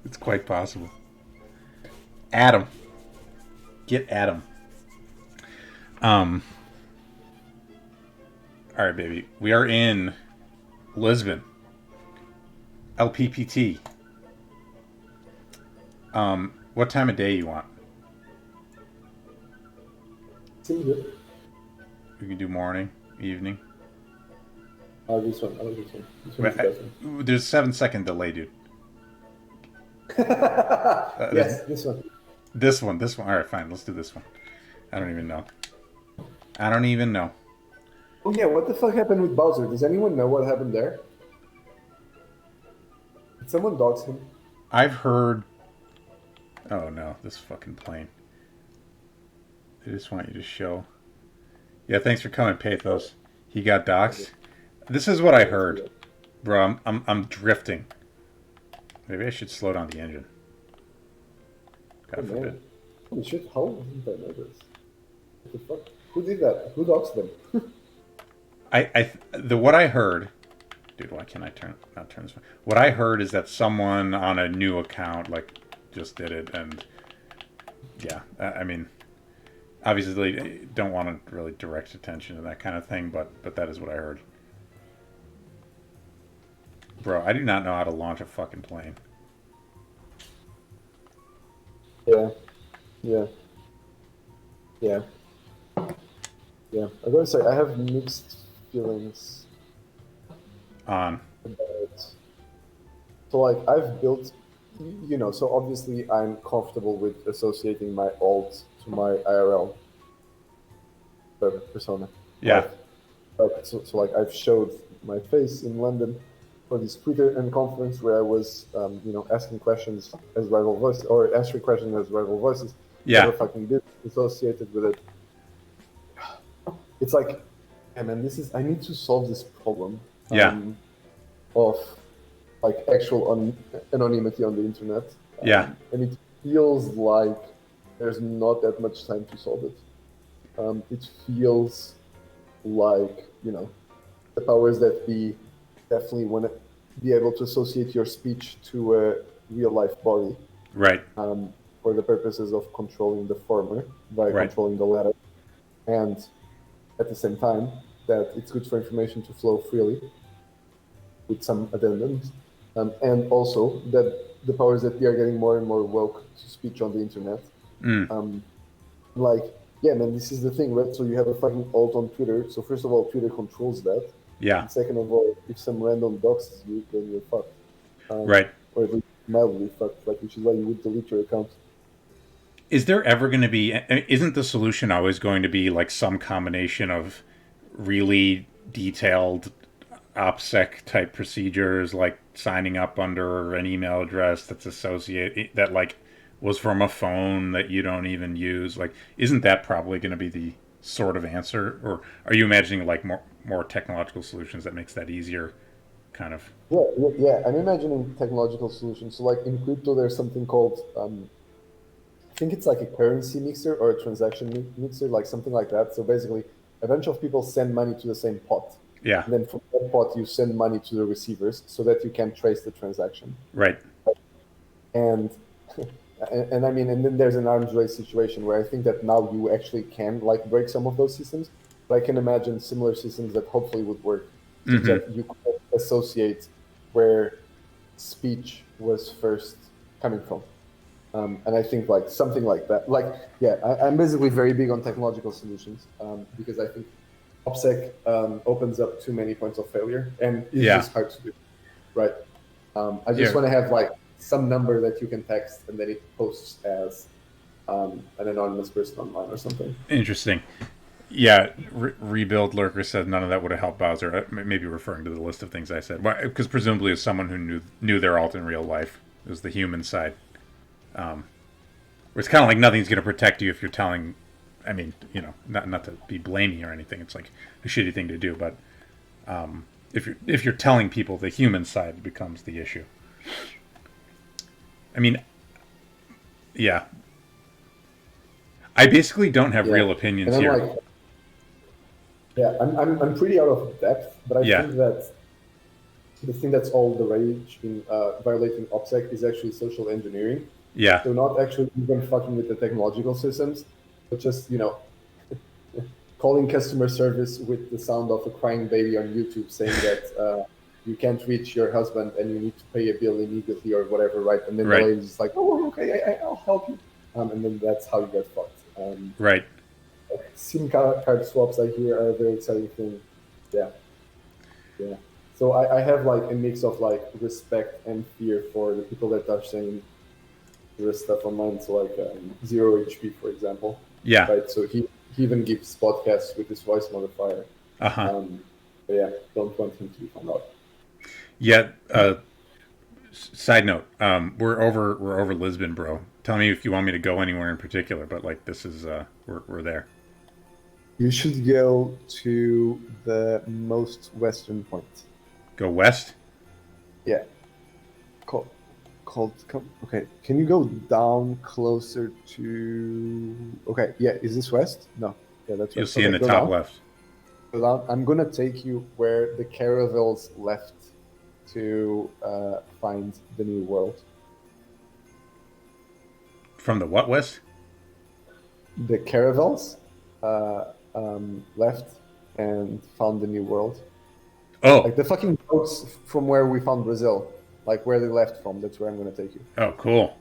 Speaker 1: It's quite possible. Adam. Get Adam. All right, baby. We are in Lisbon. LPPT. What time of day you want?
Speaker 2: Seems good.
Speaker 1: We can do morning, evening.
Speaker 2: This one. This one is the best one.
Speaker 1: There's a 7-second delay, dude.
Speaker 2: Yes, this one.
Speaker 1: This one. All right, fine. Let's do this one. I don't even know.
Speaker 2: Oh yeah, what the fuck happened with Bowser? Does anyone know what happened there? Did someone dox him?
Speaker 1: I've heard... Oh no, this fucking plane. They just want you to show. Yeah, thanks for coming, Pathos. He got doxxed. This is what I heard. Bro, I'm drifting. Maybe I should slow down the engine. God forbid.
Speaker 2: Holy shit, how didn't I know this? What the fuck? Who did that? Who doxed them?
Speaker 1: What I heard... Dude, why can't I not turn this one? What I heard is that someone on a new account, like, just did it, and... Yeah, I mean... Obviously, they don't want to really direct attention to that kind of thing, but that is what I heard. Bro, I do not know how to launch a fucking plane.
Speaker 2: Yeah. I gotta say, I have mixed feelings
Speaker 1: On.
Speaker 2: about it. So, like, I've built, so obviously I'm comfortable with associating my alt to my IRL persona.
Speaker 1: Yeah.
Speaker 2: So I've showed my face in London for this Twitter and conference where I was, asking questions as rival voices or answering questions as rival voices.
Speaker 1: Yeah.
Speaker 2: Never fucking did associated with it. It's like, yeah, man, I need to solve this problem. Of like actual anonymity on the internet.
Speaker 1: Yeah.
Speaker 2: And it feels like there's not that much time to solve it. It feels like, the powers that be definitely want to be able to associate your speech to a real life body.
Speaker 1: Right.
Speaker 2: For the purposes of controlling the former by controlling the latter. And at the same time, that it's good for information to flow freely with some addendums. And also that the powers that be are getting more and more woke to speech on the internet. Yeah, man, this is the thing, right? So you have a fucking alt on Twitter. So first of all, Twitter controls that.
Speaker 1: Yeah.
Speaker 2: And second of all, if some random doxes you, then you're fucked.
Speaker 1: Right.
Speaker 2: Or at least mildly fucked, which is why you would delete your account.
Speaker 1: Is there ever going to be... Isn't the solution always going to be like some combination of really detailed opsec type procedures, like signing up under an email address that's associated, that like was from a phone that you don't even use? Like, isn't that probably going to be the sort of answer? Or are you imagining like more technological solutions that makes that easier, kind of?
Speaker 2: Yeah. I'm imagining technological solutions. So like in crypto, there's something called, I think it's like a currency mixer or a transaction mixer, like something like that. So basically, a bunch of people send money to the same pot.
Speaker 1: Yeah.
Speaker 2: And then from that pot, you send money to the receivers so that you can trace the transaction.
Speaker 1: Right.
Speaker 2: And I mean, and then there's an arms race situation where I think that now you actually can like break some of those systems. But I can imagine similar systems that hopefully would work, so that you could associate where speech was first coming from.
Speaker 4: And I think like something like that. Like, yeah, I'm basically very big on technological solutions because I think opsec opens up too many points of failure and it's
Speaker 1: Yeah.
Speaker 4: just hard to do, right? I just
Speaker 1: Yeah.
Speaker 4: want to have like some number that you can text and then it posts as an anonymous person online or something.
Speaker 1: Interesting. Yeah, Rebuild Lurker said none of that would have helped Bowser. Maybe referring to the list of things I said, because presumably as someone who knew their alt in real life, it was the human side. Where it's kind of like nothing's going to protect you if you're telling. I mean, you know, not to be blamey or anything. It's like a shitty thing to do, but if you're telling people the human side becomes the issue. I mean, yeah. I basically don't have real opinions here.
Speaker 4: Like, yeah, I'm pretty out of depth, but I think that the thing that's all the rage in violating opsec is actually social engineering.
Speaker 1: Yeah.
Speaker 4: So not actually even fucking with the technological systems, but just, you know, calling customer service with the sound of a crying baby on YouTube saying that you can't reach your husband and you need to pay a bill immediately or whatever, right? And then the lady's just like, oh, okay, I'll help you. And then that's how you get fucked.
Speaker 1: Right.
Speaker 4: SIM card swaps, I hear, are a very exciting thing. Yeah. Yeah. So I have like a mix of like respect and fear for the people that are saying this stuff online. So like Zero HP, for example.
Speaker 1: Yeah.
Speaker 4: Right. So he even gives podcasts with his voice modifier.
Speaker 1: Uh-huh.
Speaker 4: But yeah, don't want him to be found out.
Speaker 1: Yeah. Side note, we're over Lisbon, bro. Tell me if you want me to go anywhere in particular, but like this is we're there.
Speaker 4: You should go to the most western point.
Speaker 1: Go west?
Speaker 4: Yeah. Okay, can you go down closer to... Okay, yeah, is this west? No. Yeah, that's west.
Speaker 1: You'll see in the top left.
Speaker 4: Go down. I'm going to take you where the caravels left to find the new world.
Speaker 1: From the what west?
Speaker 4: The caravels left and found the new world.
Speaker 1: Oh.
Speaker 4: Like the fucking boats from where we found Brazil. Like where they left from, that's where I'm gonna take you.
Speaker 1: Oh, cool!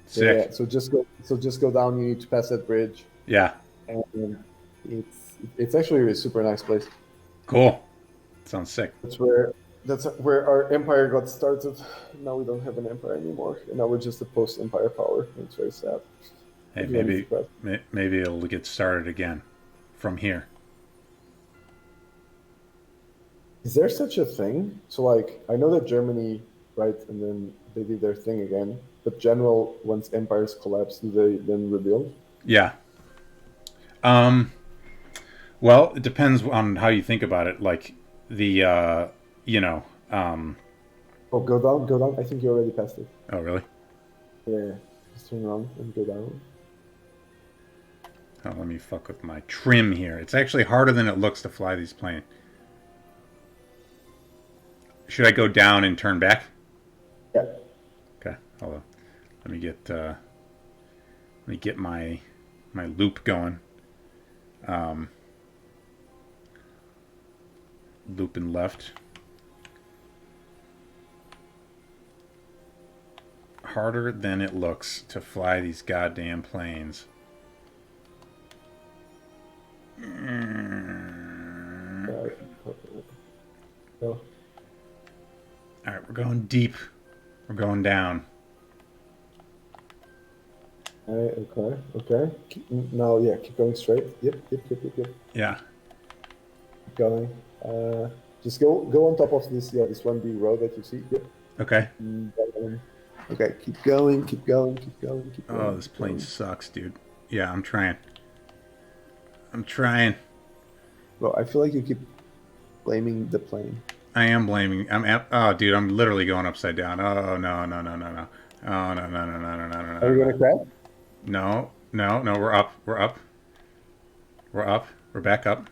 Speaker 1: Sick.
Speaker 4: Yeah, so just go down. You need to pass that bridge.
Speaker 1: Yeah.
Speaker 4: And it's actually a super nice place.
Speaker 1: Cool. Sounds sick.
Speaker 4: That's where our empire got started. Now we don't have an empire anymore. And now we're just a post-empire power. It's very sad.
Speaker 1: Hey, maybe it'll get started again from here.
Speaker 4: Is there such a thing? So like, I know that Germany, right, and then they did their thing again. But general, once empires collapse, do they then rebuild?
Speaker 1: Yeah. Well, it depends on how you think about it. Like the,
Speaker 4: Oh, go down. I think you already passed it.
Speaker 1: Oh, really?
Speaker 4: Yeah. Just turn around and go down.
Speaker 1: Oh, let me fuck with my trim here. It's actually harder than it looks to fly these planes. Should I go down and turn back?
Speaker 4: Yeah.
Speaker 1: Okay, hold on. Let me get my loop going. Looping left. Harder than it looks to fly these goddamn planes.
Speaker 4: No.
Speaker 1: All right, we're going deep. We're going down.
Speaker 4: Okay. Keep going straight. Yep.
Speaker 1: Yeah.
Speaker 4: Keep going. Just go on top of this one big road that you see. Yep.
Speaker 1: Okay.
Speaker 4: Okay, keep going.
Speaker 1: Oh, this plane sucks, dude. Yeah, I'm trying.
Speaker 4: Well, I feel like you keep blaming the plane.
Speaker 1: I am blaming. Oh, dude, I'm literally going upside down. Oh, no. Oh, no.
Speaker 4: Are you gonna crash?
Speaker 1: No. We're up. We're back up.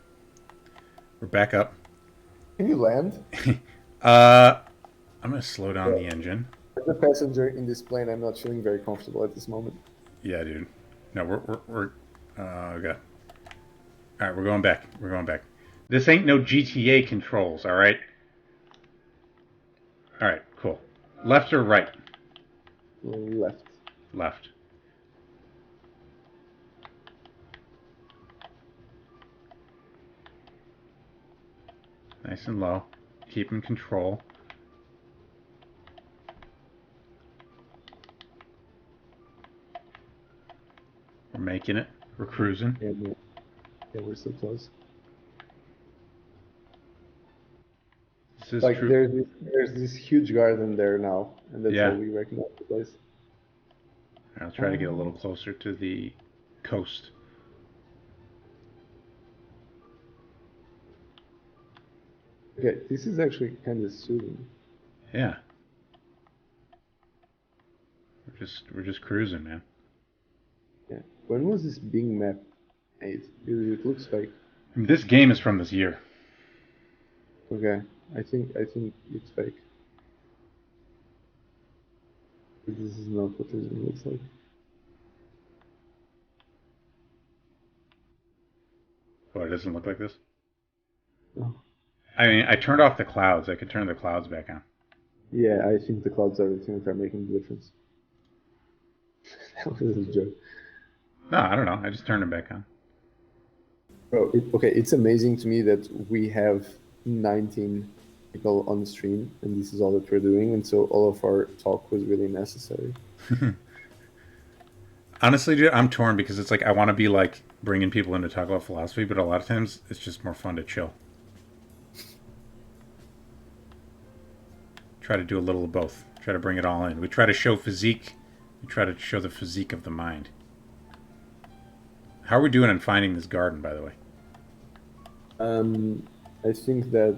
Speaker 4: Can you land?
Speaker 1: I'm gonna slow down the engine.
Speaker 4: As a passenger in this plane, I'm not feeling very comfortable at this moment.
Speaker 1: Yeah, dude. No, we're okay. All right, we're going back. This ain't no GTA controls, all right? All right, cool. Left or right?
Speaker 4: Left.
Speaker 1: Left. Nice and low. Keep in control. We're making it. We're cruising.
Speaker 4: Yeah, we're so close.
Speaker 1: This is
Speaker 4: Like
Speaker 1: true.
Speaker 4: there's this huge garden there now, and that's
Speaker 1: Yeah.
Speaker 4: how we recognize the place.
Speaker 1: I'll try to get a little closer to the coast.
Speaker 4: Okay, this is actually kind of soothing.
Speaker 1: Yeah. We're just cruising, man.
Speaker 4: Yeah. When was this Bing map made? It looks fake.
Speaker 1: I mean, this game is from this year.
Speaker 4: Okay, I think it's fake. This is not what it looks like.
Speaker 1: Oh, it doesn't look like this?
Speaker 4: No.
Speaker 1: I mean, I turned off the clouds. I could turn the clouds back on.
Speaker 4: Yeah, I think the clouds are the thing that are making the difference. That was a joke.
Speaker 1: No, I don't know. I just turned them back on.
Speaker 4: Bro, okay, it's amazing to me that we have 19 people on the stream, and this is all that we're doing, and so all of our talk was really necessary.
Speaker 1: Honestly, dude, I'm torn because it's like I want to be like bringing people in to talk about philosophy, but a lot of times it's just more fun to chill. Try to do a little of both. Try to bring it all in. We try to show physique. We try to show the physique of the mind. How are we doing in finding this garden, by the way?
Speaker 4: I think that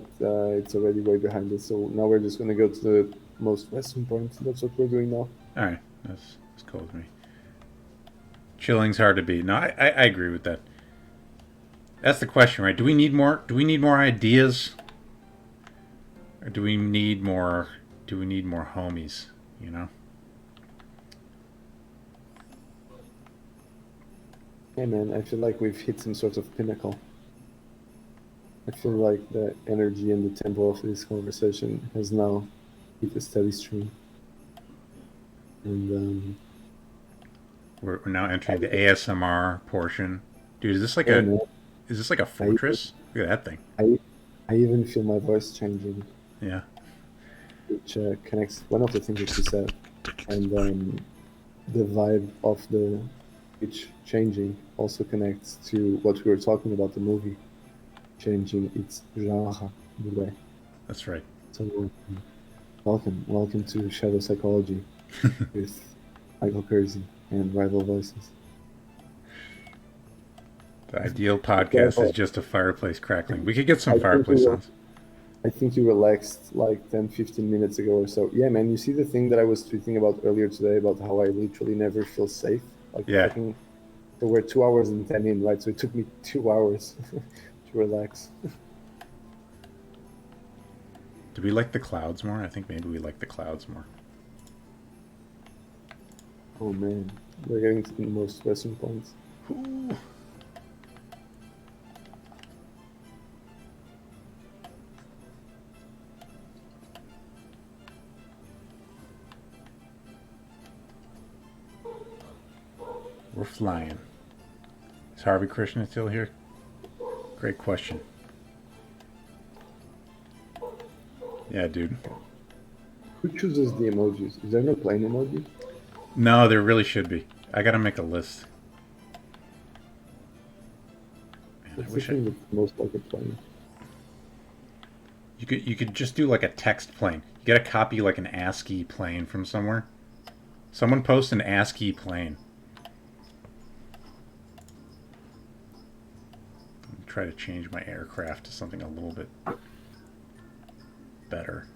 Speaker 4: it's already way behind us, so now we're just going to go to the most western point. That's what we're doing now.
Speaker 1: All right, that's cool with me. Chilling's hard to beat. No, I agree with that. That's the question, right? Do we need more? Do we need more ideas, or do we need more? Do we need more homies? You know.
Speaker 4: Hey man, I feel like we've hit some sort of pinnacle. I feel like the energy and the tempo of this conversation has now hit a steady stream. And
Speaker 1: We're now entering the ASMR portion. Dude, is this like a fortress? Look at that thing.
Speaker 4: I even feel my voice changing,
Speaker 1: Yeah.
Speaker 4: which connects one of the things that you said, and the vibe of the pitch changing also connects to what we were talking about, the movie changing its genre in a way.
Speaker 1: That's right.
Speaker 4: So welcome to Shadow Psychology with Michael Kersey and Rival Voices.
Speaker 1: The ideal podcast is just a fireplace crackling. We could get some fireplace sounds.
Speaker 4: I think you relaxed like 10-15 minutes ago or so. Yeah, man, you see the thing that I was tweeting about earlier today about how I literally never feel safe? Like,
Speaker 1: yeah.
Speaker 4: So we're 2 hours and 10 in, right? So it took me 2 hours to relax.
Speaker 1: Do we like the clouds more? I think maybe we like the clouds more.
Speaker 4: Oh man, we're getting to the most western points.
Speaker 1: Ooh. We're flying. Is Harvey Krishna still here? Great question. Yeah, dude.
Speaker 4: Who chooses the emojis? Is there no plane emoji?
Speaker 1: No, there really should be. I gotta make a list. Man,
Speaker 4: It's
Speaker 1: I wish
Speaker 4: the thing that's most like a plane.
Speaker 1: You could just do like a text plane. You gotta copy like an ASCII plane from somewhere. Someone post an ASCII plane. Try to change my aircraft to something a little bit better.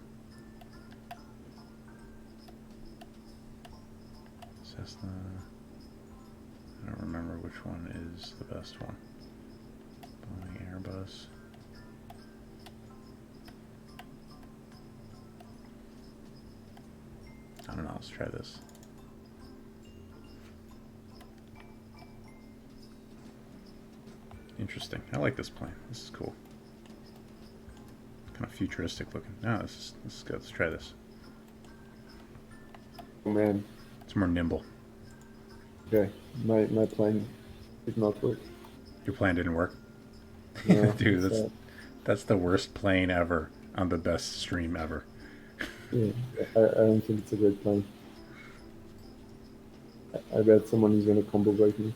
Speaker 1: Cessna. I don't remember which one is the best one. Boeing, Airbus. I don't know. Let's try this. Interesting. I like this plane. This is cool. Kind of futuristic looking. No, this is good. Let's try this.
Speaker 4: Oh man.
Speaker 1: It's more nimble.
Speaker 4: Okay, my plane did not work.
Speaker 1: Your plan didn't work.
Speaker 4: No,
Speaker 1: Dude, That's the worst plane ever on the best stream ever.
Speaker 4: Yeah, I don't think it's a great plan. I bet someone is going to combo break me.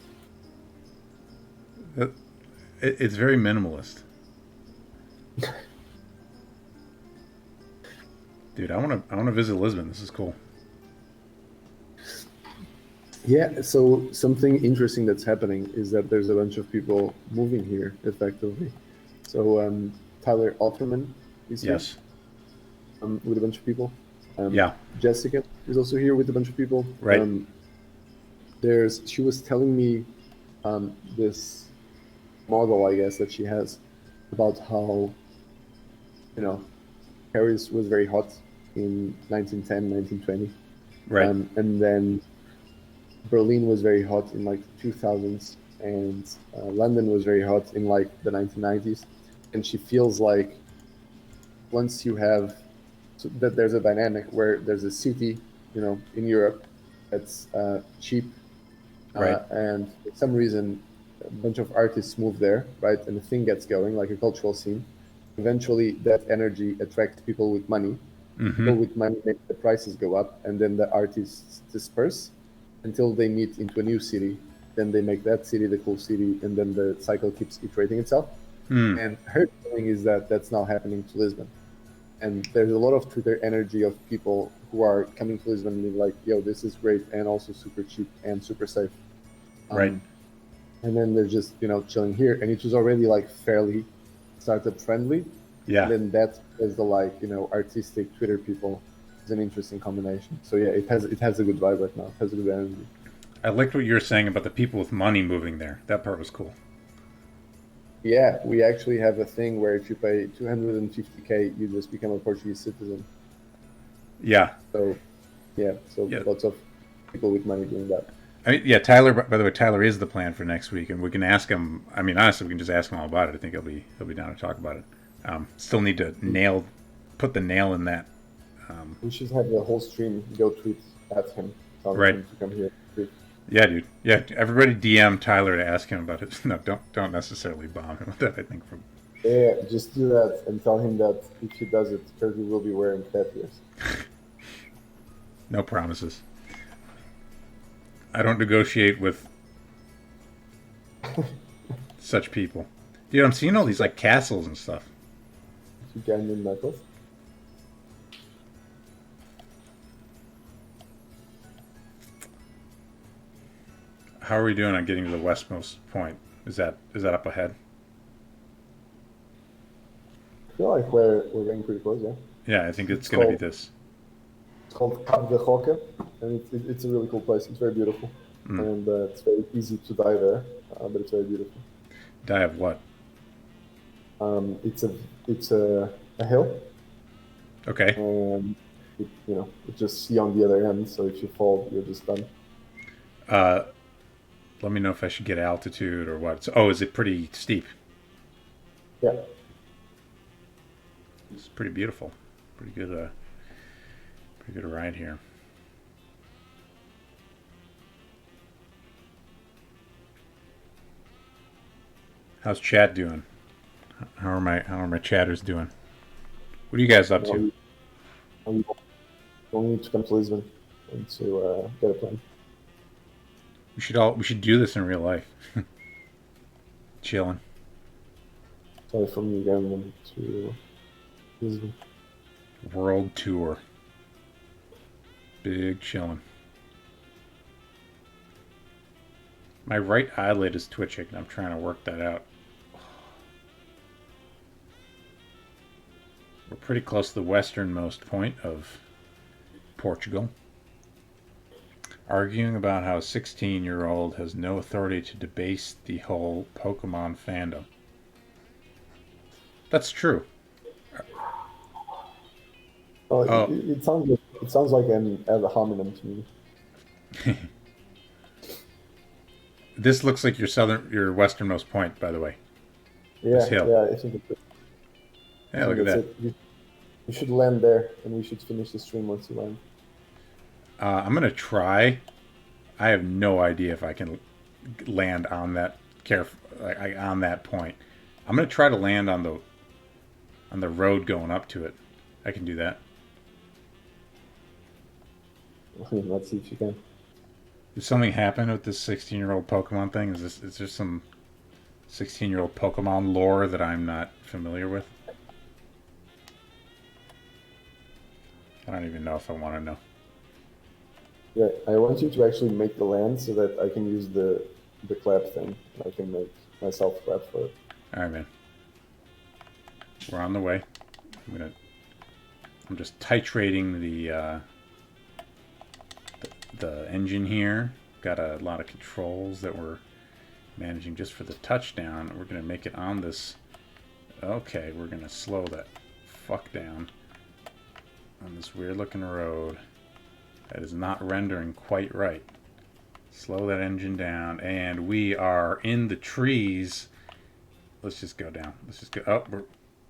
Speaker 1: It's very minimalist. Dude, I want to visit Lisbon. This is cool.
Speaker 4: Yeah, so something interesting that's happening is that there's a bunch of people moving here, effectively. So Tyler Alterman is here
Speaker 1: Yes.
Speaker 4: with a bunch of people.
Speaker 1: Yeah.
Speaker 4: Jessica is also here with a bunch of people.
Speaker 1: Right.
Speaker 4: She was telling me this model, I guess, that she has about how, Paris was very hot in 1910, 1920.
Speaker 1: Right.
Speaker 4: And then Berlin was very hot in like 2000s, and London was very hot in like the 1990s. And she feels like once you have that there's a dynamic where there's a city, in Europe that's cheap,
Speaker 1: right,
Speaker 4: and for some reason a bunch of artists move there, right, and the thing gets going like a cultural scene. Eventually, that energy attracts people with money.
Speaker 1: Mm-hmm.
Speaker 4: People with money make the prices go up, and then the artists disperse until they meet into a new city. Then they make that city the cool city, and then the cycle keeps iterating itself. And her feeling is that that's now happening to Lisbon. And there's a lot of Twitter energy of people who are coming to Lisbon and being like, yo, this is great and also super cheap and super safe.
Speaker 1: Right.
Speaker 4: And then they're just, chilling here. And it was already like fairly startup friendly.
Speaker 1: Yeah.
Speaker 4: And then that is the artistic Twitter people is an interesting combination. So yeah, it has a good vibe right now. It has a good energy.
Speaker 1: I liked what you were saying about the people with money moving there. That part was cool.
Speaker 4: Yeah, we actually have a thing where if you pay 250K, you just become a Portuguese citizen.
Speaker 1: Yeah.
Speaker 4: So, yeah, lots of people with money doing that.
Speaker 1: I mean, yeah, Tyler, by the way, Tyler is the plan for next week, and we can ask him. I mean, honestly, we can just ask him all about it. I think he'll be down to talk about it. Still need to put the nail in that.
Speaker 4: We should have the whole stream go tweet at him, telling him to come here.
Speaker 1: Yeah, dude. Yeah, everybody DM Tyler to ask him about it. No, don't necessarily bomb him with that. I think from.
Speaker 4: Yeah, just do that and tell him that if he does it, Kirby will be wearing cat ears.
Speaker 1: No promises. I don't negotiate with such people. Dude, I'm seeing all these like castles and stuff.
Speaker 4: Ugandan knuckles.
Speaker 1: How are we doing on getting to the westmost point? Is that up ahead?
Speaker 4: I feel like we're getting pretty close, yeah.
Speaker 1: Yeah, I think it's going to be this.
Speaker 4: It's called ℙ𝕙𝕚𝕚𝕚𝕚, and it's a really cool place. It's very beautiful, and it's very easy to die there, but it's very beautiful.
Speaker 1: Die of what?
Speaker 4: It's a hill.
Speaker 1: Okay.
Speaker 4: And it's just sea on the other end. So if you fall, you're just done.
Speaker 1: Let me know if I should get altitude or what. So, is it pretty steep?
Speaker 4: Yeah.
Speaker 1: It's pretty beautiful. Pretty good ride here. How's Chad doing? How are my chatters doing? What are you guys up to?
Speaker 4: We need to come to Lisbon and to get a plane.
Speaker 1: We should do this in real life. Chilling.
Speaker 4: Sorry, from Uganda to Lisbon.
Speaker 1: World tour. Big chilling. My right eyelid is twitching. I'm trying to work that out. We're pretty close to the westernmost point of Portugal. Arguing about how a 16-year-old has no authority to debase the whole Pokemon fandom. That's true.
Speaker 4: It sounds like an ℙ𝕙𝕚𝕚𝕚 to me.
Speaker 1: This looks like your westernmost point, by the way.
Speaker 4: Yeah,
Speaker 1: this hill.
Speaker 4: Yeah, I think it's.
Speaker 1: Yeah, look at that.
Speaker 4: We should land there, and we should finish the stream once you land.
Speaker 1: I'm gonna try. I have no idea if I can land on that on that point. I'm gonna try to land on on the road going up to it. I can do that.
Speaker 4: Let's see if you can.
Speaker 1: Did something happen with this 16-year-old Pokemon thing? Is there some 16-year-old Pokemon lore that I'm not familiar with? I don't even know if I want to know.
Speaker 4: Yeah, I want you to actually make the land so that I can use the clap thing. I can make myself clap for it.
Speaker 1: All right, man. We're on the way. I'm just titrating the engine here. Got a lot of controls that we're managing just for the touchdown. We're gonna make it on this. Okay, we're gonna slow that fuck down on this weird looking road that is not rendering quite right. Slow that engine down, and we are in the trees. Let's just go down. Let's just go up. We're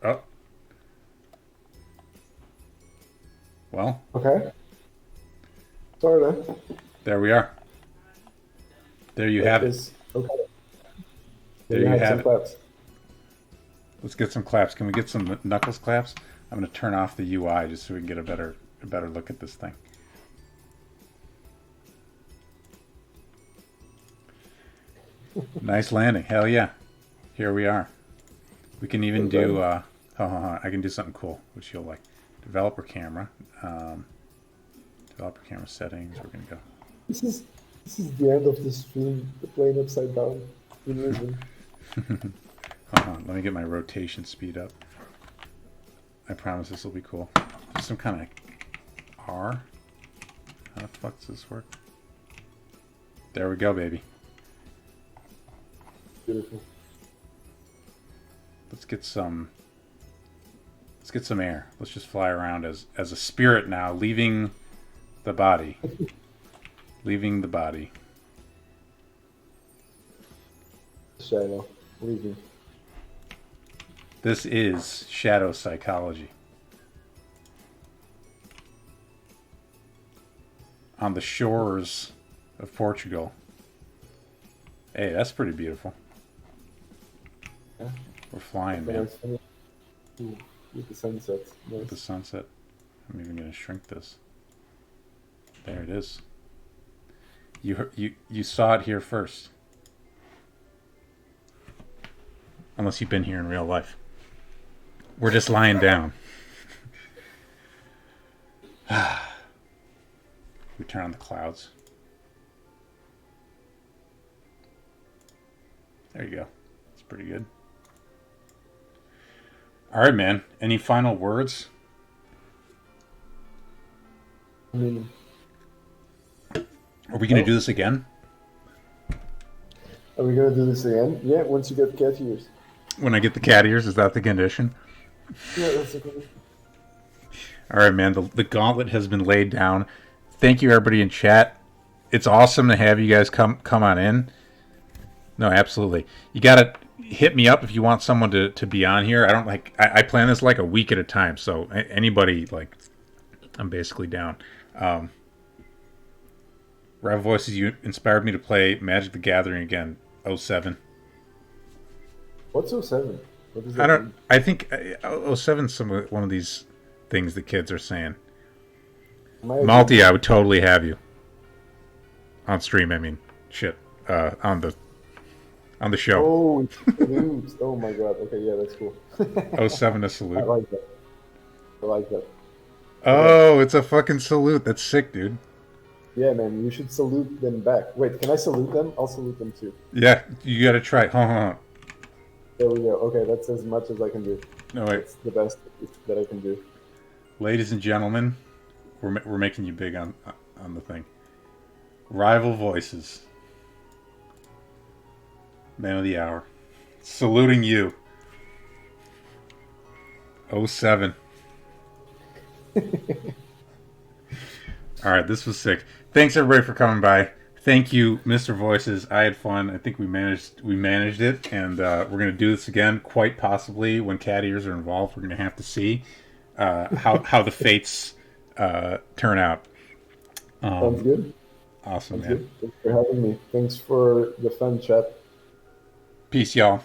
Speaker 1: up. Well.
Speaker 4: Okay. Sorry, man.
Speaker 1: There we are. There you have it.
Speaker 4: Okay.
Speaker 1: There you have it.
Speaker 4: Claps.
Speaker 1: Let's get some claps. Can we get some Knuckles claps? I'm going to turn off the UI just so we can get a better look at this thing. Nice landing. Hell yeah. Here we are. We can even do... I can do something cool, which you'll like. Developer camera. Developer camera settings. We're going to go.
Speaker 4: This is the end of the stream. The plane upside down in Lisbon.
Speaker 1: Hold on. Let me get my rotation speed up. I promise this will be cool. There's some kind of R. How the fuck does this work? There we go, baby.
Speaker 4: Beautiful.
Speaker 1: Let's get some air. Let's just fly around as a spirit now, leaving the body. Leaving the body.
Speaker 4: Shadow. Leaving.
Speaker 1: This is shadow psychology. On the shores of Portugal. Hey, that's pretty beautiful.
Speaker 4: Yeah.
Speaker 1: We're flying, man.
Speaker 4: Ooh, with the sunset. Nice.
Speaker 1: With the sunset. I'm even going to shrink this. There it is. You saw it here first. Unless you've been here in real life. We're just lying down. We turn on the clouds. There you go. That's pretty good. All right, man. Any final words?
Speaker 4: I mean,
Speaker 1: Are we going to do this again?
Speaker 4: are we gonna do this again? Yeah, once you get cat ears.
Speaker 1: When I get the cat ears, is that the condition?
Speaker 4: Yeah, that's a good.
Speaker 1: All right, man. The gauntlet has been laid down. Thank you, everybody in chat. It's awesome to have you guys come on in. No, absolutely. You got to hit me up if you want someone to be on here. I plan this like a week at a time. So anybody, like, I'm basically down. Rev Voices, you inspired me to play Magic the Gathering again. 07.
Speaker 4: What's 07? What does that
Speaker 1: I don't.
Speaker 4: mean?
Speaker 1: I think 07's one of these things the kids are saying. Malty, I would totally have you on stream. I mean, shit, on the show.
Speaker 4: Oh, salute. Oh my god. Okay, yeah, that's cool.
Speaker 1: 07 to
Speaker 4: I
Speaker 1: salute.
Speaker 4: like that. I like that.
Speaker 1: Oh, it's a fucking salute. That's sick, dude.
Speaker 4: Yeah, man, you should salute them back. Wait, can I salute them? I'll salute them too.
Speaker 1: Yeah, you gotta try.
Speaker 4: There we go. Okay, that's as much as I can do.
Speaker 1: No, wait.
Speaker 4: That's the best that I can do.
Speaker 1: Ladies and gentlemen, we're making you big on the thing. Rival Voices. Man of the hour. Saluting you. 07. All right, this was sick. Thanks everybody for coming by. Thank you, Mr. Voices. I had fun. I think we managed it, and we're gonna do this again. Quite possibly when cat ears are involved, we're gonna have to see how the fates turn out.
Speaker 4: Sounds good.
Speaker 1: Awesome,
Speaker 4: Sounds
Speaker 1: man.
Speaker 4: good. Thanks for having me. Thanks for the fun chat.
Speaker 1: Peace, y'all.